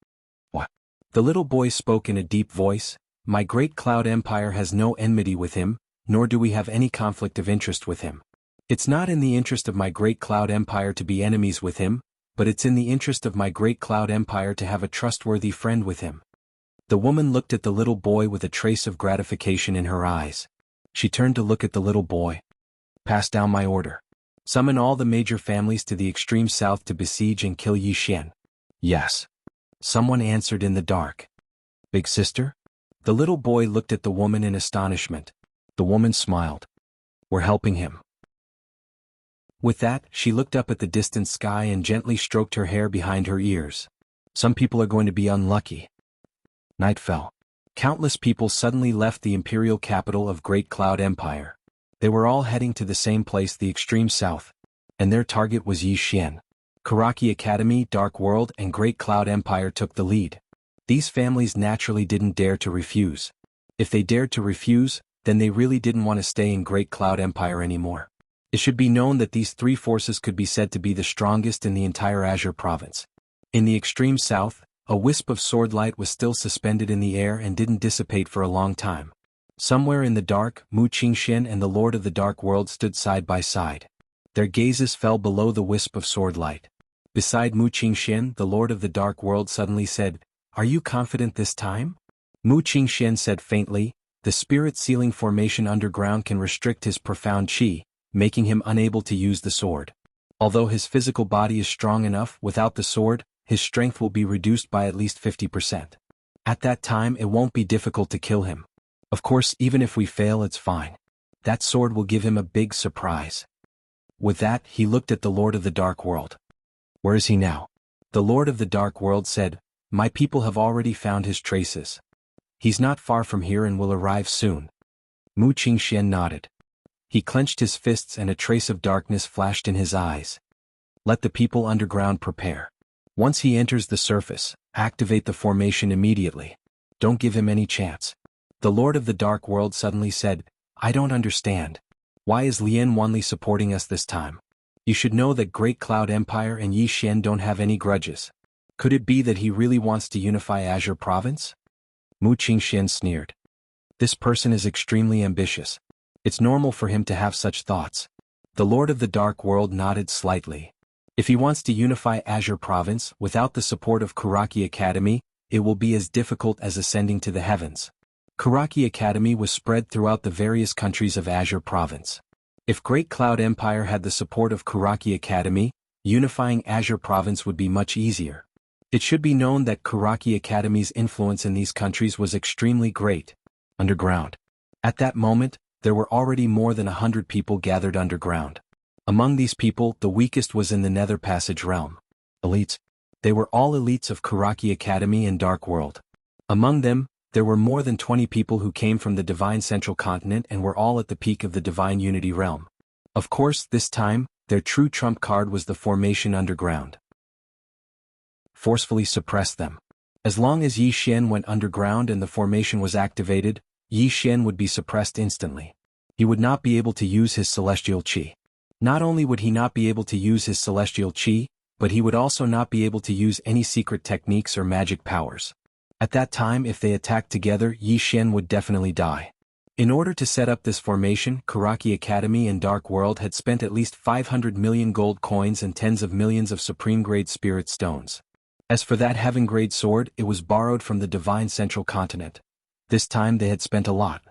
What? The little boy spoke in a deep voice. My Great Cloud Empire has no enmity with him, nor do we have any conflict of interest with him. It's not in the interest of my Great Cloud Empire to be enemies with him, but it's in the interest of my Great Cloud Empire to have a trustworthy friend with him. The woman looked at the little boy with a trace of gratification in her eyes. She turned to look at the little boy. Pass down my order. Summon all the major families to the extreme south to besiege and kill Yi Xian. Yes. Someone answered in the dark. Big sister? The little boy looked at the woman in astonishment. The woman smiled. We're helping him. With that, she looked up at the distant sky and gently stroked her hair behind her ears. Some people are going to be unlucky. Night fell. Countless people suddenly left the imperial capital of Great Cloud Empire. They were all heading to the same place, the extreme south. And their target was Yi Xian. Karaki Academy, Dark World, and Great Cloud Empire took the lead. These families naturally didn't dare to refuse. If they dared to refuse, then they really didn't want to stay in Great Cloud Empire anymore. It should be known that these three forces could be said to be the strongest in the entire Azure province. In the extreme south, a wisp of sword light was still suspended in the air and didn't dissipate for a long time. Somewhere in the dark, Mu Qingxian and the Lord of the Dark World stood side by side. Their gazes fell below the wisp of sword light. Beside Mu Qingxian, the Lord of the Dark World suddenly said, "Are you confident this time?" Mu Qingxian said faintly, "The spirit sealing formation underground can restrict his profound qi, making him unable to use the sword. Although his physical body is strong enough, without the sword, his strength will be reduced by at least 50%. At that time it won't be difficult to kill him. Of course, even if we fail, it's fine. That sword will give him a big surprise." With that, he looked at the Lord of the Dark World. "Where is he now?" The Lord of the Dark World said, "My people have already found his traces. He's not far from here and will arrive soon." Mu Qingxian nodded. He clenched his fists and a trace of darkness flashed in his eyes. "Let the people underground prepare. Once he enters the surface, activate the formation immediately. Don't give him any chance." The Lord of the Dark World suddenly said, "I don't understand. Why is Lien Wanli supporting us this time? You should know that Great Cloud Empire and Yi Xian don't have any grudges. Could it be that he really wants to unify Azure Province?" Mu Qingxian sneered. "This person is extremely ambitious. It's normal for him to have such thoughts." The Lord of the Dark World nodded slightly. "If he wants to unify Azure Province without the support of Karaki Academy, it will be as difficult as ascending to the heavens." Karaki Academy was spread throughout the various countries of Azure Province. If Great Cloud Empire had the support of Karaki Academy, unifying Azure Province would be much easier. It should be known that Karaki Academy's influence in these countries was extremely great. Underground. At that moment, there were already more than 100 people gathered underground. Among these people, the weakest was in the Nether Passage realm. Elites. They were all elites of Karaki Academy and Dark World. Among them, there were more than 20 people who came from the Divine Central Continent and were all at the peak of the Divine Unity realm. Of course, this time, their true trump card was the formation underground. Forcefully suppress them. As long as Yi Xian went underground and the formation was activated, Yi Xian would be suppressed instantly. He would not be able to use his celestial qi. Not only would he not be able to use his celestial qi, but he would also not be able to use any secret techniques or magic powers. At that time, if they attacked together, Yi Xian would definitely die. In order to set up this formation, Karaki Academy and Dark World had spent at least 500 million gold coins and tens of millions of supreme-grade spirit stones. As for that heaven-grade sword, it was borrowed from the Divine Central Continent. This time they had spent a lot.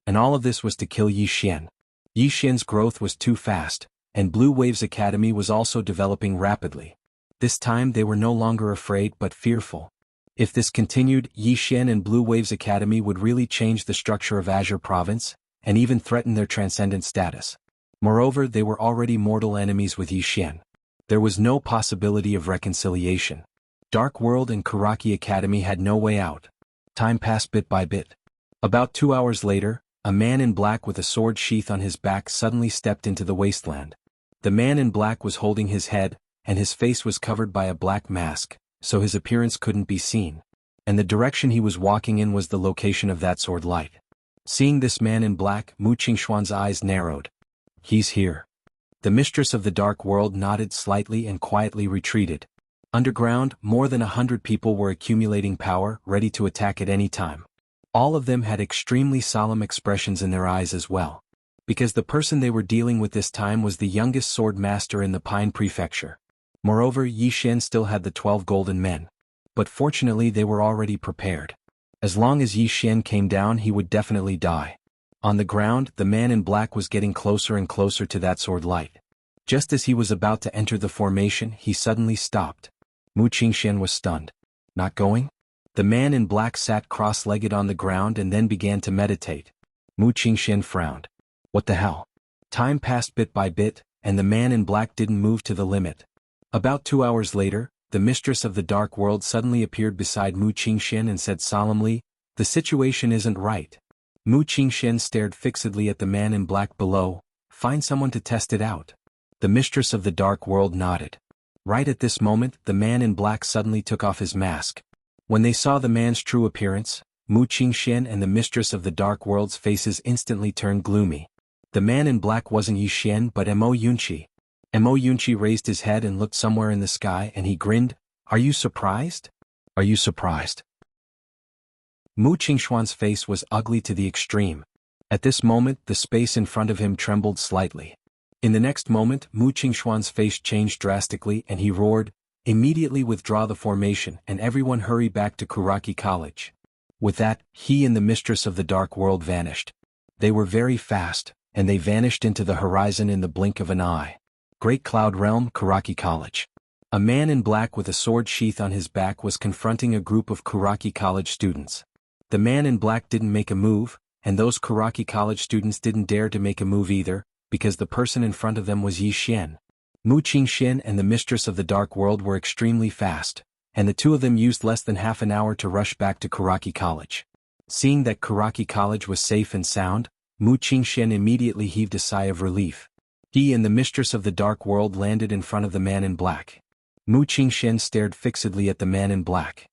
And all of this was to kill Yi Xian. Yi Xian's growth was too fast, and Blue Waves Academy was also developing rapidly. This time they were no longer afraid but fearful. If this continued, Yi Xian and Blue Waves Academy would really change the structure of Azure Province, and even threaten their transcendent status. Moreover, they were already mortal enemies with Yi Xian. There was no possibility of reconciliation. Dark World and Karaki Academy had no way out. Time passed bit by bit. About 2 hours later, a man in black with a sword sheath on his back suddenly stepped into the wasteland. The man in black was holding his head, and his face was covered by a black mask, so his appearance couldn't be seen. And the direction he was walking in was the location of that sword light. Seeing this man in black, Mu Qingxuan's eyes narrowed. "He's here." The mistress of the Dark World nodded slightly and quietly retreated. Underground, more than 100 people were accumulating power, ready to attack at any time. All of them had extremely solemn expressions in their eyes as well. Because the person they were dealing with this time was the youngest sword master in the Pine Prefecture. Moreover, Yi Xian still had the 12 golden men. But fortunately they were already prepared. As long as Yi Xian came down, he would definitely die. On the ground, the man in black was getting closer and closer to that sword light. Just as he was about to enter the formation, he suddenly stopped. Mu Qingxian was stunned. Not going? The man in black sat cross-legged on the ground and then began to meditate. Mu Qingxian frowned. What the hell? Time passed bit by bit, and the man in black didn't move to the limit. About 2 hours later, the mistress of the dark world suddenly appeared beside Mu Qingxian and said solemnly, "The situation isn't right." Mu Qingxian stared fixedly at the man in black below. "Find someone to test it out." The mistress of the dark world nodded. Right at this moment, the man in black suddenly took off his mask. When they saw the man's true appearance, Mu Qingxian and the mistress of the dark world's faces instantly turned gloomy. The man in black wasn't Yi Xian but Mo Yunqi. Mo Yunqi raised his head and looked somewhere in the sky and he grinned. "Are you surprised? Are you surprised?" Mu Qingxuan's face was ugly to the extreme. At this moment, the space in front of him trembled slightly. In the next moment, Mu Qingxuan's face changed drastically and he roared, "Immediately withdraw the formation and everyone hurry back to Kuraki College." With that, he and the mistress of the dark world vanished. They were very fast, and they vanished into the horizon in the blink of an eye. Great Cloud Realm, Kuraki College. A man in black with a sword sheath on his back was confronting a group of Kuraki College students. The man in black didn't make a move, and those Kuraki College students didn't dare to make a move either, because the person in front of them was Yi Xian. Mu Qingxian and the mistress of the dark world were extremely fast, and the two of them used less than half an hour to rush back to Kuraki College. Seeing that Kuraki College was safe and sound, Mu Qingxian immediately heaved a sigh of relief. He and the mistress of the dark world landed in front of the man in black. Mu Qingxian stared fixedly at the man in black.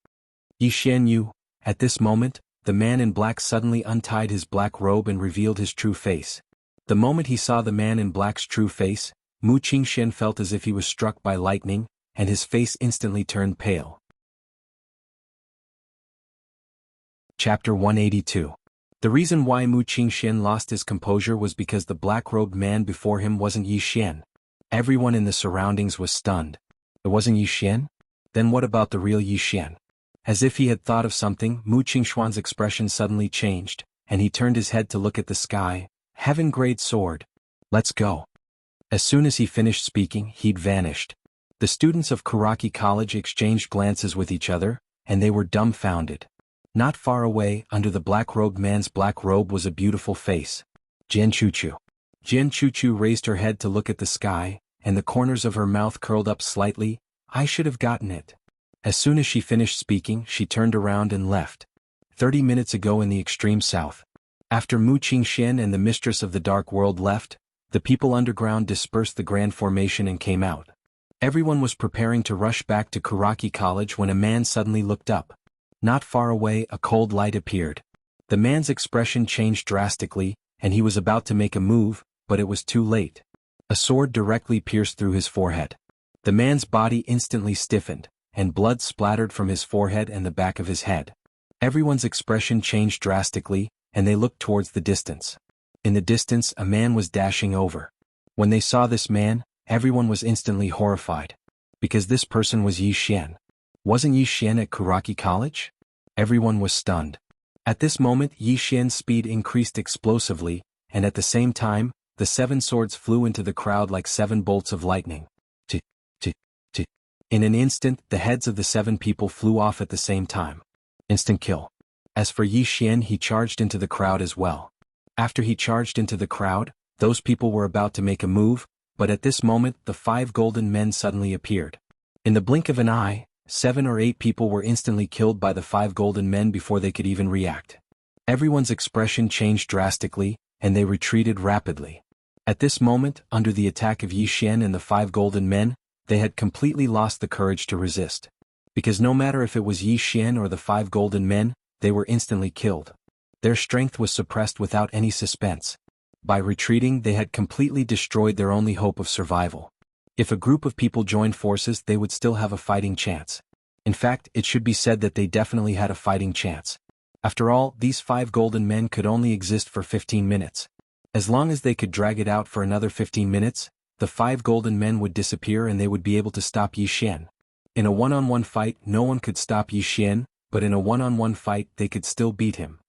"Yi Xian, you." At this moment, the man in black suddenly untied his black robe and revealed his true face. The moment he saw the man in black's true face, Mu Qingxian felt as if he was struck by lightning, and his face instantly turned pale. Chapter 182. The reason why Mu Qingxian lost his composure was because the black-robed man before him wasn't Yi Xian. Everyone in the surroundings was stunned. It wasn't Yi Xian? Then what about the real Yi Xian? As if he had thought of something, Mu Qingxuan's expression suddenly changed, and he turned his head to look at the sky. "Heaven-grade sword. Let's go." As soon as he finished speaking, he'd vanished. The students of Kuraki College exchanged glances with each other, and they were dumbfounded. Not far away, under the black-robed man's black robe was a beautiful face. Jian Chuchu. Jian Chuchu raised her head to look at the sky, and the corners of her mouth curled up slightly. "I should have gotten it." As soon as she finished speaking, she turned around and left. 30 minutes ago in the extreme south. After Mu Qingxian and the mistress of the dark world left, the people underground dispersed the grand formation and came out. Everyone was preparing to rush back to Kuraki College when a man suddenly looked up. Not far away, a cold light appeared. The man's expression changed drastically, and he was about to make a move, but it was too late. A sword directly pierced through his forehead. The man's body instantly stiffened, and blood splattered from his forehead and the back of his head. Everyone's expression changed drastically, and they looked towards the distance. In the distance, a man was dashing over. When they saw this man, everyone was instantly horrified. Because this person was Yi Xian. Wasn't Yi Xian at Kuraki College? Everyone was stunned. At this moment, Yi Xian's speed increased explosively, and at the same time, the 7 swords flew into the crowd like 7 bolts of lightning. T. In an instant, the heads of the 7 people flew off at the same time. Instant kill. As for Yi Xian, he charged into the crowd as well. After he charged into the crowd, those people were about to make a move, but at this moment, the 5 golden men suddenly appeared. In the blink of an eye, 7 or 8 people were instantly killed by the 5 golden men before they could even react. Everyone's expression changed drastically, and they retreated rapidly. At this moment, under the attack of Yi Xian and the 5 golden men, they had completely lost the courage to resist. Because no matter if it was Yi Xian or the 5 golden men, they were instantly killed. Their strength was suppressed without any suspense. By retreating, they had completely destroyed their only hope of survival. If a group of people joined forces, they would still have a fighting chance. In fact, it should be said that they definitely had a fighting chance. After all, these 5 golden men could only exist for 15 minutes. As long as they could drag it out for another 15 minutes, the 5 golden men would disappear and they would be able to stop Yi Xian. In a one-on-one fight, no one could stop Yi Xian, but in a one-on-one fight, they could still beat him.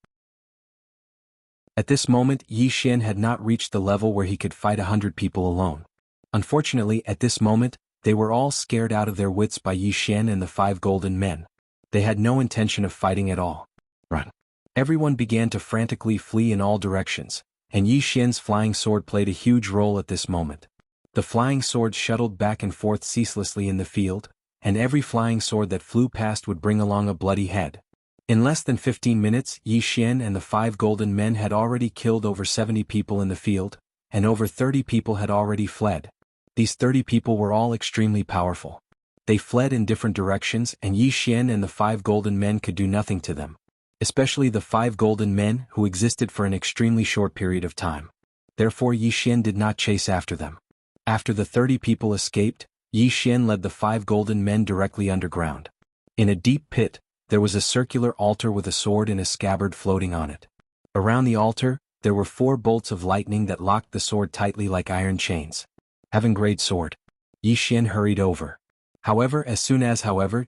At this moment, Yi Xian had not reached the level where he could fight 100 people alone. Unfortunately, at this moment, they were all scared out of their wits by Yi Xian and the 5 golden men. They had no intention of fighting at all. Run. Everyone began to frantically flee in all directions, and Yi Xian's flying sword played a huge role at this moment. The flying sword shuttled back and forth ceaselessly in the field, and every flying sword that flew past would bring along a bloody head. In less than 15 minutes, Yi Xian and the 5 golden men had already killed over 70 people in the field, and over 30 people had already fled. These 30 people were all extremely powerful. They fled in different directions, and Yi Xian and the 5 golden men could do nothing to them. Especially the 5 golden men who existed for an extremely short period of time. Therefore Yi Xian did not chase after them. After the 30 people escaped, Yi Xian led the 5 golden men directly underground. In a deep pit, there was a circular altar with a sword in a scabbard floating on it. Around the altar, there were 4 bolts of lightning that locked the sword tightly like iron chains. Having great sword. Yi Xian hurried over.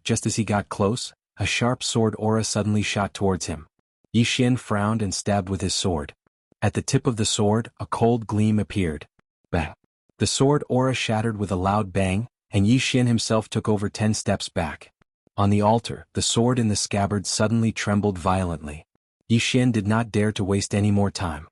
Just as he got close, a sharp sword aura suddenly shot towards him. Yi Xian frowned and stabbed with his sword. At the tip of the sword, a cold gleam appeared. Bang! The sword aura shattered with a loud bang, and Yi Xian himself took over 10 steps back. On the altar, the sword in the scabbard suddenly trembled violently. Yi Xian did not dare to waste any more time.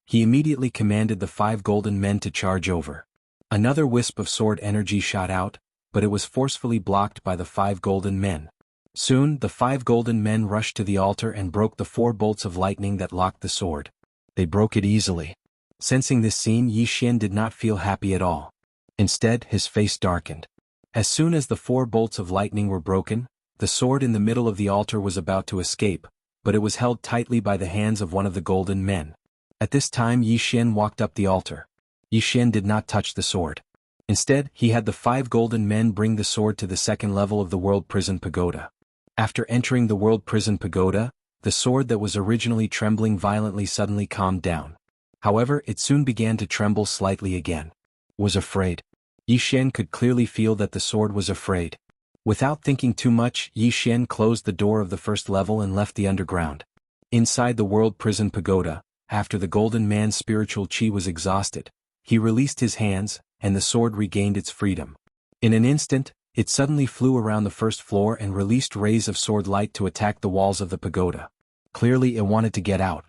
He immediately commanded the 5 golden men to charge over. Another wisp of sword energy shot out, but it was forcefully blocked by the 5 golden men. Soon, the 5 golden men rushed to the altar and broke the 4 bolts of lightning that locked the sword. They broke it easily. Sensing this scene, Yi Xian did not feel happy at all. Instead, his face darkened. As soon as the 4 bolts of lightning were broken, the sword in the middle of the altar was about to escape, but it was held tightly by the hands of one of the golden men. At this time Yi Xian walked up the altar. Yi Xian did not touch the sword. Instead, he had the 5 golden men bring the sword to the 2nd level of the World Prison Pagoda. After entering the World Prison Pagoda, the sword that was originally trembling violently suddenly calmed down. However, it soon began to tremble slightly again. Was afraid. Yi Xian could clearly feel that the sword was afraid. Without thinking too much, Yi Xian closed the door of the 1st level and left the underground. Inside the World Prison Pagoda, after the golden man's spiritual chi was exhausted, he released his hands, and the sword regained its freedom. In an instant, it suddenly flew around the 1st floor and released rays of sword light to attack the walls of the pagoda. Clearly it wanted to get out.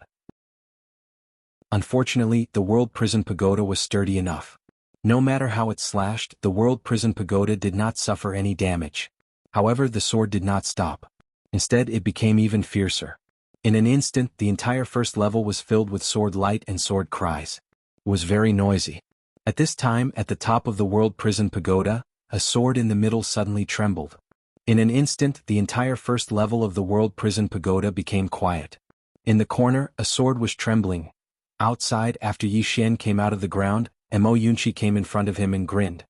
Unfortunately, the World Prison Pagoda was sturdy enough. No matter how it slashed, the World Prison Pagoda did not suffer any damage. However, the sword did not stop. Instead, it became even fiercer. In an instant, the entire 1st level was filled with sword light and sword cries. It was very noisy. At this time, at the top of the World Prison Pagoda, a sword in the middle suddenly trembled. In an instant, the entire 1st level of the World Prison Pagoda became quiet. In the corner, a sword was trembling. Outside, after Yi Xian came out of the ground, Mo Yunqi came in front of him and grinned.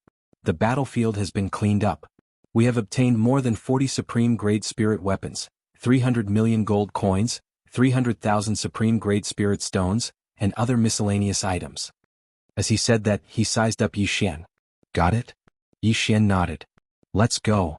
The battlefield has been cleaned up. We have obtained more than 40 supreme-grade spirit weapons, 300 million gold coins, 300,000 supreme-grade spirit stones, and other miscellaneous items. As he said that, he sized up Yi Xian. Got it? Yi Xian nodded. Let's go.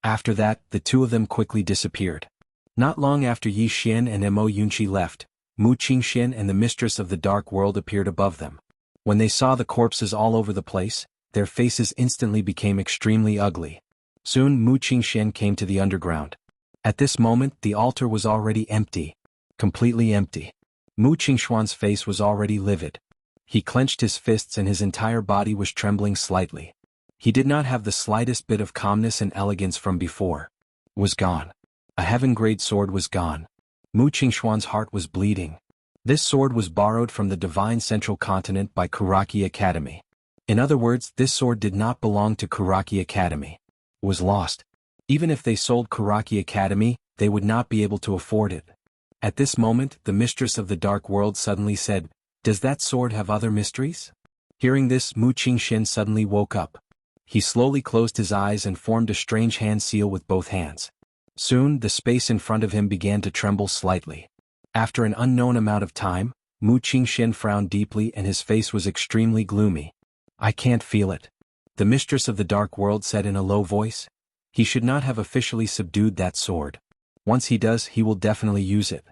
After that, the 2 of them quickly disappeared. Not long after Yi Xian and Mo Yunqi left, Mu Qingxian and the Mistress of the Dark World appeared above them. When they saw the corpses all over the place, their faces instantly became extremely ugly. Soon Mu Qingxian came to the underground. At this moment, the altar was already empty. Completely empty. Mu Qingxuan's face was already livid. He clenched his fists and his entire body was trembling slightly. He did not have the slightest bit of calmness and elegance from before. Was gone. A heaven-grade sword was gone. Mu Qingxuan's heart was bleeding. This sword was borrowed from the Divine Central Continent by Kuraki Academy. In other words, this sword did not belong to Kuraki Academy. It was lost. Even if they sold Kuraki Academy, they would not be able to afford it. At this moment, the Mistress of the Dark World suddenly said, "Does that sword have other mysteries?" Hearing this, Mu Qingxian suddenly woke up. He slowly closed his eyes and formed a strange hand seal with both hands. Soon, the space in front of him began to tremble slightly. After an unknown amount of time, Mu Qingxian frowned deeply and his face was extremely gloomy. "I can't feel it," the Mistress of the Dark World said in a low voice. He should not have officially subdued that sword. Once he does, he will definitely use it.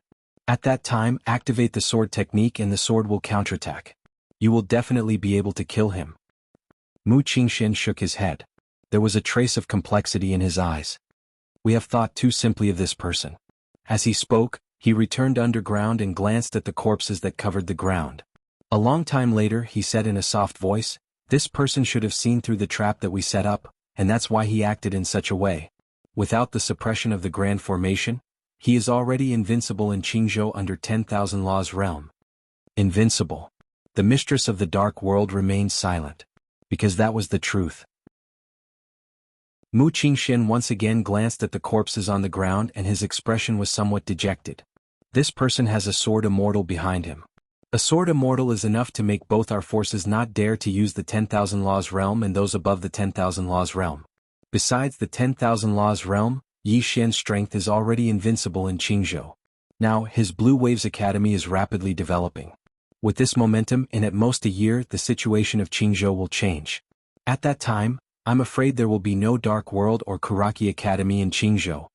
At that time, activate the sword technique and the sword will counterattack. You will definitely be able to kill him. Mu Qingxian shook his head. There was a trace of complexity in his eyes. We have thought too simply of this person. As he spoke, he returned underground and glanced at the corpses that covered the ground. A long time later he said in a soft voice, "This person should have seen through the trap that we set up, and that's why he acted in such a way. Without the suppression of the Grand Formation, he is already invincible in Qingzhou under 10,000 Laws realm." Invincible. The mistress of the dark world remained silent. Because that was the truth. Mu Qingxian once again glanced at the corpses on the ground and his expression was somewhat dejected. This person has a sword immortal behind him. A sword immortal is enough to make both our forces not dare to use the 10,000 Laws realm and those above the 10,000 Laws realm. Besides the 10,000 Laws realm, Yi Xian's strength is already invincible in Qingzhou. Now, his Blue Waves Academy is rapidly developing. With this momentum, in at most a year, the situation of Qingzhou will change. At that time, I'm afraid there will be no Dark World or Kuraki Academy in Qingzhou.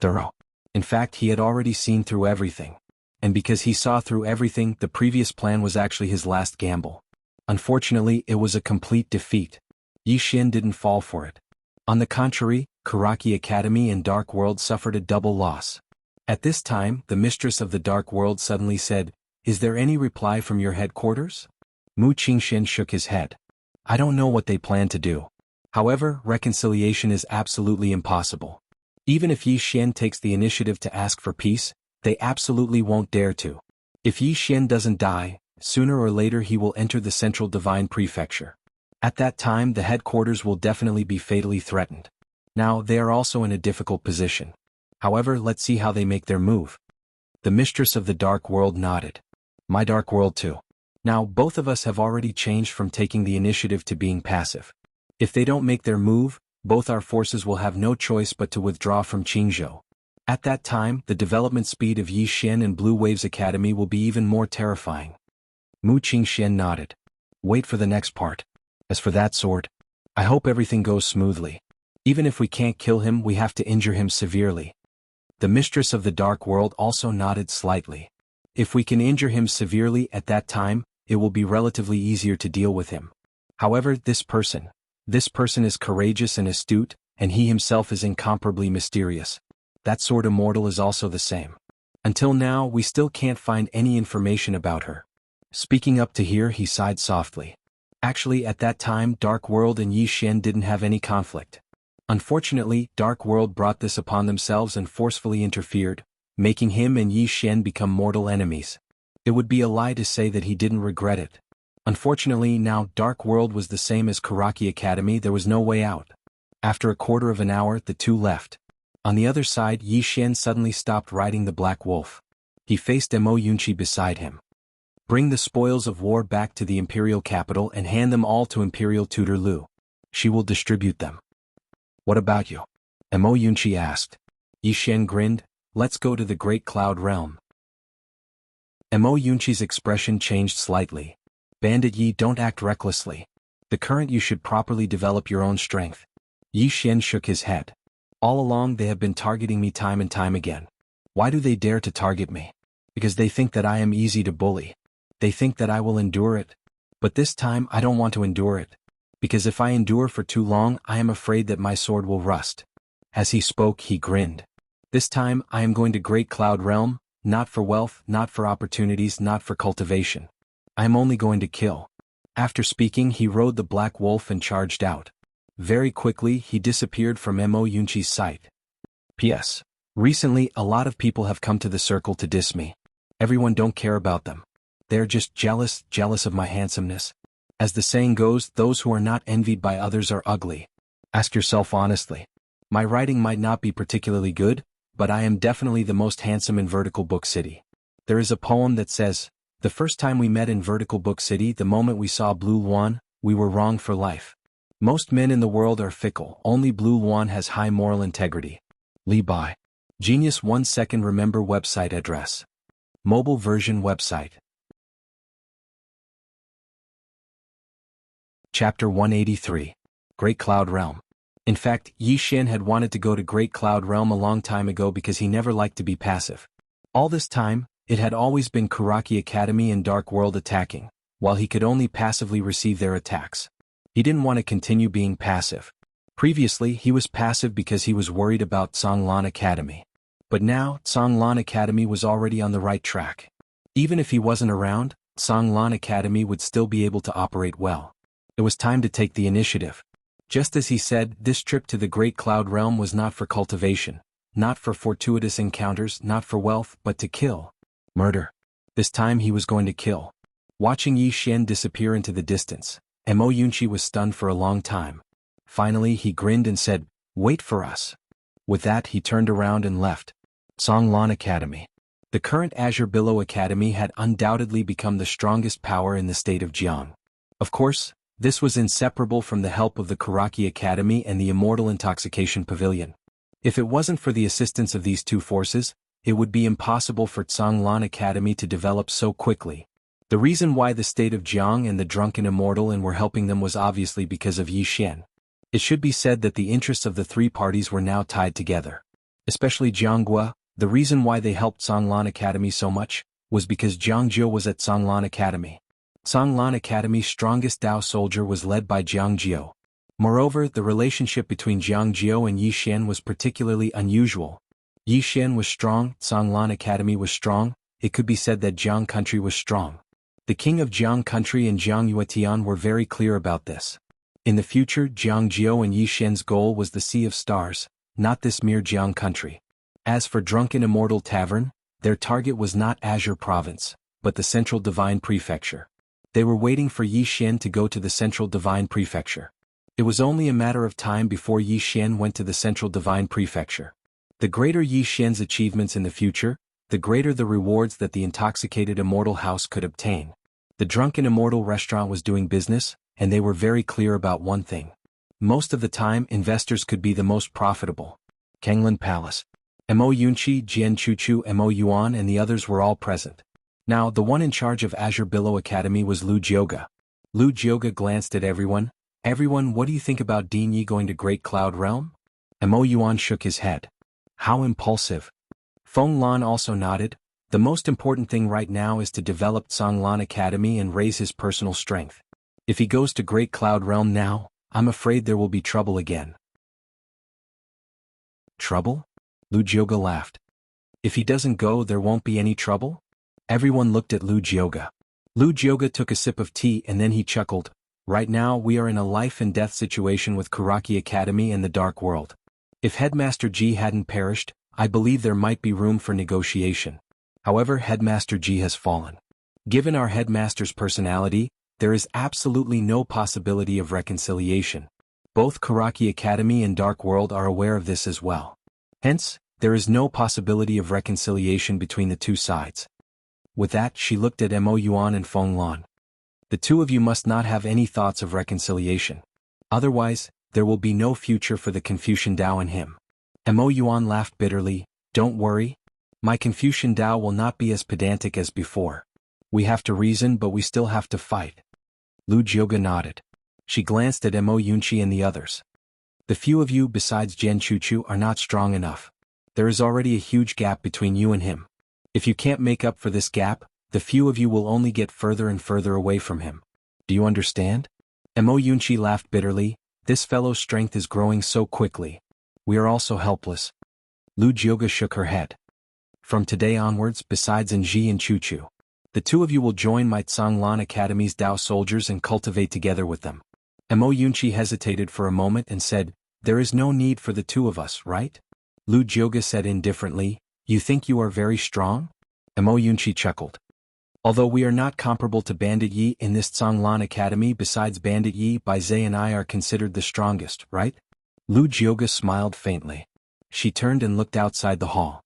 Thorough. In fact, he had already seen through everything. And because he saw through everything, the previous plan was actually his last gamble. Unfortunately, it was a complete defeat. Yi Xian didn't fall for it. On the contrary, Kuraki Academy and Dark World suffered a double loss. At this time, the mistress of the Dark World suddenly said, "Is there any reply from your headquarters?" Mu Qingxian shook his head. "I don't know what they plan to do. However, reconciliation is absolutely impossible. Even if Yi Xian takes the initiative to ask for peace, they absolutely won't dare to. If Yi Xian doesn't die, sooner or later he will enter the Central Divine Prefecture. At that time the headquarters will definitely be fatally threatened. Now they are also in a difficult position. However, let's see how they make their move." The mistress of the Dark World nodded. "My Dark World too. Now both of us have already changed from taking the initiative to being passive. If they don't make their move, both our forces will have no choice but to withdraw from Qingzhou. At that time, the development speed of Yi Xian and Blue Waves Academy will be even more terrifying." Mu Qingxian nodded. "Wait for the next part. As for that sword, I hope everything goes smoothly. Even if we can't kill him, we have to injure him severely." The mistress of the Dark World also nodded slightly. "If we can injure him severely at that time, it will be relatively easier to deal with him. However, this person is courageous and astute, and he himself is incomparably mysterious. That sword immortal is also the same. Until now, we still can't find any information about her." Speaking up to here, he sighed softly. Actually, at that time, Dark World and Yi Xian didn't have any conflict. Unfortunately, Dark World brought this upon themselves and forcefully interfered, making him and Yi Xian become mortal enemies. It would be a lie to say that he didn't regret it. Unfortunately, now Dark World was the same as Kuraki Academy, there was no way out. After a quarter of an hour, the two left. On the other side, Yi Xian suddenly stopped riding the Black Wolf. He faced Mo Yunqi beside him. "Bring the spoils of war back to the Imperial capital and hand them all to Imperial Tutor Lu. She will distribute them." "What about you?" Mo Yunqi asked. Yi Xian grinned. "Let's go to the Great Cloud Realm." Mo Yunqi's expression changed slightly. "Bandit Yi, don't act recklessly. The current you should properly develop your own strength." Yi Xian shook his head. "All along they have been targeting me time and time again. Why do they dare to target me? Because they think that I am easy to bully. They think that I will endure it. But this time I don't want to endure it. Because if I endure for too long, I am afraid that my sword will rust." As he spoke, he grinned. "This time I am going to Great Cloud Realm, not for wealth, not for opportunities, not for cultivation. I am only going to kill." After speaking, he rode the Black Wolf and charged out. Very quickly, he disappeared from Mo Yunqi's sight. P.S. Recently, a lot of people have come to the circle to diss me. Everyone don't care about them. They're just jealous of my handsomeness. As the saying goes, those who are not envied by others are ugly. Ask yourself honestly. My writing might not be particularly good, but I am definitely the most handsome in Vertical Book City. There is a poem that says, "The first time we met in Vertical Book City, the moment we saw Blue Luan, we were wrong for life. Most men in the world are fickle, only Blue Luan has high moral integrity." Li Bai. Genius 1 second remember website address. Mobile version website. Chapter 183. Great Cloud Realm. In fact, Yi Xian had wanted to go to Great Cloud Realm a long time ago because he never liked to be passive. All this time, it had always been Kuraki Academy and Dark World attacking, while he could only passively receive their attacks. He didn't want to continue being passive. Previously he was passive because he was worried about Songlan Academy. But now, Songlan Academy was already on the right track. Even if he wasn't around, Songlan Academy would still be able to operate well. It was time to take the initiative. Just as he said, this trip to the Great Cloud Realm was not for cultivation, not for fortuitous encounters, not for wealth, but to kill. Murder. This time he was going to kill. Watching Yi Xian disappear into the distance, Mo Yunqi was stunned for a long time. Finally he grinned and said, "Wait for us." With that he turned around and left. Songlan Academy. The current Azure Billow Academy had undoubtedly become the strongest power in the state of Jiang. Of course, this was inseparable from the help of the Karaki Academy and the Immortal Intoxication Pavilion. If it wasn't for the assistance of these two forces, it would be impossible for Songlan Academy to develop so quickly. The reason why the state of Jiang and the Drunken Immortal and were helping them was obviously because of Yi Xian. It should be said that the interests of the three parties were now tied together. Especially Jianghua, the reason why they helped Songlan Academy so much, was because Jiang Jiu was at Songlan Academy. Songlan Academy's strongest Dao soldier was led by Jiang Jiu. Moreover, the relationship between Jiang Jiu and Yi Xian was particularly unusual. Yi Xian was strong, Songlan Academy was strong, it could be said that Jiang country was strong. The king of Jiang country and Jiang Yuetian were very clear about this. In the future, Jiang Jiu and Yi Xian's goal was the Sea of Stars, not this mere Jiang country. As for Drunken Immortal Tavern, their target was not Azure Province, but the Central Divine Prefecture. They were waiting for Yi Xian to go to the Central Divine Prefecture. It was only a matter of time before Yi Xian went to the Central Divine Prefecture. The greater Yi Xian's achievements in the future, the greater the rewards that the intoxicated Immortal House could obtain. The Drunken Immortal Restaurant was doing business, and they were very clear about one thing. Most of the time, investors could be the most profitable. Kanglan Palace. Mo Yunqi, Jian Chuchu, Mo Yuan and the others were all present. Now, the one in charge of Azure Billow Academy was Lu Jioga. Lu Jioga glanced at everyone. "Everyone, what do you think about Dean Yi going to Great Cloud Realm?" Mo Yuan shook his head. "How impulsive." Feng Lan also nodded. "The most important thing right now is to develop Songlan Academy and raise his personal strength. If he goes to Great Cloud Realm now, I'm afraid there will be trouble again." "Trouble?" Lu Jioga laughed. "If he doesn't go, there won't be any trouble?" Everyone looked at Lu Jioga. Lu Jioga took a sip of tea and then he chuckled. "Right now we are in a life and death situation with Karaki Academy and the Dark World. If Headmaster Ji hadn't perished, I believe there might be room for negotiation. However, Headmaster Ji has fallen. Given our headmaster's personality, there is absolutely no possibility of reconciliation. Both Karaki Academy and Dark World are aware of this as well. Hence, there is no possibility of reconciliation between the two sides." With that, she looked at Mo Yuan and Feng Lan. "The two of you must not have any thoughts of reconciliation. Otherwise, there will be no future for the Confucian Tao in him." Mo Yuan laughed bitterly. "Don't worry. My Confucian Tao will not be as pedantic as before. We have to reason, but we still have to fight." Lu Jioga nodded. She glanced at Mo Yunqi and the others. "The few of you besides Jian Chuchu are not strong enough. There is already a huge gap between you and him. If you can't make up for this gap, the few of you will only get further and further away from him. Do you understand?" Mo Yunqi laughed bitterly. "This fellow's strength is growing so quickly. We are also helpless." Lu Jioga shook her head. "From today onwards, besides Nji and Chuchu, the two of you will join my Songlan Academy's Dao soldiers and cultivate together with them." Mo Yunqi hesitated for a moment and said, "There is no need for the two of us, right?" Lu Jioga said indifferently, "You think you are very strong?" Mo Yunqi chuckled. "Although we are not comparable to Bandit Yi in this Songlan Academy, besides Bandit Yi, Bai Zhe and I are considered the strongest, right?" Lu Jioga smiled faintly. She turned and looked outside the hall.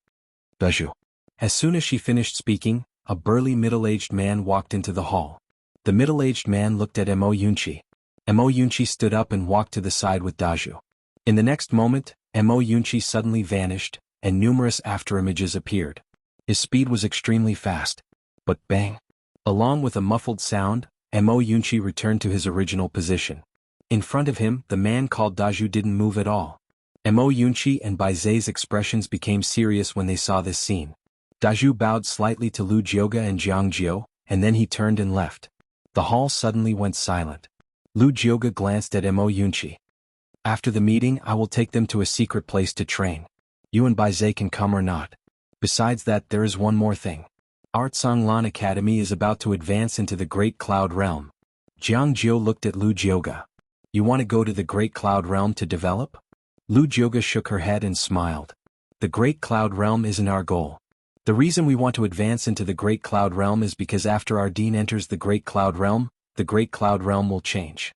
"Daju." As soon as she finished speaking, a burly middle-aged man walked into the hall. The middle-aged man looked at Mo Yunqi. Mo Yunqi stood up and walked to the side with Daju. In the next moment, Mo Yunqi suddenly vanished, and numerous afterimages appeared. His speed was extremely fast. But bang! Along with a muffled sound, Mo Yunqi returned to his original position. In front of him, the man called Daju didn't move at all. Mo Yunqi and Bai Zhe's expressions became serious when they saw this scene. Daju bowed slightly to Lu Jioga and Jiang Jiu, and then he turned and left. The hall suddenly went silent. Lu Jioga glanced at Mo Yunqi. After the meeting I will take them to a secret place to train. You and Baizhe can come or not. Besides that there is one more thing. Our Tsanglan Academy is about to advance into the Great Cloud Realm. Jiang Jiu looked at Lu Jioga. You want to go to the Great Cloud Realm to develop? Lu Jioga shook her head and smiled. The Great Cloud Realm isn't our goal. The reason we want to advance into the Great Cloud Realm is because after our dean enters the Great Cloud Realm, the Great Cloud Realm will change.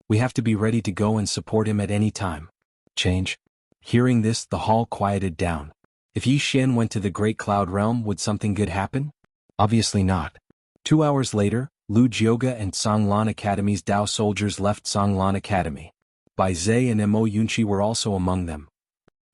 We have to be ready to go and support him at any time. Change? Hearing this, the hall quieted down. If Yi Xian went to the Great Cloud Realm, would something good happen? Obviously not. 2 hours later, Lu Jioga and Tsanglan Academy's Dao soldiers left Tsanglan Academy. Bai Zhe and Mo Yunqi were also among them.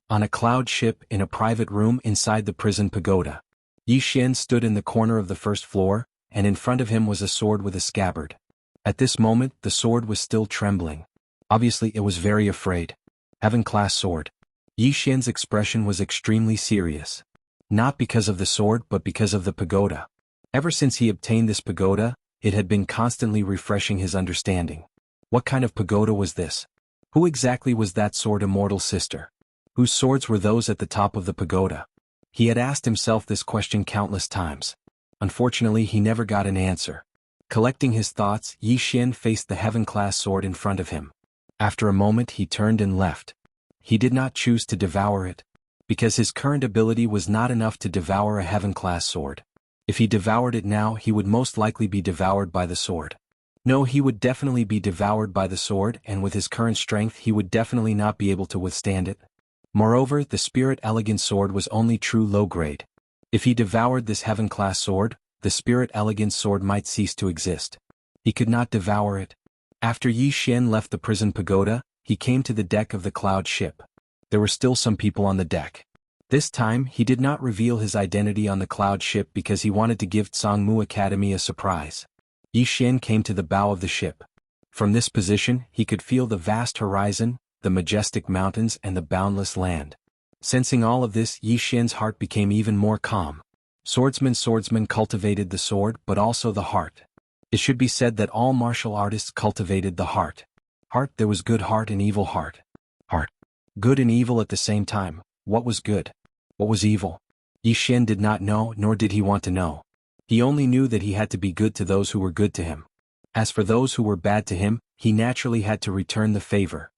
On a cloud ship in a private room inside the prison pagoda, Yi Xian stood in the corner of the first floor, and in front of him was a sword with a scabbard. At this moment, the sword was still trembling. Obviously it was very afraid. Heaven-class sword. Yi Xian's expression was extremely serious. Not because of the sword but because of the pagoda. Ever since he obtained this pagoda, it had been constantly refreshing his understanding. What kind of pagoda was this? Who exactly was that sword immortal sister? Whose swords were those at the top of the pagoda? He had asked himself this question countless times. Unfortunately he never got an answer. Collecting his thoughts, Yi Xian faced the heaven-class sword in front of him. After a moment he turned and left. He did not choose to devour it, because his current ability was not enough to devour a heaven-class sword. If he devoured it now he would most likely be devoured by the sword. No, he would definitely be devoured by the sword, and with his current strength he would definitely not be able to withstand it. Moreover, the Spirit Elegant Sword was only true low grade. If he devoured this heaven-class sword, the Spirit Elegant Sword might cease to exist. He could not devour it. After Yi Xian left the prison pagoda, he came to the deck of the cloud ship. There were still some people on the deck. This time, he did not reveal his identity on the cloud ship because he wanted to give Tsangmu Academy a surprise. Yi Xian came to the bow of the ship. From this position, he could feel the vast horizon, the majestic mountains and the boundless land. Sensing all of this, Yi Xian's heart became even more calm. Swordsmen cultivated the sword but also the heart. It should be said that all martial artists cultivated the heart. There was good heart and evil heart. Good and evil at the same time. What was good? What was evil? Yi Xian did not know, nor did he want to know. He only knew that he had to be good to those who were good to him. As for those who were bad to him, he naturally had to return the favor.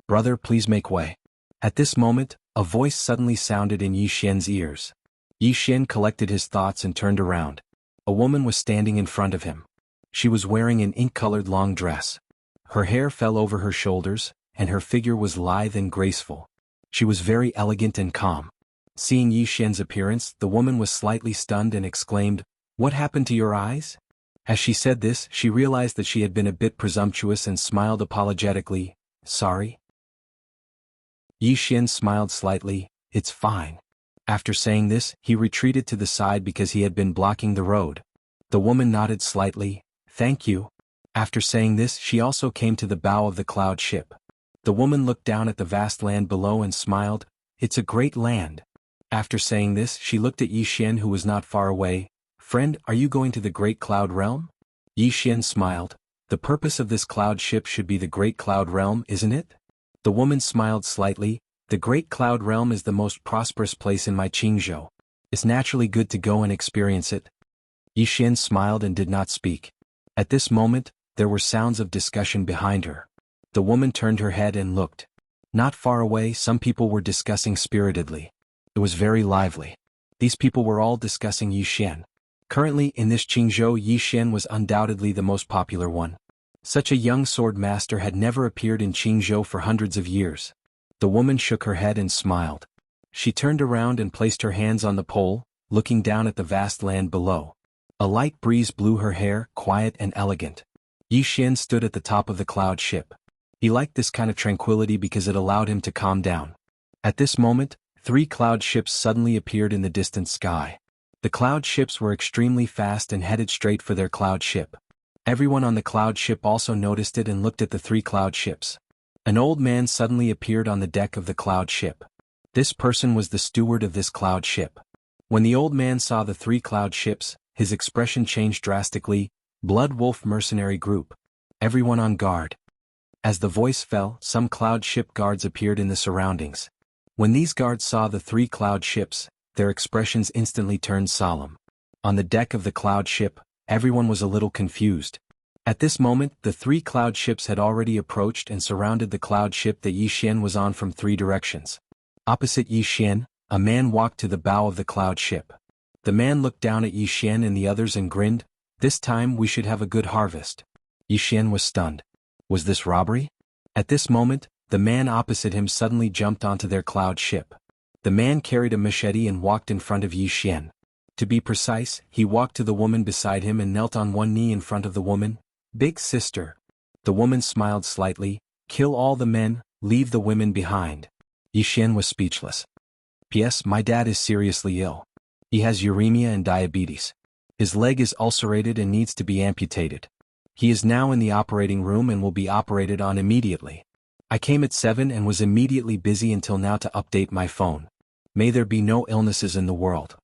Brother, please make way. At this moment, a voice suddenly sounded in Yi Xian's ears. Yi Xian collected his thoughts and turned around. A woman was standing in front of him. She was wearing an ink-colored long dress. Her hair fell over her shoulders, and her figure was lithe and graceful. She was very elegant and calm. Seeing Yi Xian's appearance, the woman was slightly stunned and exclaimed, "What happened to your eyes?" As she said this, she realized that she had been a bit presumptuous and smiled apologetically, "Sorry?" Yi Xian smiled slightly, "It's fine." After saying this, he retreated to the side because he had been blocking the road. The woman nodded slightly, "Thank you." After saying this, she also came to the bow of the cloud ship. The woman looked down at the vast land below and smiled, "It's a great land." After saying this, she looked at Yi Xian who was not far away. "Friend, are you going to the Great Cloud Realm?" Yi Xian smiled. "The purpose of this cloud ship should be the Great Cloud Realm, isn't it?" The woman smiled slightly. "The Great Cloud Realm is the most prosperous place in my Qingzhou. It's naturally good to go and experience it." Yi Xian smiled and did not speak. At this moment, there were sounds of discussion behind her. The woman turned her head and looked. Not far away, some people were discussing spiritedly. It was very lively. These people were all discussing Yi Xian. Currently, in this Qingzhou, Yi Xian was undoubtedly the most popular one. Such a young sword master had never appeared in Qingzhou for hundreds of years. The woman shook her head and smiled. She turned around and placed her hands on the pole, looking down at the vast land below. A light breeze blew her hair, quiet and elegant. Yi Xian stood at the top of the cloud ship. He liked this kind of tranquility because it allowed him to calm down. At this moment, 3 cloud ships suddenly appeared in the distant sky. The cloud ships were extremely fast and headed straight for their cloud ship. Everyone on the cloud ship also noticed it and looked at the 3 cloud ships. An old man suddenly appeared on the deck of the cloud ship. This person was the steward of this cloud ship. When the old man saw the 3 cloud ships, his expression changed drastically. "Blood Wolf Mercenary Group. Everyone on guard." As the voice fell, some cloud ship guards appeared in the surroundings. When these guards saw the 3 cloud ships, their expressions instantly turned solemn. On the deck of the cloud ship, everyone was a little confused. At this moment, the 3 cloud ships had already approached and surrounded the cloud ship that Yi Xian was on from 3 directions. Opposite Yi Xian, a man walked to the bow of the cloud ship. The man looked down at Yi Xian and the others and grinned. "This time we should have a good harvest." Yi Xian was stunned. Was this robbery? At this moment, the man opposite him suddenly jumped onto their cloud ship. The man carried a machete and walked in front of Yi Xian. To be precise, he walked to the woman beside him and knelt on one knee in front of the woman. "Big sister." The woman smiled slightly. "Kill all the men, leave the women behind." Yi Xian was speechless. "P.S. My dad is seriously ill. He has uremia and diabetes. His leg is ulcerated and needs to be amputated. He is now in the operating room and will be operated on immediately. I came at 7 and was immediately busy until now to update my phone. May there be no illnesses in the world."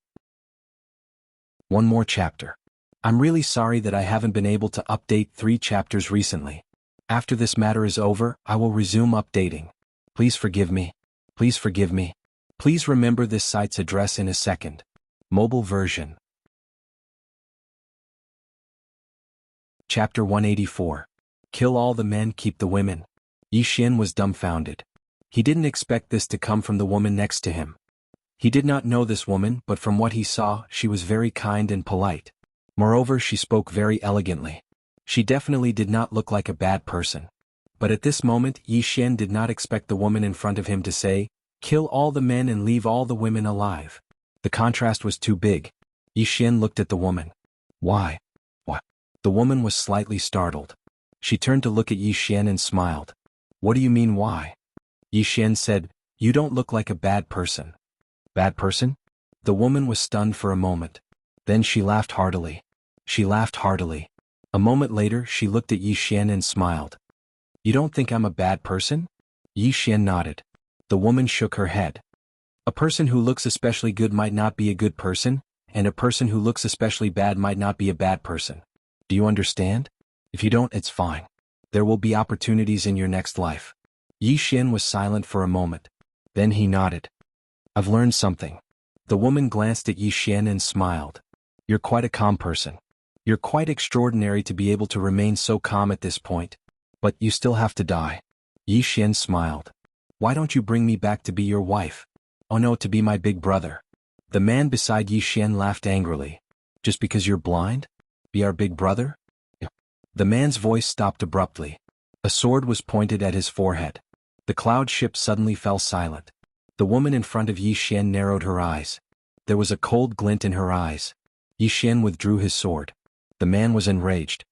One more chapter. I'm really sorry that I haven't been able to update 3 chapters recently. After this matter is over, I will resume updating. Please forgive me. Please forgive me. Please remember this site's address in a second. Mobile version. Chapter 184. Kill all the men, keep the women. Yi Xian was dumbfounded. He didn't expect this to come from the woman next to him. He did not know this woman, but from what he saw, she was very kind and polite. Moreover, she spoke very elegantly. She definitely did not look like a bad person. But at this moment, Yi Xian did not expect the woman in front of him to say, "Kill all the men and leave all the women alive." The contrast was too big. Yi Xian looked at the woman. "Why? What?" The woman was slightly startled. She turned to look at Yi Xian and smiled. "What do you mean why?" Yi Xian said, "You don't look like a bad person." "Bad person?" The woman was stunned for a moment. Then she laughed heartily. She laughed heartily. A moment later she looked at Yi Xian and smiled. "You don't think I'm a bad person?" Yi Xian nodded. The woman shook her head. "A person who looks especially good might not be a good person, and a person who looks especially bad might not be a bad person. Do you understand? If you don't, it's fine. There will be opportunities in your next life." Yi Xian was silent for a moment. Then he nodded. "I've learned something." The woman glanced at Yi Xian and smiled. "You're quite a calm person. You're quite extraordinary to be able to remain so calm at this point. But you still have to die." Yi Xian smiled. "Why don't you bring me back to be your wife?" "Oh no, to be my big brother." The man beside Yi Xian laughed angrily. "Just because you're blind? Be our big brother?" The man's voice stopped abruptly. A sword was pointed at his forehead. The cloud ship suddenly fell silent. The woman in front of Yi Xian narrowed her eyes. There was a cold glint in her eyes. Yi Xian withdrew his sword. The man was enraged.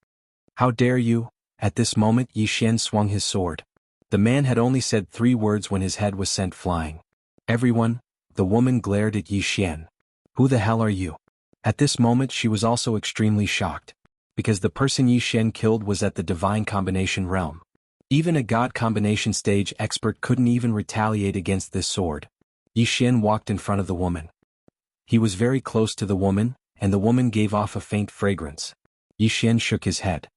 "How dare you?" At this moment Yi Xian swung his sword. The man had only said 3 words when his head was sent flying. "Everyone," the woman glared at Yi Xian. "Who the hell are you?" At this moment she was also extremely shocked. Because the person Yi Xian killed was at the divine combination realm. Even a god combination stage expert couldn't even retaliate against this sword. Yi Xian walked in front of the woman. He was very close to the woman, and the woman gave off a faint fragrance. Yi Xian shook his head.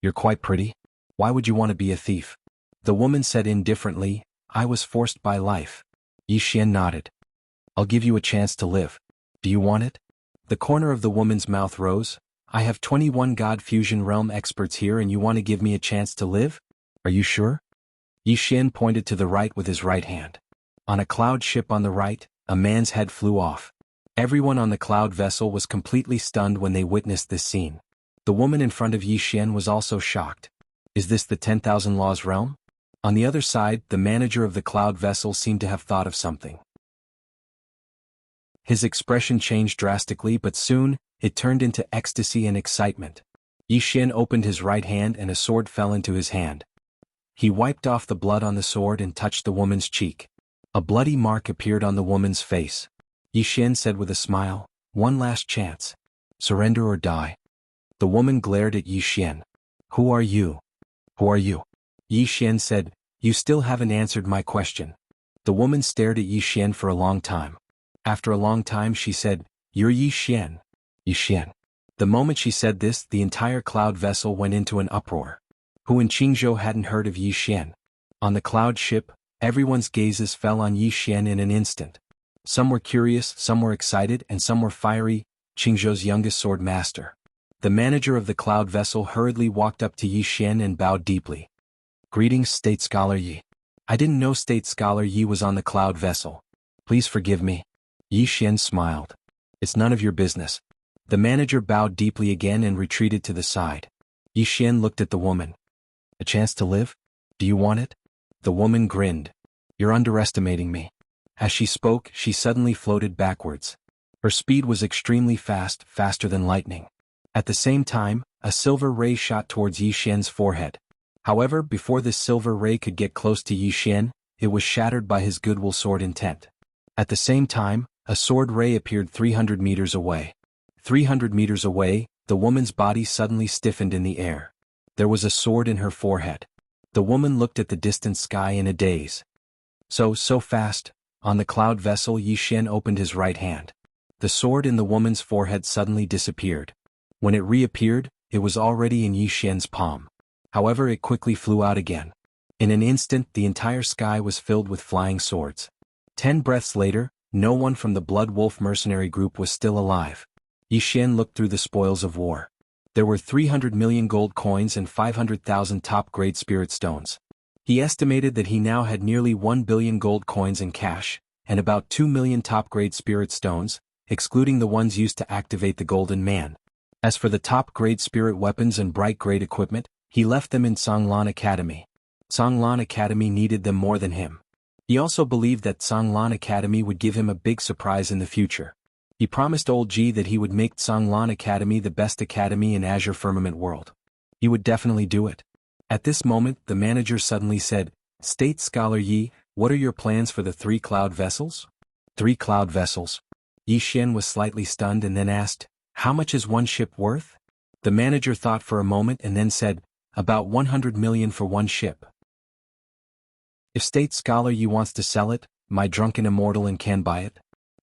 "You're quite pretty. Why would you want to be a thief?" The woman said indifferently, "I was forced by life." Yi Xian nodded. "I'll give you a chance to live. Do you want it?" The corner of the woman's mouth rose. "I have 21 God Fusion Realm experts here and you want to give me a chance to live? Are you sure?" Yi Xian pointed to the right with his right hand. On a cloud ship on the right, a man's head flew off. Everyone on the cloud vessel was completely stunned when they witnessed this scene. The woman in front of Yi Xian was also shocked. Is this the 10,000 Laws realm? On the other side, the manager of the cloud vessel seemed to have thought of something. His expression changed drastically, but soon, it turned into ecstasy and excitement. Yi Xian opened his right hand and a sword fell into his hand. He wiped off the blood on the sword and touched the woman's cheek. A bloody mark appeared on the woman's face. Yi Xian said with a smile, "One last chance. Surrender or die." The woman glared at Yi Xian. "Who are you? Who are you?" Yi Xian said, "You still haven't answered my question." The woman stared at Yi Xian for a long time. After a long time she said, "You're Yi Xian." Yi Xian. The moment she said this, the entire cloud vessel went into an uproar. Hu and Qingzhou hadn't heard of Yi Xian. On the cloud ship, everyone's gazes fell on Yi Xian in an instant. Some were curious, some were excited, and some were fiery. Qingzhou's youngest sword master. The manager of the cloud vessel hurriedly walked up to Yi Xian and bowed deeply. Greetings, State Scholar Yi. I didn't know State Scholar Yi was on the cloud vessel. Please forgive me. Yi Xian smiled. It's none of your business. The manager bowed deeply again and retreated to the side. Yi Xian looked at the woman. A chance to live? Do you want it? The woman grinned. You're underestimating me. As she spoke, she suddenly floated backwards. Her speed was extremely fast, faster than lightning. At the same time, a silver ray shot towards Yi Xian's forehead. However, before this silver ray could get close to Yi Xian, it was shattered by his goodwill sword intent. At the same time, a sword ray appeared 300 meters away. 300 meters away, the woman's body suddenly stiffened in the air. There was a sword in her forehead. The woman looked at the distant sky in a daze. So fast. On the cloud vessel, Yi Xian opened his right hand. The sword in the woman's forehead suddenly disappeared. When it reappeared, it was already in Yi Xian's palm. However, it quickly flew out again. In an instant, the entire sky was filled with flying swords. 10 breaths later, no one from the Blood Wolf mercenary group was still alive. Yi Xian looked through the spoils of war. There were 300 million gold coins and 500,000 top-grade spirit stones. He estimated that he now had nearly 1 billion gold coins in cash, and about 2 million top-grade spirit stones, excluding the ones used to activate the Golden Man. As for the top-grade spirit weapons and bright-grade equipment, he left them in Songlan Academy. Songlan Academy needed them more than him. He also believed that Songlan Academy would give him a big surprise in the future. He promised Old Ji that he would make Songlan Academy the best academy in Azure Firmament World. He would definitely do it. At this moment, the manager suddenly said, State Scholar Yi, what are your plans for the 3 cloud vessels? 3 cloud vessels. Yi Xian was slightly stunned and then asked, how much is one ship worth? The manager thought for a moment and then said, about 100 million for one ship. If State Scholar Yi wants to sell it, my drunken immortal and can buy it?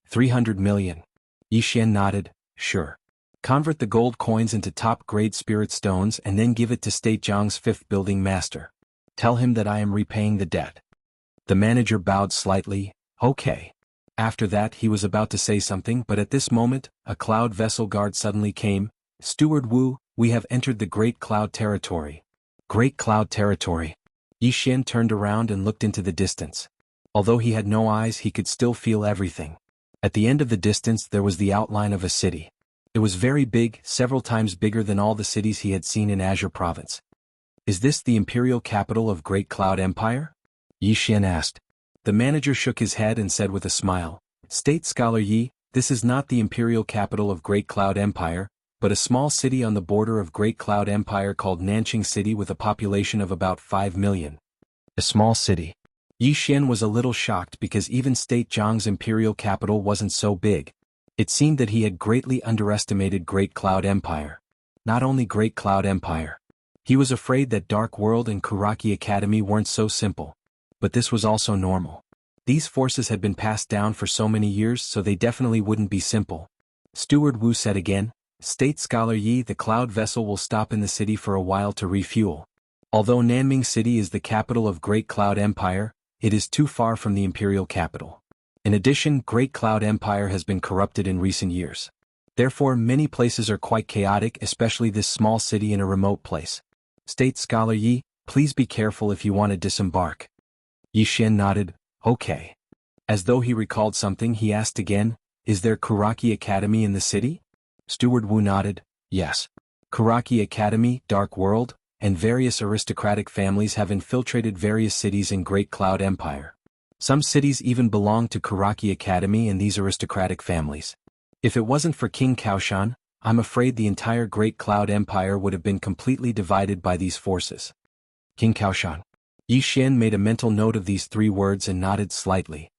300 million. Yi Xian nodded, sure. Convert the gold coins into top-grade spirit stones and then give it to State Zhang's 5th building master. Tell him that I am repaying the debt. The manager bowed slightly, okay. After that he was about to say something, but at this moment, a cloud vessel guard suddenly came. Steward Wu, we have entered the Great Cloud Territory. Great Cloud Territory. Yi Xian turned around and looked into the distance. Although he had no eyes, he could still feel everything. At the end of the distance there was the outline of a city. It was very big, several times bigger than all the cities he had seen in Azure Province. Is this the imperial capital of Great Cloud Empire? Yi Xian asked. The manager shook his head and said with a smile, State Scholar Yi, this is not the imperial capital of Great Cloud Empire, but a small city on the border of Great Cloud Empire called Nanqing City with a population of about 5 million. A small city. Yi Xian was a little shocked because even State Zhang's imperial capital wasn't so big. It seemed that he had greatly underestimated Great Cloud Empire. Not only Great Cloud Empire. He was afraid that Dark World and Kuraki Academy weren't so simple. But this was also normal. These forces had been passed down for so many years, so they definitely wouldn't be simple. Steward Wu said again, State Scholar Yi, the cloud vessel will stop in the city for a while to refuel. Although Nanming City is the capital of Great Cloud Empire, it is too far from the imperial capital. In addition, Great Cloud Empire has been corrupted in recent years. Therefore, many places are quite chaotic, especially this small city in a remote place. State Scholar Yi, please be careful if you want to disembark. Yi Xian nodded, okay. As though he recalled something, he asked again, is there Kuraki Academy in the city? Steward Wu nodded, yes. Kuraki Academy, Dark World, and various aristocratic families have infiltrated various cities in Great Cloud Empire. Some cities even belong to Kuraki Academy and these aristocratic families. If it wasn't for King Kaoshan, I'm afraid the entire Great Cloud Empire would have been completely divided by these forces. King Kaoshan. Yi Xian made a mental note of these 3 words and nodded slightly.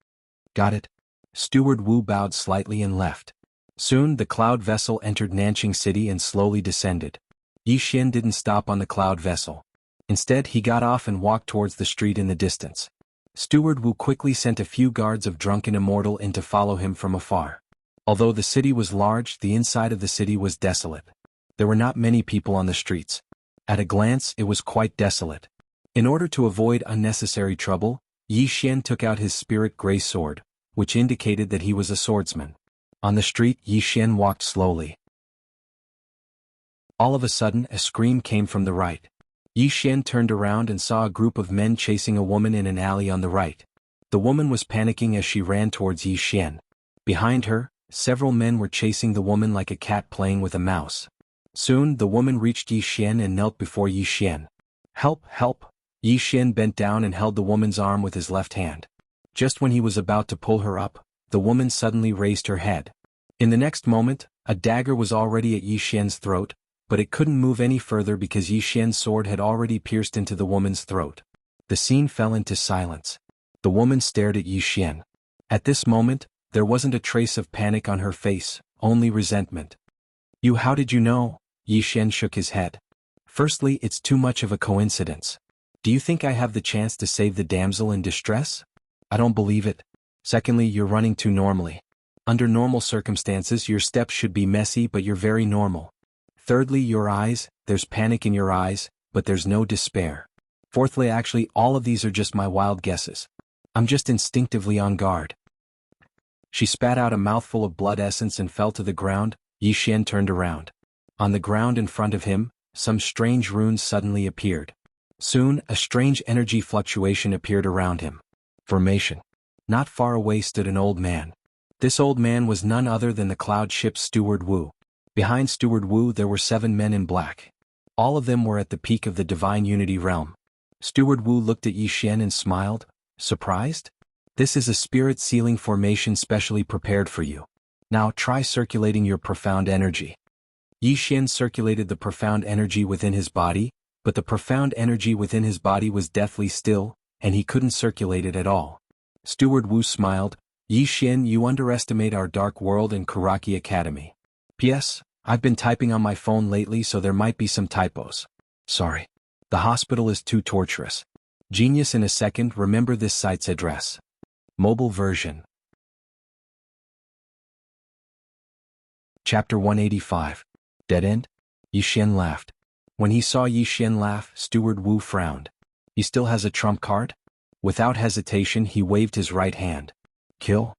Got it. Steward Wu bowed slightly and left. Soon the cloud vessel entered Nanqing City and slowly descended. Yi Xian didn't stop on the cloud vessel. Instead he got off and walked towards the street in the distance. Steward Wu quickly sent a few guards of Drunken Immortal in to follow him from afar. Although the city was large, the inside of the city was desolate. There were not many people on the streets. At a glance it was quite desolate. In order to avoid unnecessary trouble, Yi Xian took out his spirit gray sword, which indicated that he was a swordsman. On the street Yi Xian walked slowly. All of a sudden a scream came from the right. Yi Xian turned around and saw a group of men chasing a woman in an alley on the right. The woman was panicking as she ran towards Yi Xian. Behind her, several men were chasing the woman like a cat playing with a mouse. Soon the woman reached Yi Xian and knelt before Yi Xian. "Help, help!" Yi Xian bent down and held the woman's arm with his left hand. Just when he was about to pull her up, the woman suddenly raised her head. In the next moment, a dagger was already at Yi Xian's throat, but it couldn't move any further because Yi Xian's sword had already pierced into the woman's throat. The scene fell into silence. The woman stared at Yi Xian. At this moment, there wasn't a trace of panic on her face, only resentment. How did you know?" Yi Xian shook his head. "Firstly, it's too much of a coincidence. Do you think I have the chance to save the damsel in distress? I don't believe it. Secondly, you're running too normally. Under normal circumstances your steps should be messy, but you're very normal. Thirdly, your eyes, there's panic in your eyes, but there's no despair. Fourthly, actually all of these are just my wild guesses. I'm just instinctively on guard." She spat out a mouthful of blood essence and fell to the ground. Yi Xian turned around. On the ground in front of him, some strange runes suddenly appeared. Soon, a strange energy fluctuation appeared around him. Formation. Not far away stood an old man. This old man was none other than the cloud ship's steward Wu. Behind Steward Wu there were 7 men in black. All of them were at the peak of the Divine Unity realm. Steward Wu looked at Yi Xian and smiled. "Surprised? This is a spirit sealing formation specially prepared for you. Now try circulating your profound energy." Yi Xian circulated the profound energy within his body, but the profound energy within his body was deathly still, and he couldn't circulate it at all. Steward Wu smiled. "Yi Xian, you underestimate our dark world and Karaki Academy. P.S. I've been typing on my phone lately, so there might be some typos. Sorry. The hospital is too torturous. Genius in a second, remember this site's address." Mobile version. Chapter 185. Dead End? Yi Xian laughed. When he saw Yi Xian laugh, Steward Wu frowned. "He still has a trump card?" Without hesitation he waved his right hand. "Kill?"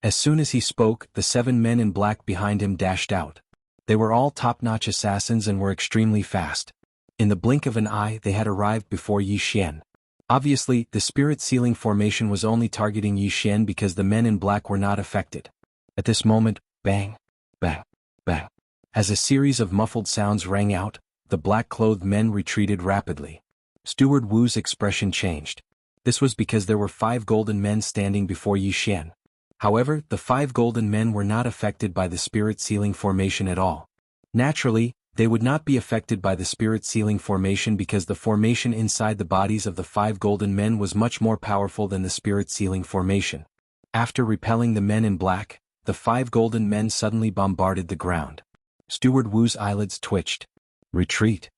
As soon as he spoke, the 7 men in black behind him dashed out. They were all top-notch assassins and were extremely fast. In the blink of an eye they had arrived before Yi Xian. Obviously, the spirit sealing formation was only targeting Yi Xian because the men in black were not affected. At this moment, bang, bang, bang. As a series of muffled sounds rang out, the black-clothed men retreated rapidly. Steward Wu's expression changed. This was because there were 5 golden men standing before Yi Xian. However, the 5 golden men were not affected by the spirit sealing formation at all. Naturally, they would not be affected by the spirit sealing formation because the formation inside the bodies of the 5 golden men was much more powerful than the spirit sealing formation. After repelling the men in black, the 5 golden men suddenly bombarded the ground. Steward Wu's eyelids twitched. "Retreat!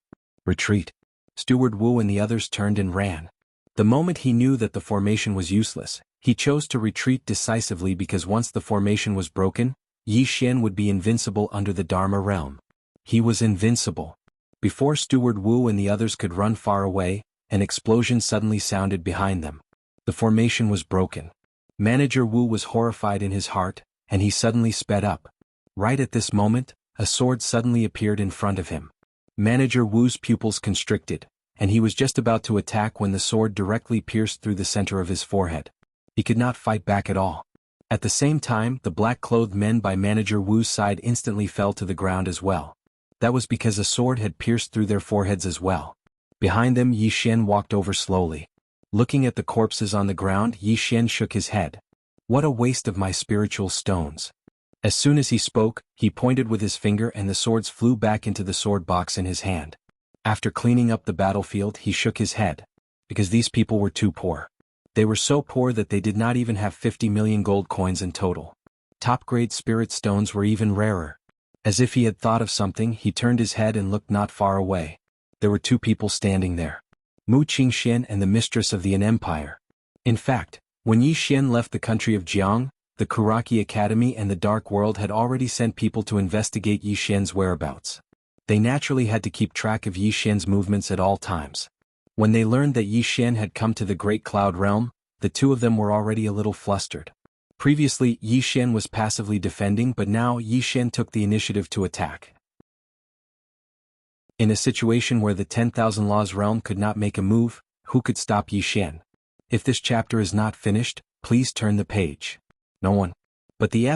Retreat!" Steward Wu and the others turned and ran. The moment he knew that the formation was useless, he chose to retreat decisively because once the formation was broken, Yi Xian would be invincible under the Dharma realm. He was invincible. Before Steward Wu and the others could run far away, an explosion suddenly sounded behind them. The formation was broken. Manager Wu was horrified in his heart, and he suddenly sped up. Right at this moment, a sword suddenly appeared in front of him. Manager Wu's pupils constricted, and he was just about to attack when the sword directly pierced through the center of his forehead. He could not fight back at all. At the same time, the black-clothed men by Manager Wu's side instantly fell to the ground as well. That was because a sword had pierced through their foreheads as well. Behind them Yi Xian walked over slowly. Looking at the corpses on the ground, Yi Xian shook his head. "What a waste of my spiritual stones." As soon as he spoke, he pointed with his finger and the swords flew back into the sword box in his hand. After cleaning up the battlefield he shook his head. Because these people were too poor. They were so poor that they did not even have 50 million gold coins in total. Top-grade spirit stones were even rarer. As if he had thought of something, he turned his head and looked not far away. There were 2 people standing there. Mu Qingxian and the mistress of the An Empire. In fact, when Yi Xian left the country of Jiang, the Karaki Academy and the Dark World had already sent people to investigate Yi Xian's whereabouts. They naturally had to keep track of Yi Xian's movements at all times. When they learned that Yi Xian had come to the Great Cloud Realm, the two of them were already a little flustered. Previously, Yi Xian was passively defending, but now Yi Xian took the initiative to attack. In a situation where the 10,000 Laws realm could not make a move, who could stop Yi Xian? If this chapter is not finished, please turn the page. No one. But the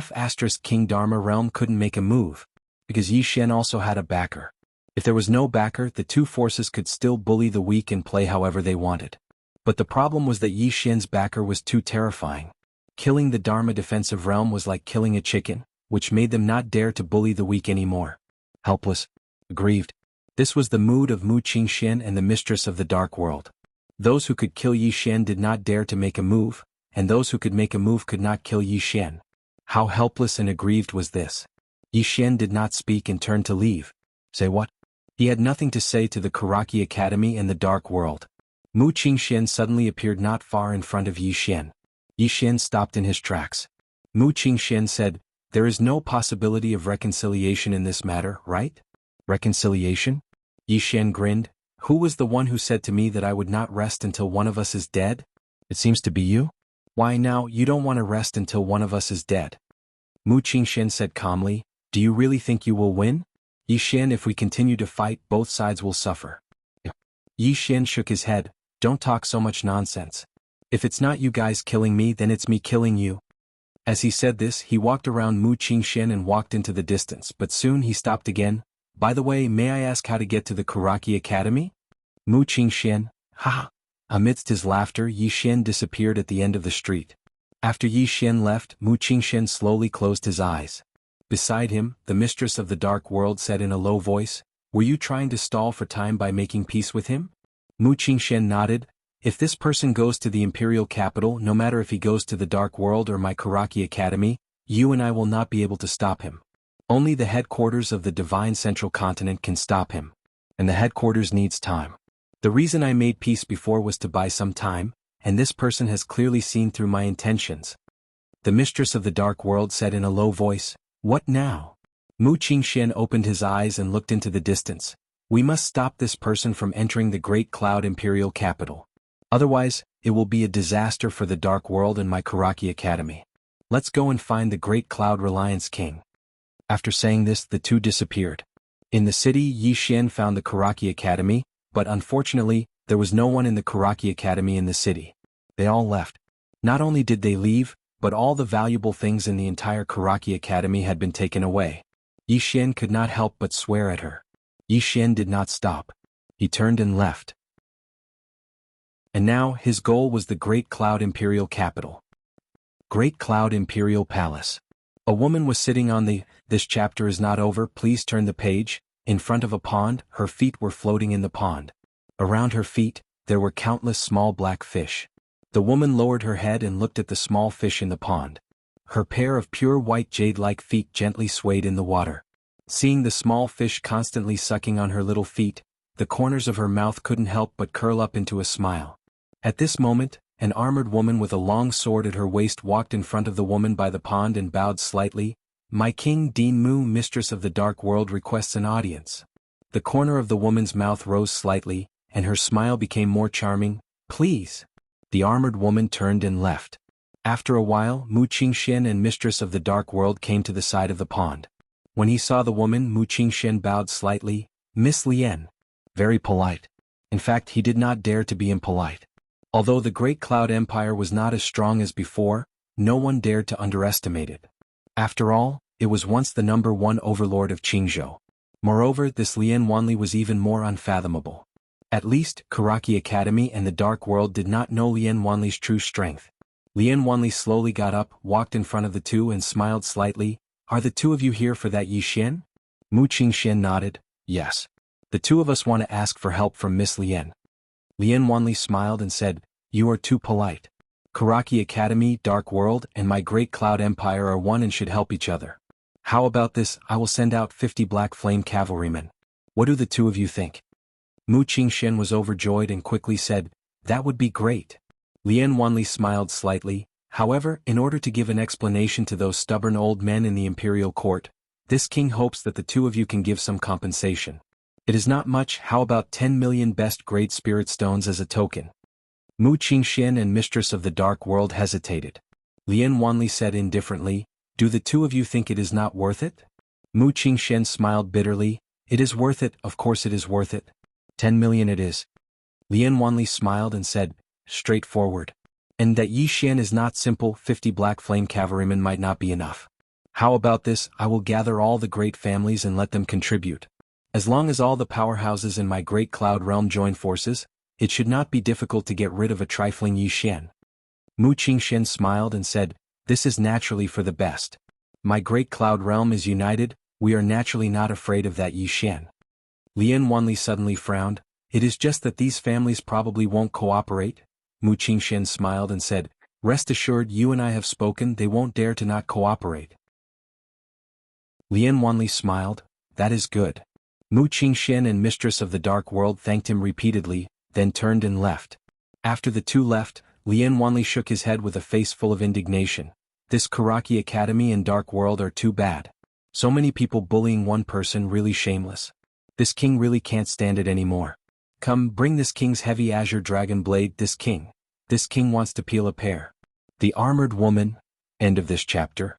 King Dharma realm couldn't make a move, because Yi Xian also had a backer. If there was no backer, the two forces could still bully the weak and play however they wanted. But the problem was that Yi Xian's backer was too terrifying. Killing the Dharma defensive realm was like killing a chicken, which made them not dare to bully the weak anymore. Helpless. Aggrieved. This was the mood of Mu Qingxian and the mistress of the dark world. Those who could kill Yi Xian did not dare to make a move, and those who could make a move could not kill Yi Xian. How helpless and aggrieved was this? Yi Xian did not speak and turned to leave. Say what? He had nothing to say to the Karaki Academy and the dark world. Mu Qingxian suddenly appeared not far in front of Yi Xian. Yi Xian stopped in his tracks. Mu Qingxian said, "There is no possibility of reconciliation in this matter, right?" Reconciliation? Yi Xian grinned. Who was the one who said to me that I would not rest until one of us is dead? It seems to be you. Why now, you don't want to rest until one of us is dead. Mu Qingxian said calmly, do you really think you will win? Yi Xian, if we continue to fight, both sides will suffer. Yi Xian shook his head, don't talk so much nonsense. If it's not you guys killing me, then it's me killing you. As he said this, he walked around Mu Qingxian and walked into the distance, but soon he stopped again. By the way, may I ask how to get to the Karaki Academy? Mu Qingxian, haha. Amidst his laughter, Yi Xian disappeared at the end of the street. After Yi Xian left, Mu Qingxian slowly closed his eyes. Beside him, the mistress of the dark world said in a low voice, were you trying to stall for time by making peace with him? Mu Qingxian nodded. If this person goes to the imperial capital, no matter if he goes to the dark world or my Karaki Academy, you and I will not be able to stop him. Only the headquarters of the divine central continent can stop him. And the headquarters needs time. The reason I made peace before was to buy some time, and this person has clearly seen through my intentions. The mistress of the dark world said in a low voice, what now? Mu Qingxian opened his eyes and looked into the distance. We must stop this person from entering the Great Cloud Imperial Capital. Otherwise, it will be a disaster for the dark world and my Karaki Academy. Let's go and find the Great Cloud Reliance King. After saying this, the two disappeared. In the city, Yi Xian found the Karaki Academy, but unfortunately, there was no one in the Karaki Academy in the city. They all left. Not only did they leave, but all the valuable things in the entire Karaki Academy had been taken away. Yi Xian could not help but swear at her. Yi Xian did not stop. He turned and left. And now, his goal was the Great Cloud Imperial Capital. Great Cloud Imperial Palace. A woman was sitting on this chapter is not over, please turn the page, in front of a pond. Her feet were floating in the pond. Around her feet, there were countless small black fish. The woman lowered her head and looked at the small fish in the pond. Her pair of pure white jade-like feet gently swayed in the water. Seeing the small fish constantly sucking on her little feet, the corners of her mouth couldn't help but curl up into a smile. At this moment, an armored woman with a long sword at her waist walked in front of the woman by the pond and bowed slightly. My King Dean Mu, mistress of the dark world, requests an audience. The corner of the woman's mouth rose slightly, and her smile became more charming. Please. The armored woman turned and left. After a while, Mu Qingxian and mistress of the dark world came to the side of the pond. When he saw the woman, Mu Qingxian bowed slightly. Miss Lian. Very polite. In fact, he did not dare to be impolite. Although the Great Cloud Empire was not as strong as before, no one dared to underestimate it. After all, it was once the #1 overlord of Qingzhou. Moreover, this Lian Wanli was even more unfathomable. At least, Karaki Academy and the Dark World did not know Lian Wanli's true strength. Lian Wanli slowly got up, walked in front of the two and smiled slightly. Are the two of you here for that Yi Xian? Mu Qingxian nodded. Yes. The two of us want to ask for help from Miss Lian. Lian Wanli smiled and said, you are too polite. Karaki Academy, Dark World, and my Great Cloud Empire are one and should help each other. How about this? I will send out 50 Black Flame cavalrymen. What do the two of you think? Mu Qingxian was overjoyed and quickly said, that would be great. Lian Wanli smiled slightly. However, in order to give an explanation to those stubborn old men in the imperial court, This king hopes that the two of you can give some compensation. It is not much. How about 10 million best great spirit stones as a token? Mu Qingxian and Mistress of the Dark World hesitated. Lian Wanli said indifferently, "Do the two of you think it is not worth it?" Mu Qingxian smiled bitterly, "It is worth it, of course it is worth it. 10 million it is." Lian Wanli smiled and said, "Straightforward. And that Yi Xian is not simple. 50 black flame cavalrymen might not be enough. How about this? I will gather all the great families and let them contribute. As long as all the powerhouses in my great cloud realm join forces, it should not be difficult to get rid of a trifling Yi Xian." Mu Qingxian smiled and said, "This is naturally for the best. My great cloud realm is united, we are naturally not afraid of that Yi Xian." Lian Wanli suddenly frowned, "It is just that these families probably won't cooperate." Mu Qingxian smiled and said, "Rest assured, you and I have spoken, they won't dare to not cooperate." Lian Wanli smiled, "That is good." Mu Qingxian and Mistress of the Dark World thanked him repeatedly, then turned and left. After the two left, Lian Wanli shook his head with a face full of indignation. This Karaki Academy and Dark World are too bad. So many people bullying one person, really shameless. This king really can't stand it anymore. Come, bring this king's heavy azure dragon blade. This king wants to peel a pear. The Armored Woman. End of this chapter.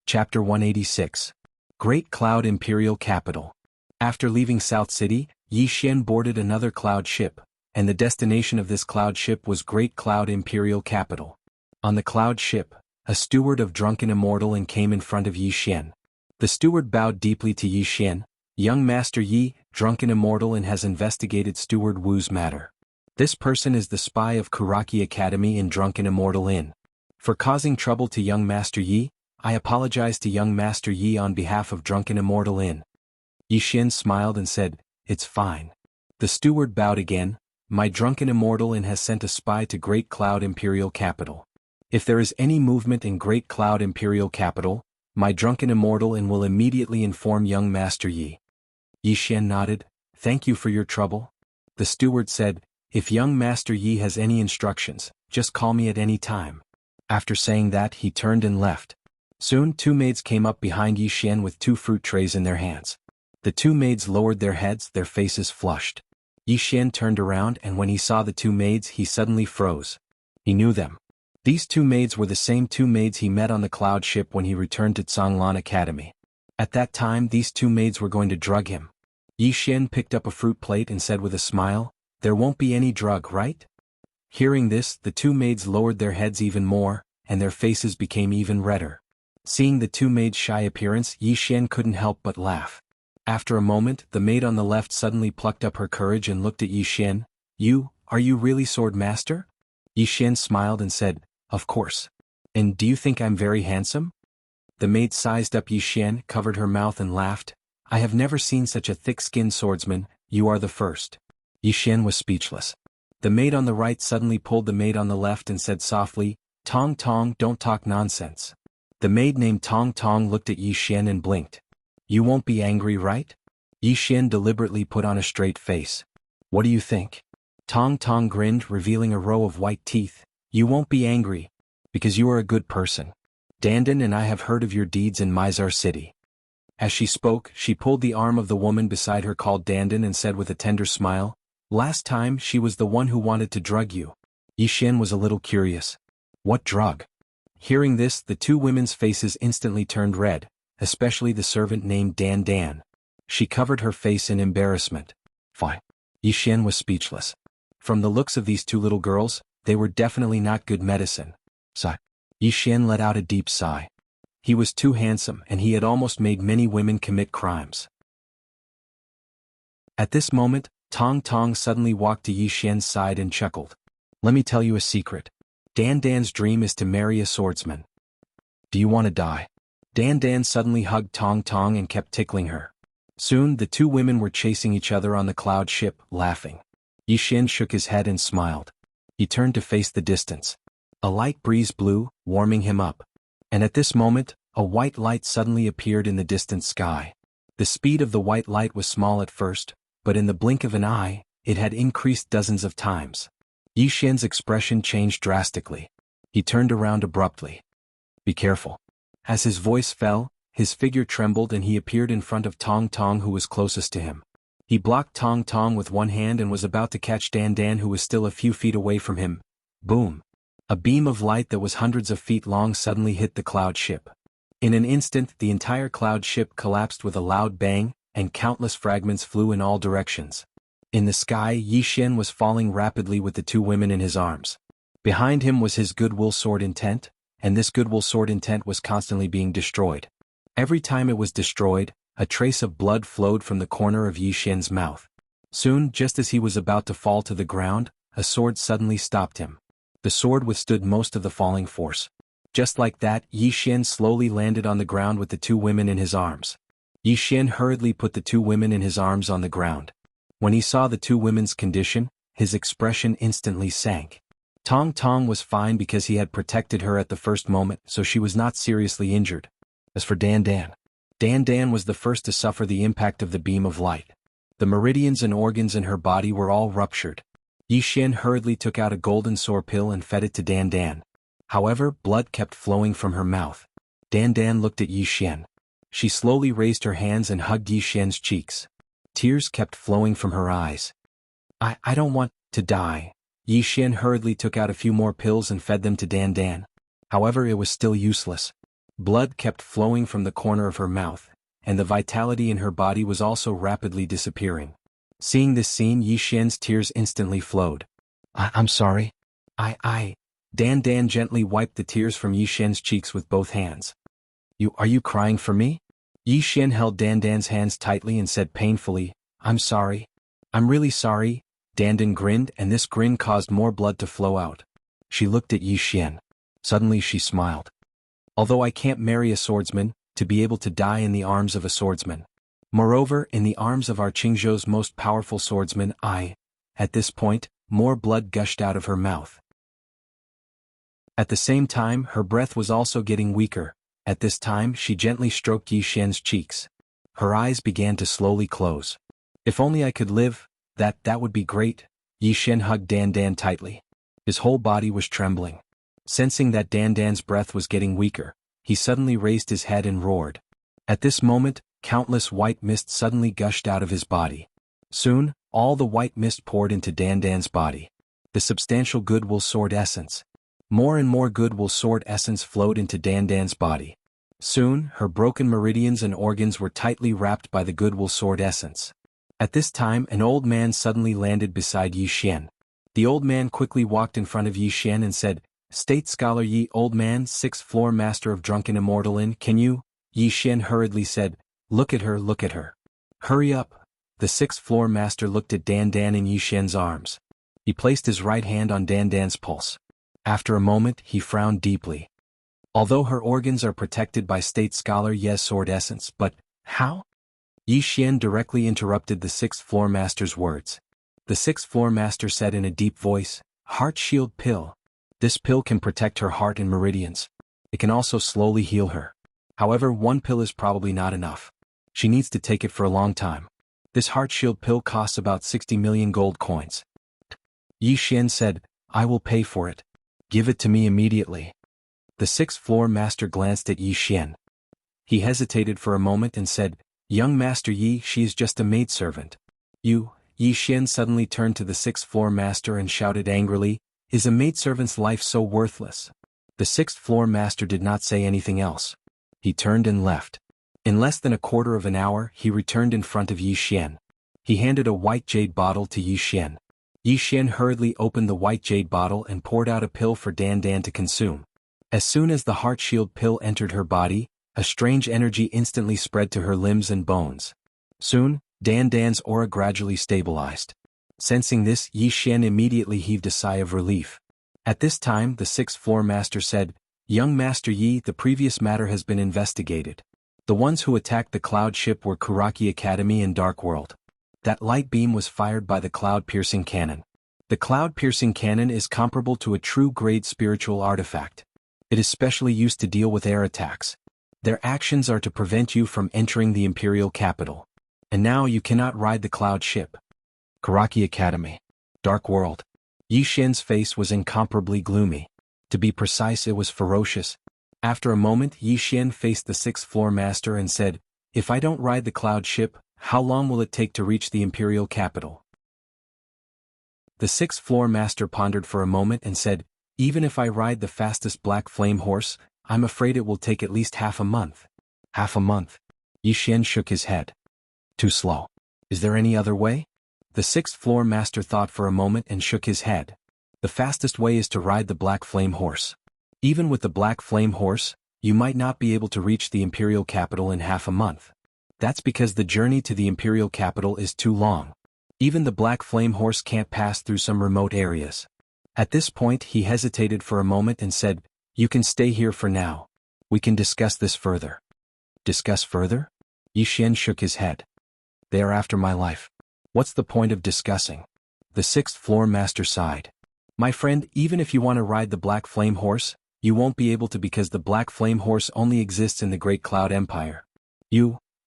Chapter 186. Great Cloud Imperial Capital. After leaving South City, Yi Xian boarded another cloud ship, and the destination of this cloud ship was Great Cloud Imperial Capital. On the cloud ship, a steward of Drunken Immortal and came in front of Yi Xian. The steward bowed deeply to Yi Xian. "Young Master Yi, Drunken Immortal and has investigated Steward Wu's matter. This person is the spy of Karaki Academy in Drunken Immortal Inn. For causing trouble to young Master Yi, I apologize to young Master Yi on behalf of Drunken Immortal Inn." Yi Xian smiled and said, "It's fine." The steward bowed again. "My Drunken Immortal Inn has sent a spy to Great Cloud Imperial Capital. If there is any movement in Great Cloud Imperial Capital, my Drunken Immortal Inn will immediately inform young Master Yi." Yi Xian nodded, "Thank you for your trouble." The steward said, "If young Master Yi has any instructions, just call me at any time." After saying that, he turned and left. Soon 2 maids came up behind Yi Xian with 2 fruit trays in their hands. The 2 maids lowered their heads, their faces flushed. Yi Xian turned around, and when he saw the 2 maids he suddenly froze. He knew them. These 2 maids were the same 2 maids he met on the cloud ship when he returned to Zhonglan Academy. At that time these 2 maids were going to drug him. Yi Xian picked up a fruit plate and said with a smile, "There won't be any drug, right?" Hearing this, the 2 maids lowered their heads even more, and their faces became even redder. Seeing the 2 maids' shy appearance, Yi Xian couldn't help but laugh. After a moment, the maid on the left suddenly plucked up her courage and looked at Yi Xian. Are you really Sword Master?" Yi Xian smiled and said, "Of course. And do you think I'm very handsome?" The maid sized up Yi Xian, covered her mouth and laughed. "I have never seen such a thick-skinned swordsman, you are the first." Yi Xian was speechless. The maid on the right suddenly pulled the maid on the left and said softly, "Tong Tong, don't talk nonsense." The maid named Tong Tong looked at Yi Xian and blinked. "You won't be angry, right?" Yi Xian deliberately put on a straight face. "What do you think?" Tong Tong grinned, revealing a row of white teeth. "You won't be angry, because you are a good person. Dandan and I have heard of your deeds in Mizar City." As she spoke, she pulled the arm of the woman beside her called Dandan and said with a tender smile, "Last time she was the one who wanted to drug you." Yi Xian was a little curious. "What drug?" Hearing this, the 2 women's faces instantly turned red, especially the servant named Dan Dan. She covered her face in embarrassment. Fine. Yi Xian was speechless. From the looks of these 2 little girls, they were definitely not good medicine. Sigh. Yi Xian let out a deep sigh. He was too handsome and he had almost made many women commit crimes. At this moment, Tong Tong suddenly walked to Yi Xian's side and chuckled. "Let me tell you a secret. Dan Dan's dream is to marry a swordsman. Do you want to die?" Dan Dan suddenly hugged Tong Tong and kept tickling her. Soon the 2 women were chasing each other on the cloud ship, laughing. Yi Xian shook his head and smiled. He turned to face the distance. A light breeze blew, warming him up. And at this moment, a white light suddenly appeared in the distant sky. The speed of the white light was small at first, but in the blink of an eye, it had increased dozens of times. Yi Xian's expression changed drastically. He turned around abruptly. Be careful. As his voice fell, his figure trembled and he appeared in front of Tong Tong, who was closest to him. He blocked Tong Tong with one hand and was about to catch Dan Dan, who was still a few feet away from him. Boom! A beam of light that was hundreds of feet long suddenly hit the cloud ship. In an instant, the entire cloud ship collapsed with a loud bang, and countless fragments flew in all directions. In the sky, Yi Xian was falling rapidly with the two women in his arms. Behind him was his goodwill sword intent, and this goodwill sword intent was constantly being destroyed. Every time it was destroyed, a trace of blood flowed from the corner of Yi Xian's mouth. Soon, just as he was about to fall to the ground, a sword suddenly stopped him. The sword withstood most of the falling force. Just like that, Yi Xian slowly landed on the ground with the two women in his arms. Yi Xian hurriedly put the two women in his arms on the ground. When he saw the two women's condition, his expression instantly sank. Tong Tong was fine because he had protected her at the first moment, so she was not seriously injured. As for Dan Dan, Dan Dan was the first to suffer the impact of the beam of light. The meridians and organs in her body were all ruptured. Yi Xian hurriedly took out a golden sore pill and fed it to Dan Dan. However, blood kept flowing from her mouth. Dan Dan looked at Yi Xian. She slowly raised her hands and hugged Yi Xian's cheeks. Tears kept flowing from her eyes. I don't want to die. Yi Xian hurriedly took out a few more pills and fed them to Dan Dan. However, it was still useless. Blood kept flowing from the corner of her mouth, and the vitality in her body was also rapidly disappearing. Seeing this scene, Yi Xian's tears instantly flowed. I'm sorry. Dan Dan gently wiped the tears from Yi Xian's cheeks with both hands. Are you crying for me? Yi Xian held Dan Dan's hands tightly and said painfully, I'm sorry. I'm really sorry. Dan Dan grinned, and this grin caused more blood to flow out. She looked at Yi Xian. Suddenly she smiled. Although I can't marry a swordsman, to be able to die in the arms of a swordsman. Moreover, in the arms of our Qingzhou's most powerful swordsman, At this point, more blood gushed out of her mouth. At the same time, her breath was also getting weaker. At this time, she gently stroked Yi Xian's cheeks. Her eyes began to slowly close. If only I could live, that would be great. Yi Xian hugged Dan Dan tightly. His whole body was trembling. Sensing that Dan Dan's breath was getting weaker, he suddenly raised his head and roared. At this moment, countless white mist suddenly gushed out of his body. Soon, all the white mist poured into Dan Dan's body. The substantial goodwill sword essence. More and more goodwill sword essence flowed into Dan Dan's body. Soon, her broken meridians and organs were tightly wrapped by the goodwill sword essence. At this time, an old man suddenly landed beside Yi Xian. The old man quickly walked in front of Yi Xian and said, State Scholar Yi, old man, 6th floor master of Drunken Immortal Inn, can you? Yi Xian hurriedly said, Look at her, look at her. Hurry up. The 6th floor master looked at Dan Dan in Yi Xian's arms. He placed his right hand on Dan Dan's pulse. After a moment, he frowned deeply. Although her organs are protected by State Scholar Yi's sword essence, but how? Yi Xian directly interrupted the 6th floor master's words. The 6th floor master said in a deep voice, Heart Shield Pill. This pill can protect her heart and meridians. It can also slowly heal her. However, one pill is probably not enough. She needs to take it for a long time. This Heart Shield pill costs about 60 million gold coins. Yi Xian said, I will pay for it. Give it to me immediately. The 6th floor master glanced at Yi Xian. He hesitated for a moment and said, Young Master Yi, she is just a maidservant. Yi Xian suddenly turned to the 6th floor master and shouted angrily, Is a maidservant's life so worthless? The 6th floor master did not say anything else. He turned and left. In less than a quarter of an hour, he returned in front of Yi Xian. He handed a white jade bottle to Yi Xian. Yi Xian hurriedly opened the white jade bottle and poured out a pill for Dan Dan to consume. As soon as the Heart Shield pill entered her body, a strange energy instantly spread to her limbs and bones. Soon, Dan Dan's aura gradually stabilized. Sensing this, Yi Xian immediately heaved a sigh of relief. At this time, the 6th floor master said, Young Master Yi, the previous matter has been investigated. The ones who attacked the cloud ship were Kuraki Academy and Dark World. That light beam was fired by the cloud-piercing cannon. The cloud-piercing cannon is comparable to a true-grade spiritual artifact. It is specially used to deal with air attacks. Their actions are to prevent you from entering the imperial capital. And now you cannot ride the cloud ship. Kuraki Academy. Dark World. Yi Xian's face was incomparably gloomy. To be precise, it was ferocious. After a moment Yi Xian faced the sixth-floor master and said, "If I don't ride the cloud ship, how long will it take to reach the imperial capital?" The sixth-floor master pondered for a moment and said, "Even if I ride the fastest black flame horse, I'm afraid it will take at least half a month." Half a month? Yi Xian shook his head. Too slow. Is there any other way? The sixth-floor master thought for a moment and shook his head. The fastest way is to ride the black flame horse. Even with the black flame horse, you might not be able to reach the imperial capital in half a month. That's because the journey to the imperial capital is too long. Even the black flame horse can't pass through some remote areas. At this point he hesitated for a moment and said, "You can stay here for now. We can discuss this further." Discuss further? Yi Xian shook his head. "They are after my life. What's the point of discussing?" The sixth-floor master sighed. "My friend, even if you want to ride the black flame horse, you won't be able to because the black flame horse only exists in the Great Cloud Empire.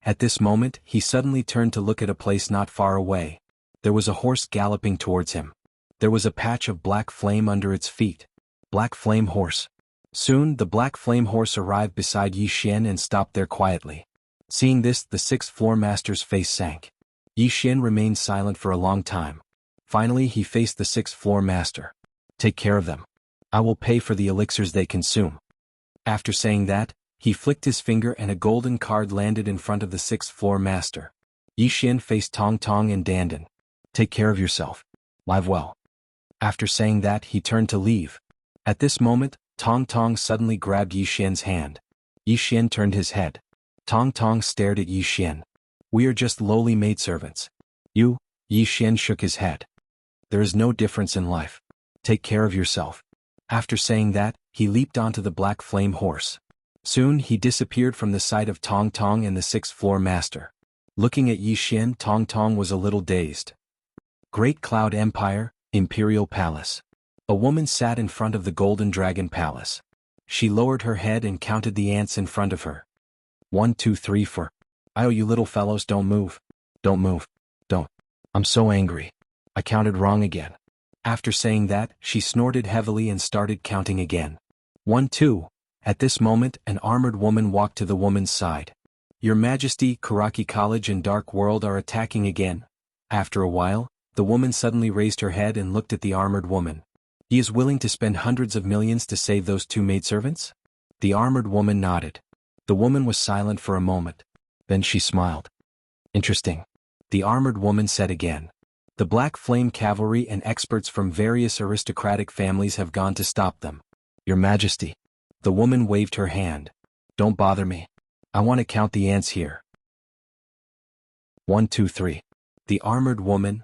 At this moment, he suddenly turned to look at a place not far away. There was a horse galloping towards him. There was a patch of black flame under its feet. Black flame horse. Soon, the black flame horse arrived beside Yi Xian and stopped there quietly. Seeing this, the sixth-floor master's face sank. Yi Xian remained silent for a long time. Finally, he faced the sixth-floor master. "Take care of them. I will pay for the elixirs they consume." After saying that, he flicked his finger and a golden card landed in front of the sixth-floor master. Yi Xian faced Tong Tong and Dandan. "Take care of yourself. Live well." After saying that, he turned to leave. At this moment, Tong Tong suddenly grabbed Yi Xian's hand. Yi Xian turned his head. Tong Tong stared at Yi Xian. "We are just lowly maidservants." Yi Xian shook his head. "There is no difference in life. Take care of yourself." After saying that, he leaped onto the black flame horse. Soon he disappeared from the sight of Tong Tong and the sixth-floor master. Looking at Yi Xian, Tong Tong was a little dazed. Great Cloud Empire, Imperial Palace. A woman sat in front of the Golden Dragon Palace. She lowered her head and counted the ants in front of her. 1, 2, 3, 4. "Oh, you little fellows, don't move. Don't move. Don't. I'm so angry. I counted wrong again." After saying that, she snorted heavily and started counting again. 1, 2. At this moment, an armored woman walked to the woman's side. "Your Majesty, Karaki College and Dark World are attacking again." After a while, the woman suddenly raised her head and looked at the armored woman. "He is willing to spend hundreds of millions to save those two maidservants?" The armored woman nodded. The woman was silent for a moment. Then she smiled. "Interesting." The armored woman said again. "The Black Flame Cavalry and experts from various aristocratic families have gone to stop them." "Your Majesty." The woman waved her hand. "Don't bother me. I want to count the ants here." 1, 2, 3. The armored woman.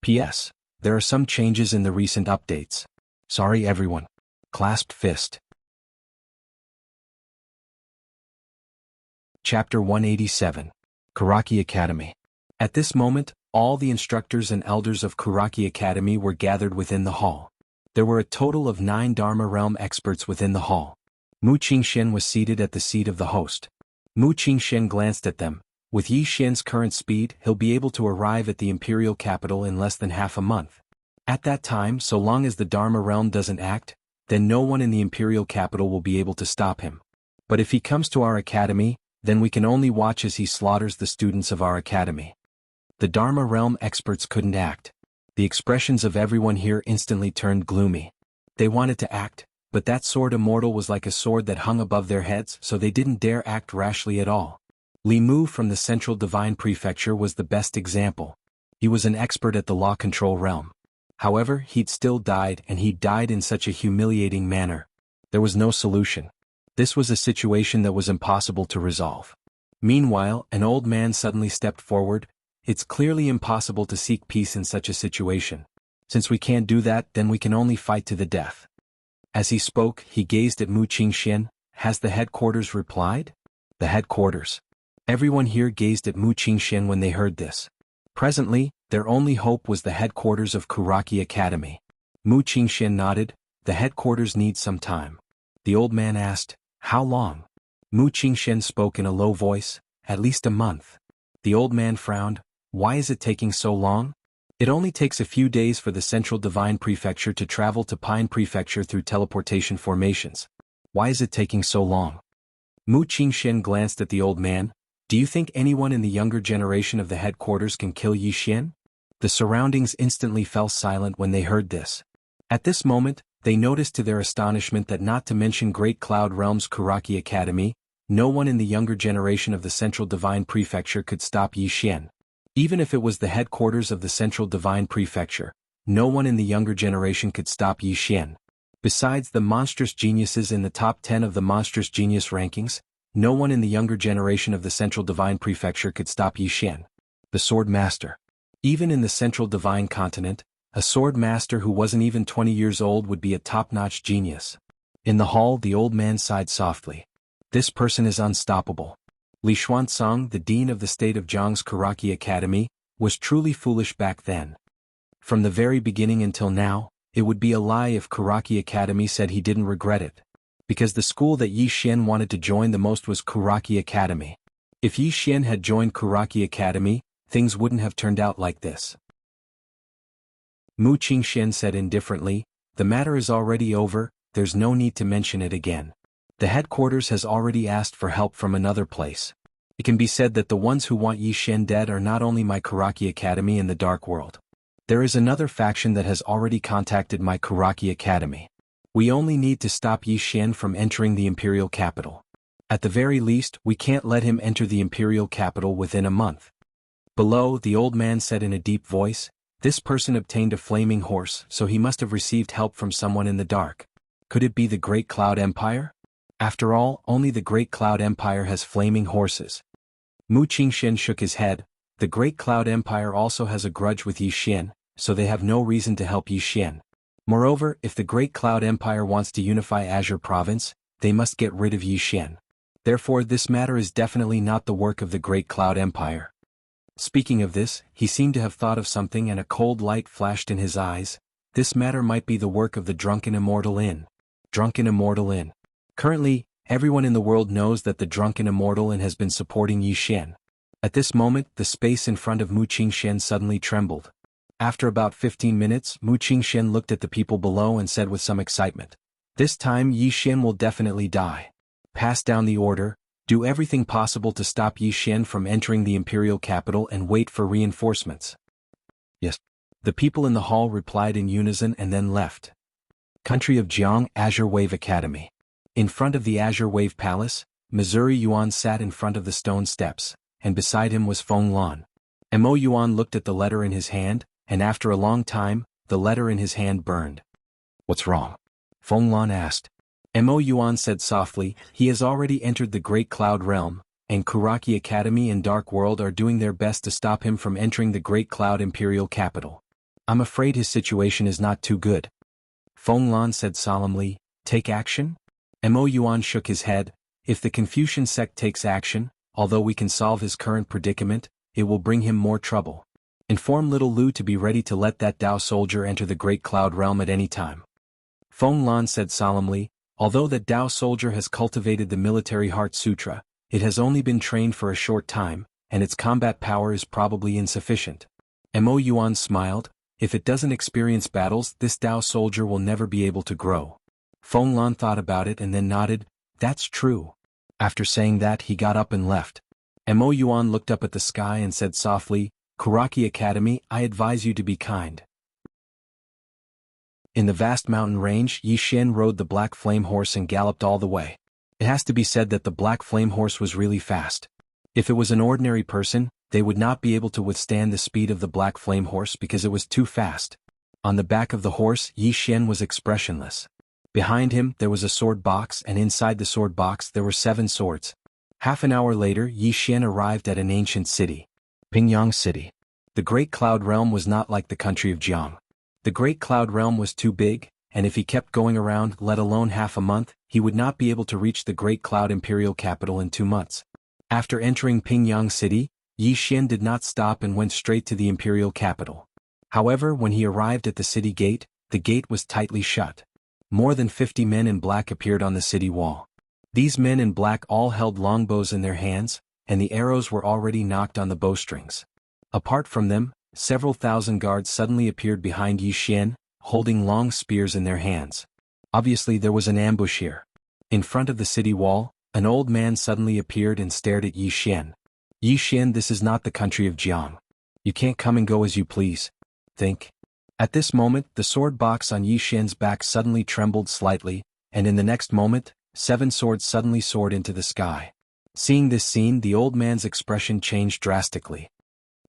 P.S. There are some changes in the recent updates. Sorry everyone. Clasped fist. Chapter 187. Karaki Academy. At this moment, all the instructors and elders of Karaki Academy were gathered within the hall. There were a total of 9 Dharma Realm experts within the hall. Mu Qingxian was seated at the seat of the host. Mu Qingxian glanced at them. With Yi Xian's current speed, he'll be able to arrive at the imperial capital in less than half a month. At that time, so long as the Dharma Realm doesn't act, then no one in the imperial capital will be able to stop him. But if he comes to our academy, then we can only watch as he slaughters the students of our academy. The Dharma Realm experts couldn't act. The expressions of everyone here instantly turned gloomy. They wanted to act, but that sword immortal was like a sword that hung above their heads, so they didn't dare act rashly at all. Li Mu from the Central Divine Prefecture was the best example. He was an expert at the law control realm. However, he'd still died, and he died in such a humiliating manner. There was no solution. This was a situation that was impossible to resolve. Meanwhile, an old man suddenly stepped forward. "It's clearly impossible to seek peace in such a situation. Since we can't do that, then we can only fight to the death." As he spoke, he gazed at Mu Qingxian. "Has the headquarters replied?" The headquarters. Everyone here gazed at Mu Qingxian when they heard this. Presently, their only hope was the headquarters of Karaki Academy. Mu Qingxian nodded. "The headquarters needs some time." The old man asked, "How long?" Mu Qingxian spoke in a low voice, "At least a month." The old man frowned. "Why is it taking so long?" "It only takes a few days for the Central Divine Prefecture to travel to Pine Prefecture through teleportation formations. Why is it taking so long? Mu Qingxian glanced at the old man. Do you think anyone in the younger generation of the headquarters can kill Yi Xian? The surroundings instantly fell silent when they heard this. At this moment, they noticed to their astonishment that not to mention Great Cloud Realm's Kuraki Academy, no one in the younger generation of the Central Divine Prefecture could stop Yi Xian. Even if it was the headquarters of the Central Divine Prefecture, no one in the younger generation could stop Yi Xian. Besides the monstrous geniuses in the top 10 of the monstrous genius rankings, no one in the younger generation of the Central Divine Prefecture could stop Yi Xian. The Sword Master. Even in the Central Divine Continent, a sword master who wasn't even 20 years old would be a top-notch genius. In the hall, the old man sighed softly. This person is unstoppable. Li Xuanzong, the dean of the state of Zhang's Kuraki Academy, was truly foolish back then. From the very beginning until now, it would be a lie if Kuraki Academy said he didn't regret it. Because the school that Yi Xian wanted to join the most was Kuraki Academy. If Yi Xian had joined Kuraki Academy, things wouldn't have turned out like this. Mu Qingxian said indifferently, the matter is already over, there's no need to mention it again. The headquarters has already asked for help from another place. It can be said that the ones who want Yi Xian dead are not only my Kuraki Academy in the Dark World. There is another faction that has already contacted my Kuraki Academy. We only need to stop Yi Xian from entering the imperial capital. At the very least, we can't let him enter the imperial capital within a month. Below, the old man said in a deep voice, this person obtained a flaming horse, so he must have received help from someone in the dark. Could it be the Great Cloud Empire? After all, only the Great Cloud Empire has flaming horses. Mu Qingxian shook his head. The Great Cloud Empire also has a grudge with Yi Xian, so they have no reason to help Yi Xian. Moreover, if the Great Cloud Empire wants to unify Azure Province, they must get rid of Yi Xian. Therefore, this matter is definitely not the work of the Great Cloud Empire. Speaking of this, he seemed to have thought of something and a cold light flashed in his eyes. This matter might be the work of the Drunken Immortal Inn. Drunken Immortal Inn. Currently, everyone in the world knows that the Drunken Immortal Inn has been supporting Yi Xian. At this moment, the space in front of Mu Qingxian suddenly trembled. After about 15 minutes, Mu Qingxian looked at the people below and said with some excitement, this time Yi Xian will definitely die. Pass down the order, do everything possible to stop Yi Xian from entering the imperial capital and wait for reinforcements. Yes. The people in the hall replied in unison and then left. Country of Jiang, Azure Wave Academy. In front of the Azure Wave Palace, Missouri Yuan sat in front of the stone steps, and beside him was Feng Lan. Mo Yuan looked at the letter in his hand, and after a long time, the letter in his hand burned. What's wrong? Feng Lan asked. Mo Yuan said softly, he has already entered the Great Cloud Realm, and Kuraki Academy and Dark World are doing their best to stop him from entering the Great Cloud Imperial Capital. I'm afraid his situation is not too good. Feng Lan said solemnly, take action? Mo Yuan shook his head. If the Confucian sect takes action, although we can solve his current predicament, it will bring him more trouble. Inform little Lu to be ready to let that Dao soldier enter the Great Cloud Realm at any time. Feng Lan said solemnly, although that Dao soldier has cultivated the military heart sutra, it has only been trained for a short time, and its combat power is probably insufficient. Mo Yuan smiled, if it doesn't experience battles, this Dao soldier will never be able to grow. Feng Lan thought about it and then nodded, that's true. After saying that, he got up and left. Mo Yuan looked up at the sky and said softly, Kuraki Academy, I advise you to be kind. In the vast mountain range, Yi Xian rode the black flame horse and galloped all the way. It has to be said that the black flame horse was really fast. If it was an ordinary person, they would not be able to withstand the speed of the black flame horse because it was too fast. On the back of the horse, Yi Xian was expressionless. Behind him, there was a sword box, and inside the sword box there were 7 swords. Half an hour later, Yi Xian arrived at an ancient city. Pingyang City. The Great Cloud Realm was not like the country of Jiang. The Great Cloud Realm was too big, and if he kept going around, let alone half a month, he would not be able to reach the Great Cloud Imperial Capital in 2 months. After entering Pingyang City, Yi Xian did not stop and went straight to the Imperial Capital. However, when he arrived at the city gate, the gate was tightly shut. More than 50 men in black appeared on the city wall. These men in black all held longbows in their hands, and the arrows were already knocked on the bowstrings. Apart from them, several thousand guards suddenly appeared behind Yi Xian, holding long spears in their hands. Obviously there was an ambush here. In front of the city wall, an old man suddenly appeared and stared at Yi Xian. Yi Xian, this is not the country of Jiang. You can't come and go as you please. Think. At this moment, the sword box on Yi Xian's back suddenly trembled slightly, and in the next moment, 7 swords suddenly soared into the sky. Seeing this scene, the old man's expression changed drastically.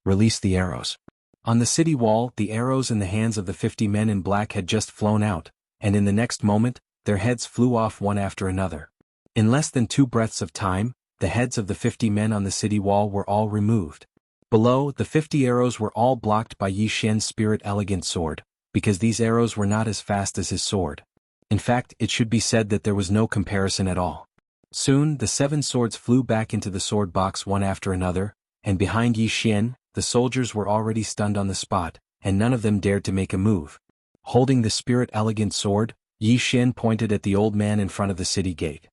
Release the arrows. On the city wall, the arrows in the hands of the 50 men in black had just flown out, and in the next moment, their heads flew off one after another. In less than 2 breaths of time, the heads of the 50 men on the city wall were all removed. Below, the 50 arrows were all blocked by Yi Xian's spirit elegant sword, because these arrows were not as fast as his sword. In fact, it should be said that there was no comparison at all. Soon, the 7 swords flew back into the sword box one after another, and behind Yi Xian, the soldiers were already stunned on the spot, and none of them dared to make a move. Holding the spirit elegant sword, Yi Xian pointed at the old man in front of the city gate.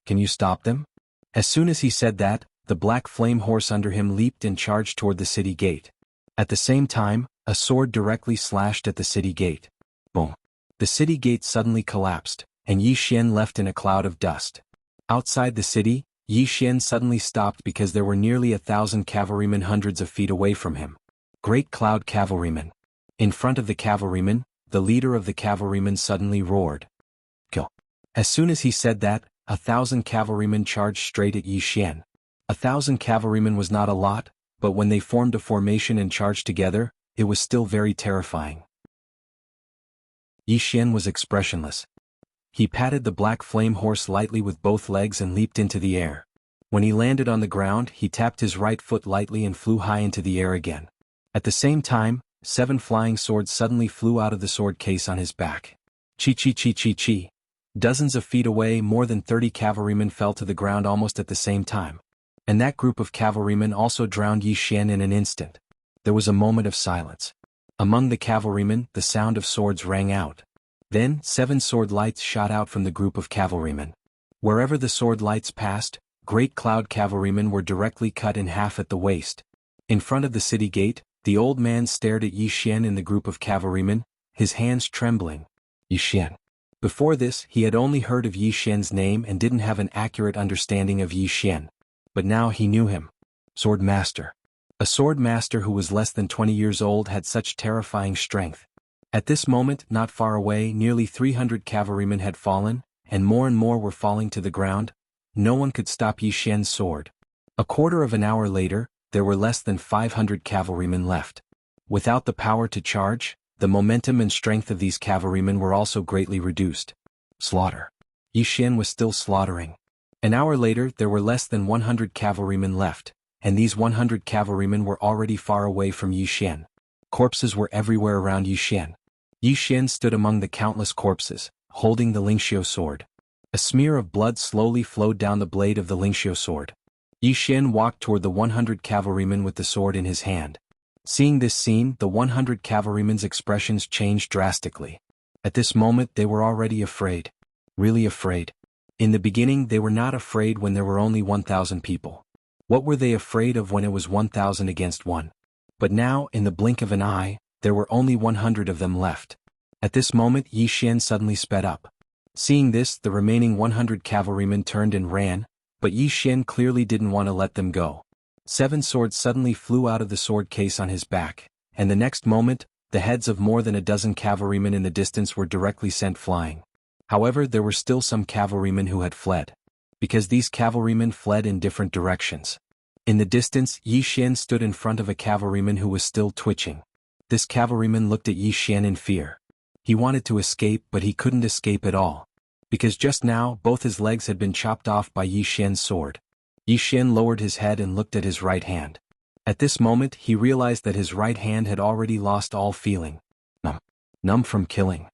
Can you stop them? As soon as he said that, the black flame horse under him leaped and charged toward the city gate. At the same time, a sword directly slashed at the city gate. Boom. The city gate suddenly collapsed, and Yi Xian left in a cloud of dust. Outside the city, Yi Xian suddenly stopped because there were nearly 1,000 cavalrymen hundreds of feet away from him. Great Cloud Cavalrymen. In front of the cavalrymen, the leader of the cavalrymen suddenly roared. Kill. As soon as he said that, 1,000 cavalrymen charged straight at Yi Xian. 1,000 cavalrymen was not a lot, but when they formed a formation and charged together, it was still very terrifying. Yi Xian was expressionless. He patted the black flame horse lightly with both legs and leaped into the air. When he landed on the ground, he tapped his right foot lightly and flew high into the air again. At the same time, 7 flying swords suddenly flew out of the sword case on his back. Chi. Dozens of feet away, more than 30 cavalrymen fell to the ground almost at the same time. And that group of cavalrymen also drowned Yi Xian in an instant. There was a moment of silence. Among the cavalrymen, the sound of swords rang out. Then, 7 sword lights shot out from the group of cavalrymen. Wherever the sword lights passed, Great Cloud cavalrymen were directly cut in half at the waist. In front of the city gate, the old man stared at Yi Xian in the group of cavalrymen, his hands trembling. Yi Xian. Before this, he had only heard of Yi Xian's name and didn't have an accurate understanding of Yi Xian. But now he knew him. Sword Master. A sword master who was less than 20 years old had such terrifying strength. At this moment, not far away, nearly 300 cavalrymen had fallen, and more were falling to the ground. No one could stop Yi Xian's sword. A quarter of an hour later, there were less than 500 cavalrymen left. Without the power to charge, the momentum and strength of these cavalrymen were also greatly reduced. Slaughter. Yi Xian was still slaughtering. An hour later, there were less than 100 cavalrymen left, and these 100 cavalrymen were already far away from Yi Xian. Corpses were everywhere around Yi Xian. Yi Xian stood among the countless corpses, holding the Lingxiu sword. A smear of blood slowly flowed down the blade of the Lingxiu sword. Yi Xian walked toward the 100 cavalrymen with the sword in his hand. Seeing this scene, the 100 cavalrymen's expressions changed drastically. At this moment they were already afraid. Really afraid. In the beginning they were not afraid when there were only 1,000 people. What were they afraid of when it was 1,000 against 1? But now, in the blink of an eye, there were only 100 of them left. At this moment Yi Xian suddenly sped up. Seeing this, the remaining 100 cavalrymen turned and ran, but Yi Xian clearly didn't want to let them go. 7 swords suddenly flew out of the sword case on his back, and the next moment, the heads of more than a dozen cavalrymen in the distance were directly sent flying. However, there were still some cavalrymen who had fled. Because these cavalrymen fled in different directions. In the distance, Yi Xian stood in front of a cavalryman who was still twitching. This cavalryman looked at Yi Xian in fear. He wanted to escape, but he couldn't escape at all. Because just now, both his legs had been chopped off by Yi Xian's sword. Yi Xian lowered his head and looked at his right hand. At this moment, he realized that his right hand had already lost all feeling. Numb from killing.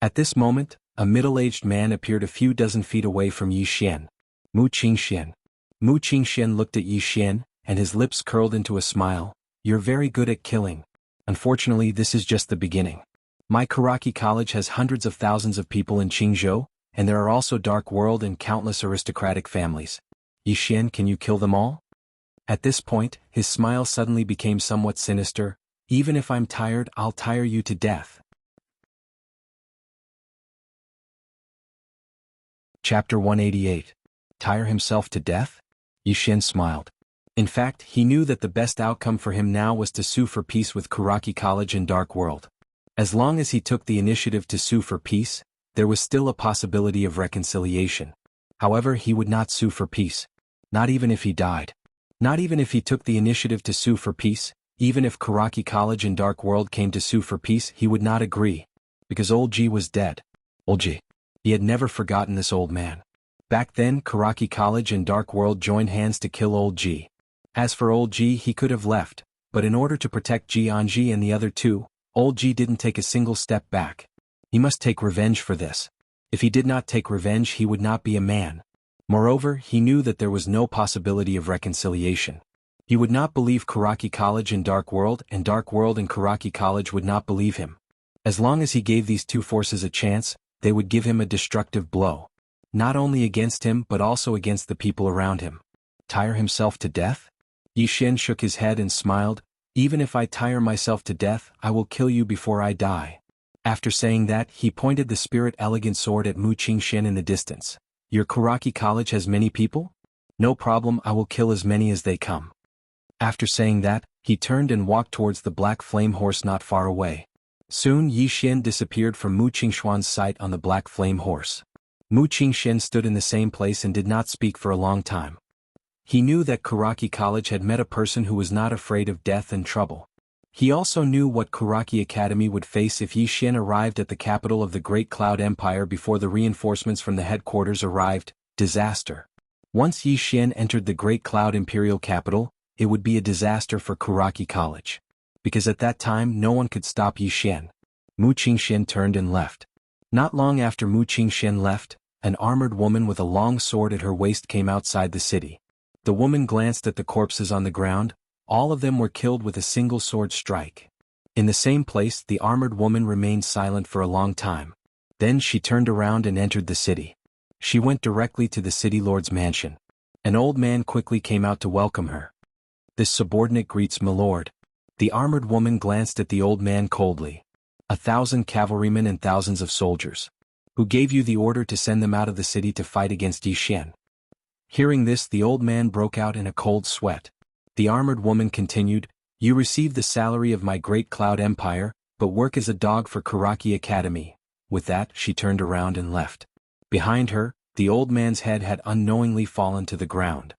At this moment, a middle-aged man appeared a few dozen feet away from Yi Xian. Mu Qingxian. Mu Qingxian looked at Yi Xian, and his lips curled into a smile. You're very good at killing. Unfortunately, this is just the beginning. My Karaki College has hundreds of thousands of people in Qingzhou, and there are also Dark World and countless aristocratic families. Yi Xian, can you kill them all? At this point, his smile suddenly became somewhat sinister. Even if I'm tired, I'll tire you to death. Chapter 188. Tire himself to death? Yi Xian smiled. In fact, he knew that the best outcome for him now was to sue for peace with Kuraki College and Dark World. As long as he took the initiative to sue for peace, there was still a possibility of reconciliation. However, he would not sue for peace. Not even if he died. Not even if he took the initiative to sue for peace, even if Kuraki College and Dark World came to sue for peace, he would not agree. Because old Ji was dead. Old Ji. He had never forgotten this old man. Back then, Kuraki College and Dark World joined hands to kill old Ji. As for old Ji, he could have left, but in order to protect Ji Anji and the other two, old Ji didn't take a single step back. He must take revenge for this. If he did not take revenge, he would not be a man. Moreover, he knew that there was no possibility of reconciliation. He would not believe Kuraki College and Dark World and Kuraki College would not believe him. As long as he gave these two forces a chance, they would give him a destructive blow. Not only against him but also against the people around him. Tire himself to death? Yi Xian shook his head and smiled. Even if I tire myself to death, I will kill you before I die. After saying that, he pointed the spirit-elegant sword at Mu Qingxian in the distance. Your Kuraki College has many people? No problem, I will kill as many as they come. After saying that, he turned and walked towards the black flame horse not far away. Soon Yi Xian disappeared from Mu Qingxuan's sight on the black flame horse. Mu Qingxian stood in the same place and did not speak for a long time. He knew that Kuraki College had met a person who was not afraid of death and trouble. He also knew what Kuraki Academy would face if Yi Xian arrived at the capital of the Great Cloud Empire before the reinforcements from the headquarters arrived: disaster. Once Yi Xian entered the Great Cloud Imperial capital, it would be a disaster for Kuraki College. Because at that time no one could stop Yi Xian. Mu Qingxian turned and left. Not long after Mu Qingxian left, an armored woman with a long sword at her waist came outside the city. The woman glanced at the corpses on the ground. All of them were killed with a single sword strike. In the same place, the armored woman remained silent for a long time. Then she turned around and entered the city. She went directly to the city lord's mansion. An old man quickly came out to welcome her. This subordinate greets my lord. The armored woman glanced at the old man coldly. 1,000 cavalrymen and thousands of soldiers. Who gave you the order to send them out of the city to fight against Yi Xian? Hearing this, the old man broke out in a cold sweat. The armored woman continued, You receive the salary of my Great Cloud Empire, but work as a dog for Kuraki Academy. With that, she turned around and left. Behind her, the old man's head had unknowingly fallen to the ground.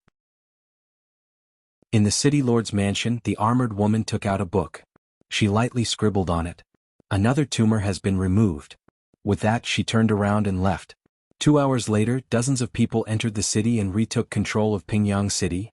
In the city lord's mansion, the armored woman took out a book. She lightly scribbled on it. Another tumor has been removed. With that, she turned around and left. 2 hours later, dozens of people entered the city and retook control of Pingyang City.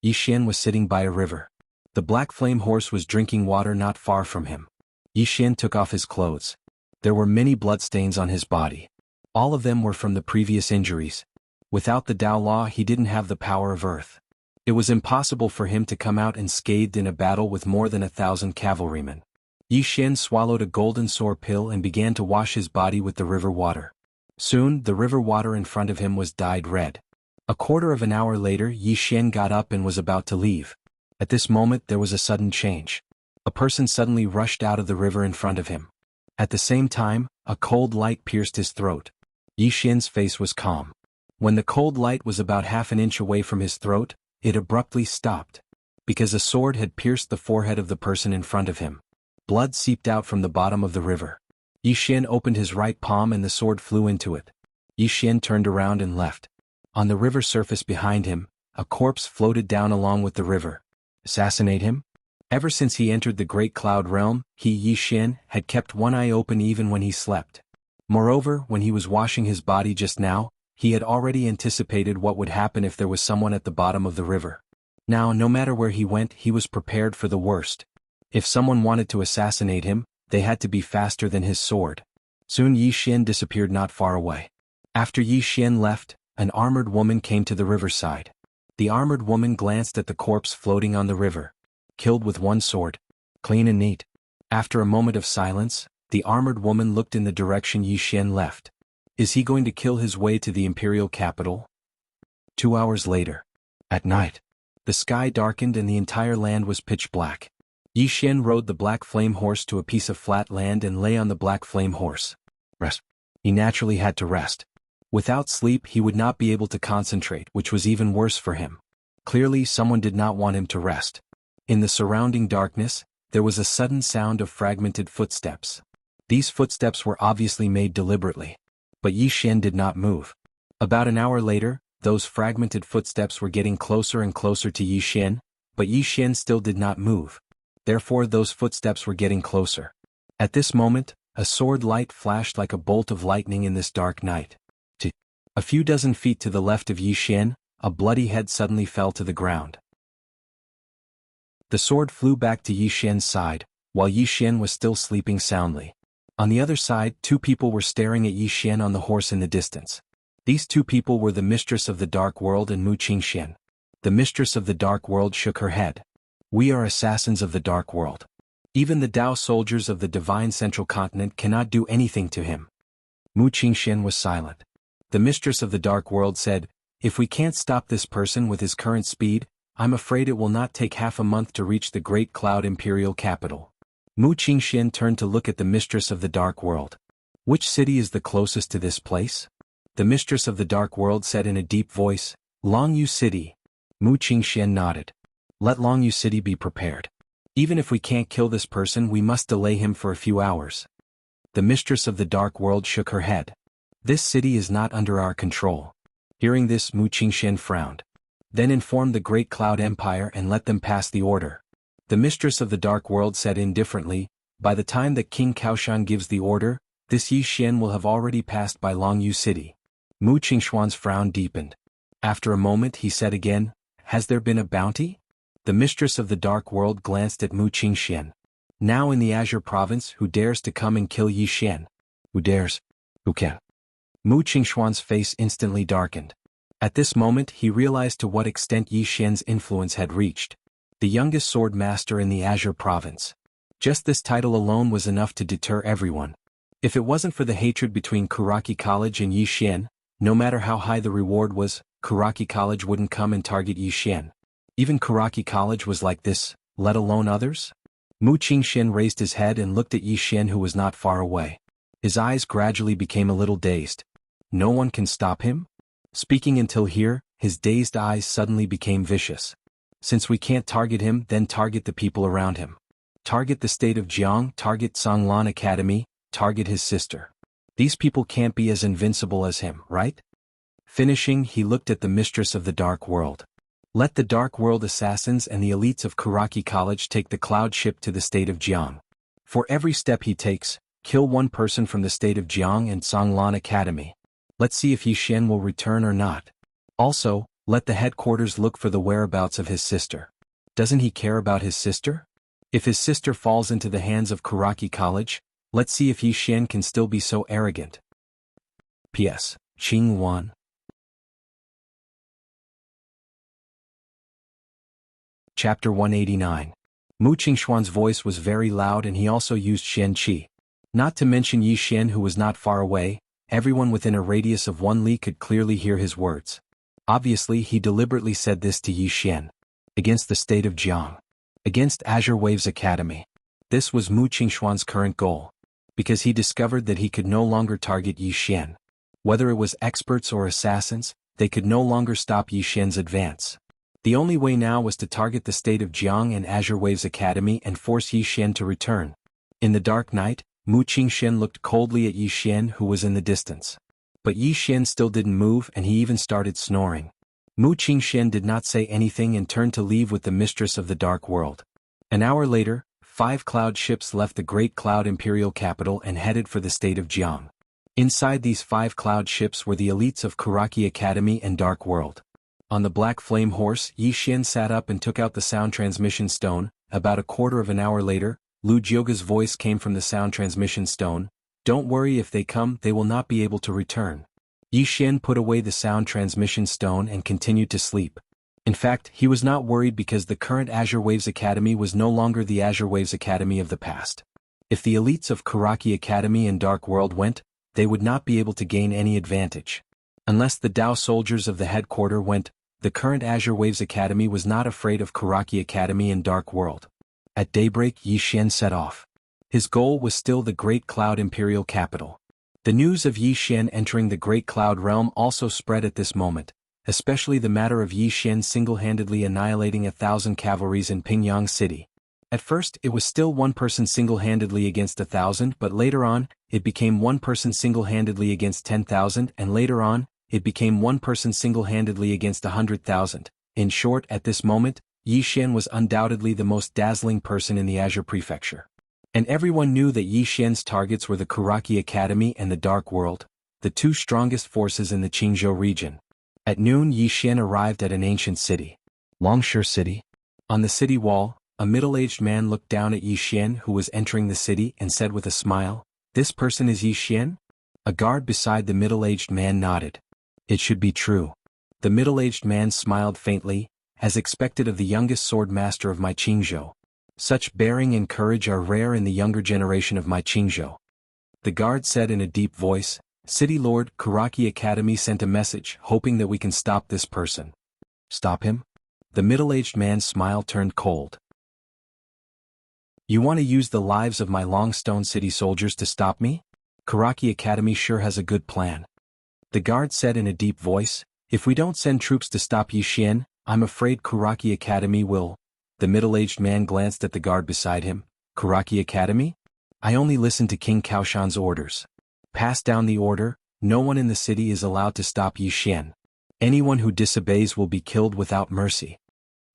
Yi Xian was sitting by a river. The black flame horse was drinking water not far from him. Yi Xian took off his clothes. There were many bloodstains on his body. All of them were from the previous injuries. Without the Tao Law, he didn't have the power of earth. It was impossible for him to come out unscathed in a battle with more than 1,000 cavalrymen. Yi Xian swallowed a golden sore pill and began to wash his body with the river water. Soon, the river water in front of him was dyed red. A quarter of an hour later, Yi Xian got up and was about to leave. At this moment, there was a sudden change. A person suddenly rushed out of the river in front of him. At the same time, a cold light pierced his throat. Yi Xian's face was calm. When the cold light was about half an inch away from his throat, it abruptly stopped. Because a sword had pierced the forehead of the person in front of him. Blood seeped out from the bottom of the river. Yi Xian opened his right palm and the sword flew into it. Yi Xian turned around and left. On the river surface behind him, a corpse floated down along with the river. Assassinate him? Ever since he entered the Great Cloud Realm, he, Yi Xian, had kept one eye open even when he slept. Moreover, when he was washing his body just now, he had already anticipated what would happen if there was someone at the bottom of the river. Now, no matter where he went, he was prepared for the worst. If someone wanted to assassinate him, they had to be faster than his sword. Soon Yi Xian disappeared not far away. After Yi Xian left, an armored woman came to the riverside. The armored woman glanced at the corpse floating on the river. Killed with one sword. Clean and neat. After a moment of silence, the armored woman looked in the direction Yi Xian left. Is he going to kill his way to the imperial capital? 2 hours later. At night. The sky darkened and the entire land was pitch black. Yi Xian rode the black flame horse to a piece of flat land and lay on the black flame horse. Rest. He naturally had to rest. Without sleep he would not be able to concentrate, which was even worse for him. Clearly someone did not want him to rest. In the surrounding darkness, there was a sudden sound of fragmented footsteps. These footsteps were obviously made deliberately. But Yi Xian did not move. About an hour later, those fragmented footsteps were getting closer and closer to Yi Xian, but Yi Xian still did not move. Therefore those footsteps were getting closer. At this moment, a sword light flashed like a bolt of lightning in this dark night. A few dozen feet to the left of Yi Xian, a bloody head suddenly fell to the ground. The sword flew back to Yi Xian's side, while Yi Xian was still sleeping soundly. On the other side, two people were staring at Yi Xian on the horse in the distance. These two people were the mistress of the dark world and Mu Qingxian. The mistress of the dark world shook her head. "We are assassins of the dark world. Even the Dao soldiers of the divine central continent cannot do anything to him." Mu Qingxian was silent. The mistress of the dark world said, "If we can't stop this person with his current speed, I'm afraid it will not take half a month to reach the Great Cloud Imperial capital." Mu Qingxian turned to look at the mistress of the dark world. "Which city is the closest to this place?" The mistress of the dark world said in a deep voice, "Longyu City." Mu Qingxian nodded. "Let Longyu City be prepared. Even if we can't kill this person, we must delay him for a few hours." The mistress of the dark world shook her head. "This city is not under our control." Hearing this, Mu Qingxian frowned. "Then inform the Great Cloud Empire and let them pass the order." The mistress of the dark world said indifferently, "By the time that King Kaoshan gives the order, this Yi Xian will have already passed by Longyu City." Mu Qingxuan's frown deepened. After a moment he said again, "Has there been a bounty?" The mistress of the dark world glanced at Mu Qingxian. "Now in the Azure province, who dares to come and kill Yi Xian?" "Who dares? Who can?" Mu Qingxuan's face instantly darkened. At this moment he realized to what extent Yi Xian's influence had reached. The youngest sword master in the Azure province. Just this title alone was enough to deter everyone. If it wasn't for the hatred between Kuraki College and Yi Xian, no matter how high the reward was, Kuraki College wouldn't come and target Yi Xian. Even Kuraki College was like this, let alone others? Mu Qingxian raised his head and looked at Yi Xian, who was not far away. His eyes gradually became a little dazed. "No one can stop him?" Speaking until here, his dazed eyes suddenly became vicious. "Since we can't target him, then target the people around him. Target the state of Jiang, target Songlan Academy, target his sister. These people can't be as invincible as him, right?" Finishing, he looked at the mistress of the dark world. "Let the dark world assassins and the elites of Kuraki College take the cloud ship to the state of Jiang. For every step he takes, kill one person from the state of Jiang and Songlan Academy. Let's see if Yi Xian will return or not. Also, let the headquarters look for the whereabouts of his sister. Doesn't he care about his sister? If his sister falls into the hands of Kuraki College, let's see if Yi Xian can still be so arrogant." P.S. Qing 1. Chapter 189. Mu Qingxuan's voice was very loud and he also used Xian Qi. Not to mention Yi Xian, who was not far away, everyone within a radius of 1 li could clearly hear his words. Obviously he deliberately said this to Yi Xian. Against the state of Jiang. Against Azure Waves Academy. This was Mu Qingxuan's current goal. Because he discovered that he could no longer target Yi Xian. Whether it was experts or assassins, they could no longer stop Yi Xian's advance. The only way now was to target the state of Jiang and Azure Waves Academy and force Yi Xian to return. In the dark night, Mu Qingxian looked coldly at Yi Xian, who was in the distance. But Yi Xian still didn't move and he even started snoring. Mu Qingxian did not say anything and turned to leave with the mistress of the dark world. An hour later, 5 cloud ships left the Great Cloud Imperial capital and headed for the state of Jiang. Inside these 5 cloud ships were the elites of Kuraki Academy and Dark World. On the black flame horse, Yi Xian sat up and took out the sound transmission stone. About a quarter of an hour later, Lu Jioga's voice came from the sound transmission stone. "Don't worry, if they come, they will not be able to return." Yi Xian put away the sound transmission stone and continued to sleep. In fact, he was not worried because the current Azure Waves Academy was no longer the Azure Waves Academy of the past. If the elites of Kuraki Academy and Dark World went, they would not be able to gain any advantage. Unless the Dao soldiers of the headquarters went, the current Azure Waves Academy was not afraid of Kuraki Academy and Dark World. At daybreak, Yi Xian set off. His goal was still the Great Cloud Imperial capital. The news of Yi Xian entering the Great Cloud Realm also spread at this moment, especially the matter of Yi Xian single-handedly annihilating 1,000 cavalries in Pingyang City. At first it was still one person single-handedly against 1,000, but later on, it became one person single-handedly against 10,000, and later on, it became one person single-handedly against 100,000. In short, at this moment, Yi Xian was undoubtedly the most dazzling person in the Azure Prefecture. And everyone knew that Yi Xian's targets were the Kuraki Academy and the Dark World, the two strongest forces in the Qingzhou region. At noon Yi Xian arrived at an ancient city. Longshu City. On the city wall, a middle-aged man looked down at Yi Xian who was entering the city and said with a smile, "This person is Yi Xian?" A guard beside the middle-aged man nodded. It should be true. The middle-aged man smiled faintly, as expected of the youngest sword master of my Qingzhou. Such bearing and courage are rare in the younger generation of my Qingzhou. The guard said in a deep voice, "City Lord, Kuraki Academy sent a message hoping that we can stop this person." Stop him? The middle-aged man's smile turned cold. You want to use the lives of my Longstone City soldiers to stop me? Kuraki Academy sure has a good plan. The guard said in a deep voice, "If we don't send troops to stop Yi Xian, I'm afraid Kuraki Academy will." The middle-aged man glanced at the guard beside him. Kuraki Academy? I only listen to King Kaoshan's orders. Pass down the order, no one in the city is allowed to stop Yi Xian. Anyone who disobeys will be killed without mercy.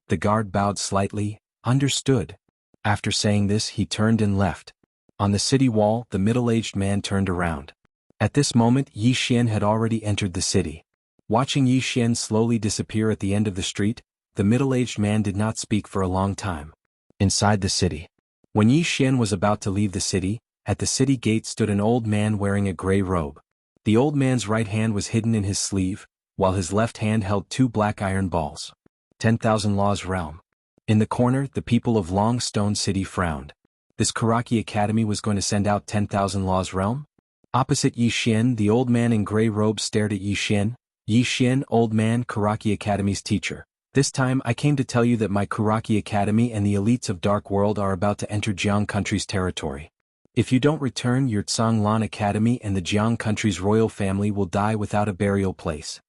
The guard bowed slightly, understood. After saying this he turned and left. On the city wall the middle-aged man turned around. At this moment Yi Xian had already entered the city. Watching Yi Xian slowly disappear at the end of the street, the middle-aged man did not speak for a long time. Inside the city. When Yi Xian was about to leave the city, at the city gate stood an old man wearing a gray robe. The old man's right hand was hidden in his sleeve, while his left hand held two black iron balls. 10,000 Laws Realm. In the corner the people of Longstone City frowned. This Kuraki Academy was going to send out 10,000 Laws Realm? Opposite Yi Xian the old man in gray robe stared at Yi Xian. Yi Xian, old man, Kuraki Academy's teacher. This time I came to tell you that my Kuraki Academy and the elites of Dark World are about to enter Jiang country's territory. If you don't return, your Tsanglan Academy and the Jiang country's royal family will die without a burial place.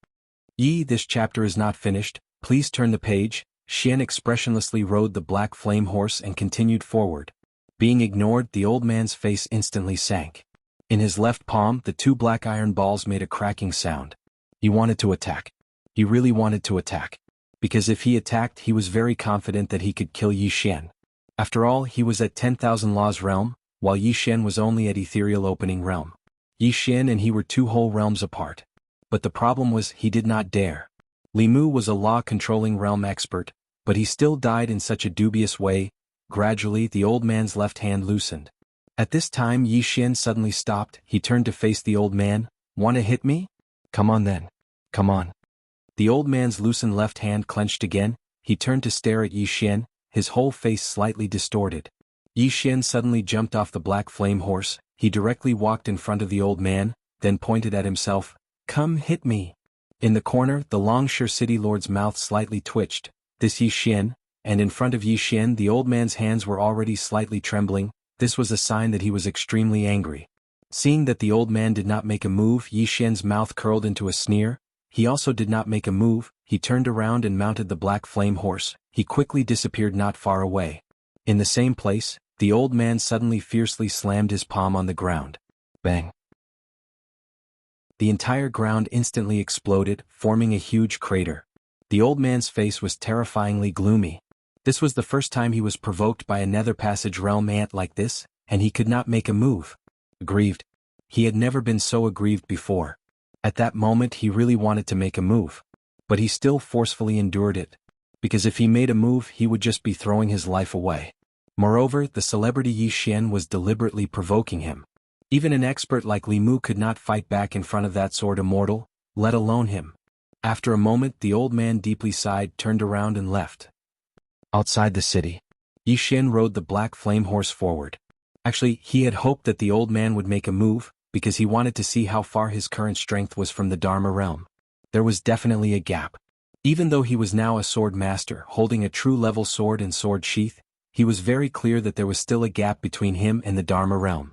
Yi, this chapter is not finished, please turn the page. Xian expressionlessly rode the black flame horse and continued forward. Being ignored, the old man's face instantly sank. In his left palm, the two black iron balls made a cracking sound. He wanted to attack. He really wanted to attack. Because if he attacked, he was very confident that he could kill Yi Xian. After all, he was at 10,000 Laws Realm, while Yi Xian was only at Ethereal Opening Realm. Yi Xian and he were two whole realms apart. But the problem was he did not dare. Li Mu was a law-controlling realm expert, but he still died in such a dubious way. Gradually the old man's left hand loosened. At this time Yi Xian suddenly stopped. He turned to face the old man. "Want to hit me? Come on then. Come on." The old man's loosened left hand clenched again. He turned to stare at Yi Xian, his whole face slightly distorted. Yi Xian suddenly jumped off the black flame horse. He directly walked in front of the old man, then pointed at himself. "Come hit me." In the corner the Longshu City Lord's mouth slightly twitched. This Yi Xian, and in front of Yi Xian the old man's hands were already slightly trembling. This was a sign that he was extremely angry. Seeing that the old man did not make a move, Yi Xian's mouth curled into a sneer. He also did not make a move. He turned around and mounted the black flame horse. He quickly disappeared not far away. In the same place, the old man suddenly fiercely slammed his palm on the ground. Bang! The entire ground instantly exploded, forming a huge crater. The old man's face was terrifyingly gloomy. This was the first time he was provoked by a Nether Passage realm ant like this, and he could not make a move. Aggrieved. He had never been so aggrieved before. At that moment he really wanted to make a move. But he still forcefully endured it. Because if he made a move he would just be throwing his life away. Moreover, the celebrity Yi Xian was deliberately provoking him. Even an expert like Li Mu could not fight back in front of that sword immortal, let alone him. After a moment the old man deeply sighed, turned around and left. Outside the city, Yi Xian rode the black flame horse forward. Actually, he had hoped that the old man would make a move, because he wanted to see how far his current strength was from the Dharma realm. There was definitely a gap. Even though he was now a sword master holding a true level sword and sword sheath, he was very clear that there was still a gap between him and the Dharma realm.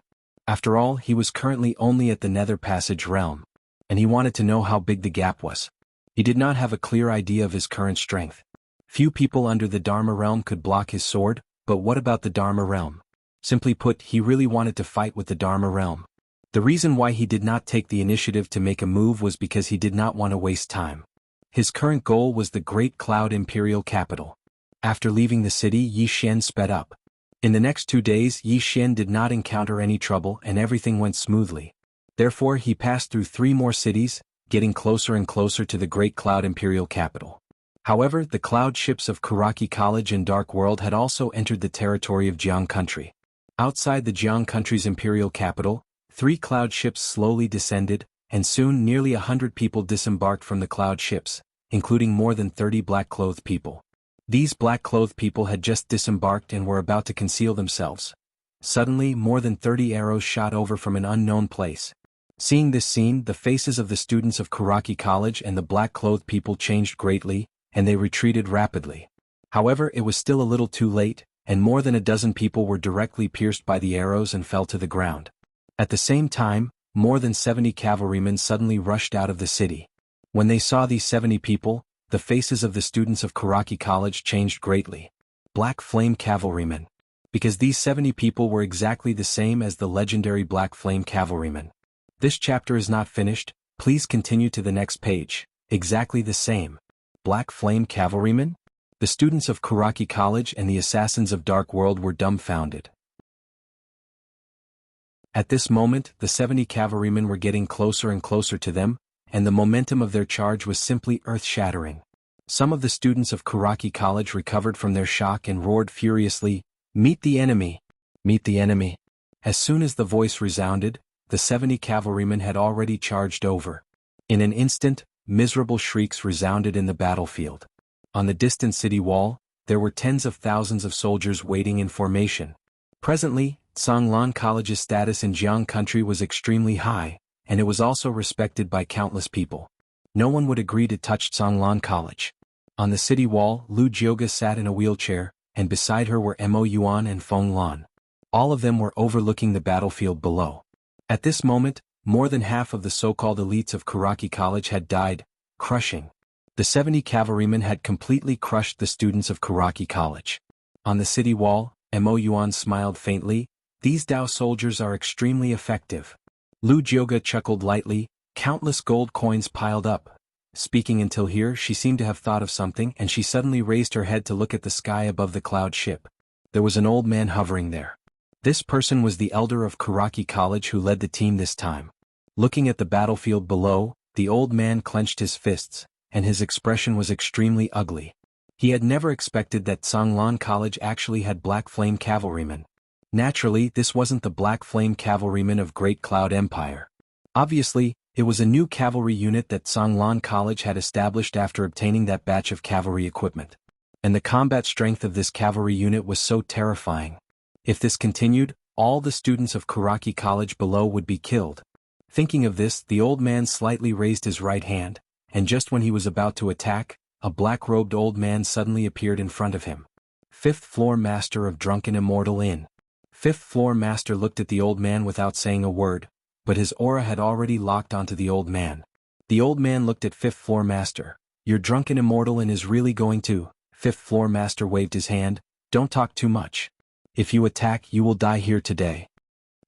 After all, he was currently only at the Nether Passage realm, and he wanted to know how big the gap was. He did not have a clear idea of his current strength. Few people under the Dharma realm could block his sword, but what about the Dharma realm? Simply put, he really wanted to fight with the Dharma realm. The reason why he did not take the initiative to make a move was because he did not want to waste time. His current goal was the Great Cloud Imperial capital. After leaving the city, Yi Xian sped up. In the next 2 days, Yi Xian did not encounter any trouble and everything went smoothly. Therefore, he passed through 3 more cities, getting closer and closer to the Great Cloud Imperial capital. However, the cloud ships of Kuraki College and Dark World had also entered the territory of Jiang Country. Outside the Jiang Country's imperial capital, 3 cloud ships slowly descended, and soon nearly 100 people disembarked from the cloud ships, including more than 30 black-clothed people. These black-clothed people had just disembarked and were about to conceal themselves. Suddenly, more than 30 arrows shot over from an unknown place. Seeing this scene, the faces of the students of Kuraki College and the black-clothed people changed greatly, and they retreated rapidly. However, it was still a little too late, and more than a dozen people were directly pierced by the arrows and fell to the ground. At the same time, more than 70 cavalrymen suddenly rushed out of the city. When they saw these 70 people, the faces of the students of Kuraki College changed greatly. Black Flame Cavalrymen. Because these 70 people were exactly the same as the legendary Black Flame Cavalrymen. This chapter is not finished, please continue to the next page. Exactly the same. Black Flame Cavalrymen? The students of Kuraki College and the assassins of Dark World were dumbfounded. At this moment, the 70 cavalrymen were getting closer and closer to them, and the momentum of their charge was simply earth-shattering. Some of the students of Kuraki College recovered from their shock and roared furiously, "Meet the enemy! Meet the enemy!" As soon as the voice resounded, the 70 cavalrymen had already charged over. In an instant, miserable shrieks resounded in the battlefield. On the distant city wall, there were tens of thousands of soldiers waiting in formation. Presently, Songlan College's status in Jiang Country was extremely high, and it was also respected by countless people. No one would agree to touch Songlan College. On the city wall, Lu Jioga sat in a wheelchair, and beside her were Mo Yuan and Feng Lan. All of them were overlooking the battlefield below. At this moment, more than half of the so-called elites of Kuraki College had died, crushing. The 70 cavalrymen had completely crushed the students of Kuraki College. On the city wall, Mo Yuan smiled faintly, "These Dao soldiers are extremely effective." Lu Jioga chuckled lightly, countless gold coins piled up. Speaking until here, she seemed to have thought of something and she suddenly raised her head to look at the sky above the cloud ship. There was an old man hovering there. This person was the elder of Kuraki College who led the team this time. Looking at the battlefield below, the old man clenched his fists, and his expression was extremely ugly. He had never expected that Songlan College actually had Black Flame Cavalrymen. Naturally, this wasn't the Black Flame Cavalrymen of Great Cloud Empire. Obviously, it was a new cavalry unit that Songlan College had established after obtaining that batch of cavalry equipment. And the combat strength of this cavalry unit was so terrifying. If this continued, all the students of Kuraki College below would be killed. Thinking of this, the old man slightly raised his right hand, and just when he was about to attack, a black-robed old man suddenly appeared in front of him. 5th floor master of Drunken Immortal Inn. 5th floor master looked at the old man without saying a word, but his aura had already locked onto the old man. The old man looked at 5th floor master. "Your Drunken Immortal Inn is really going to..." 5th floor master waved his hand, "Don't talk too much. If you attack, you will die here today."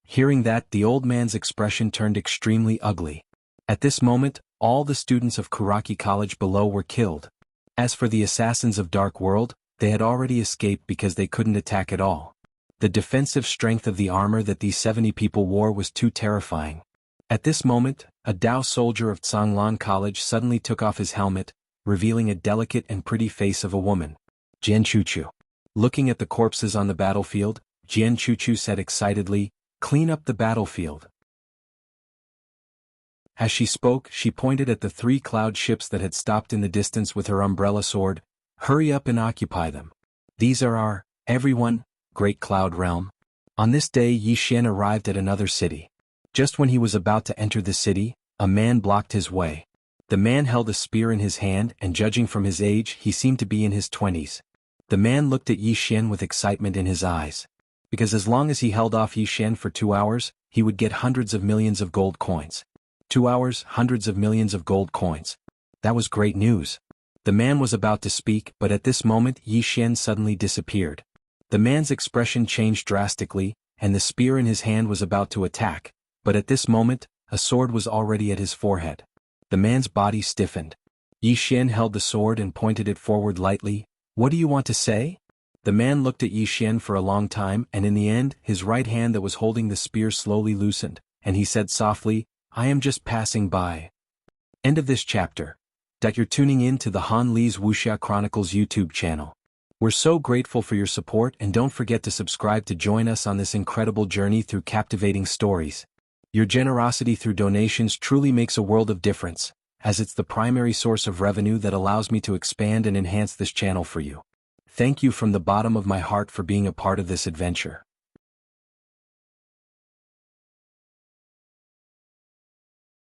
Hearing that, the old man's expression turned extremely ugly. At this moment, all the students of Kuraki College below were killed. As for the assassins of Dark World, they had already escaped because they couldn't attack at all. The defensive strength of the armor that these 70 people wore was too terrifying. At this moment, a Dao soldier of Songlan College suddenly took off his helmet, revealing a delicate and pretty face of a woman. "Jian Chuchu." Looking at the corpses on the battlefield, Jian Chuchu said excitedly, "Clean up the battlefield." As she spoke, she pointed at the 3 cloud ships that had stopped in the distance with her umbrella sword. "Hurry up and occupy them. These are our, everyone, Great Cloud Realm." On this day, Yi Xian arrived at another city. Just when he was about to enter the city, a man blocked his way. The man held a spear in his hand and judging from his age, he seemed to be in his 20s. The man looked at Yi Xian with excitement in his eyes. Because as long as he held off Yi Xian for 2 hours, he would get hundreds of millions of gold coins. 2 hours, hundreds of millions of gold coins. That was great news. The man was about to speak, but at this moment Yi Xian suddenly disappeared. The man's expression changed drastically, and the spear in his hand was about to attack, but at this moment, a sword was already at his forehead. The man's body stiffened. Yi Xian held the sword and pointed it forward lightly. "What do you want to say?" The man looked at Yi Xian for a long time, and in the end, his right hand that was holding the spear slowly loosened, and he said softly, "I am just passing by." End of this chapter. You're tuning in to the Han Li's Wuxia Chronicles YouTube channel. We're so grateful for your support, and don't forget to subscribe to join us on this incredible journey through captivating stories. Your generosity through donations truly makes a world of difference, as it's the primary source of revenue that allows me to expand and enhance this channel for you. Thank you from the bottom of my heart for being a part of this adventure.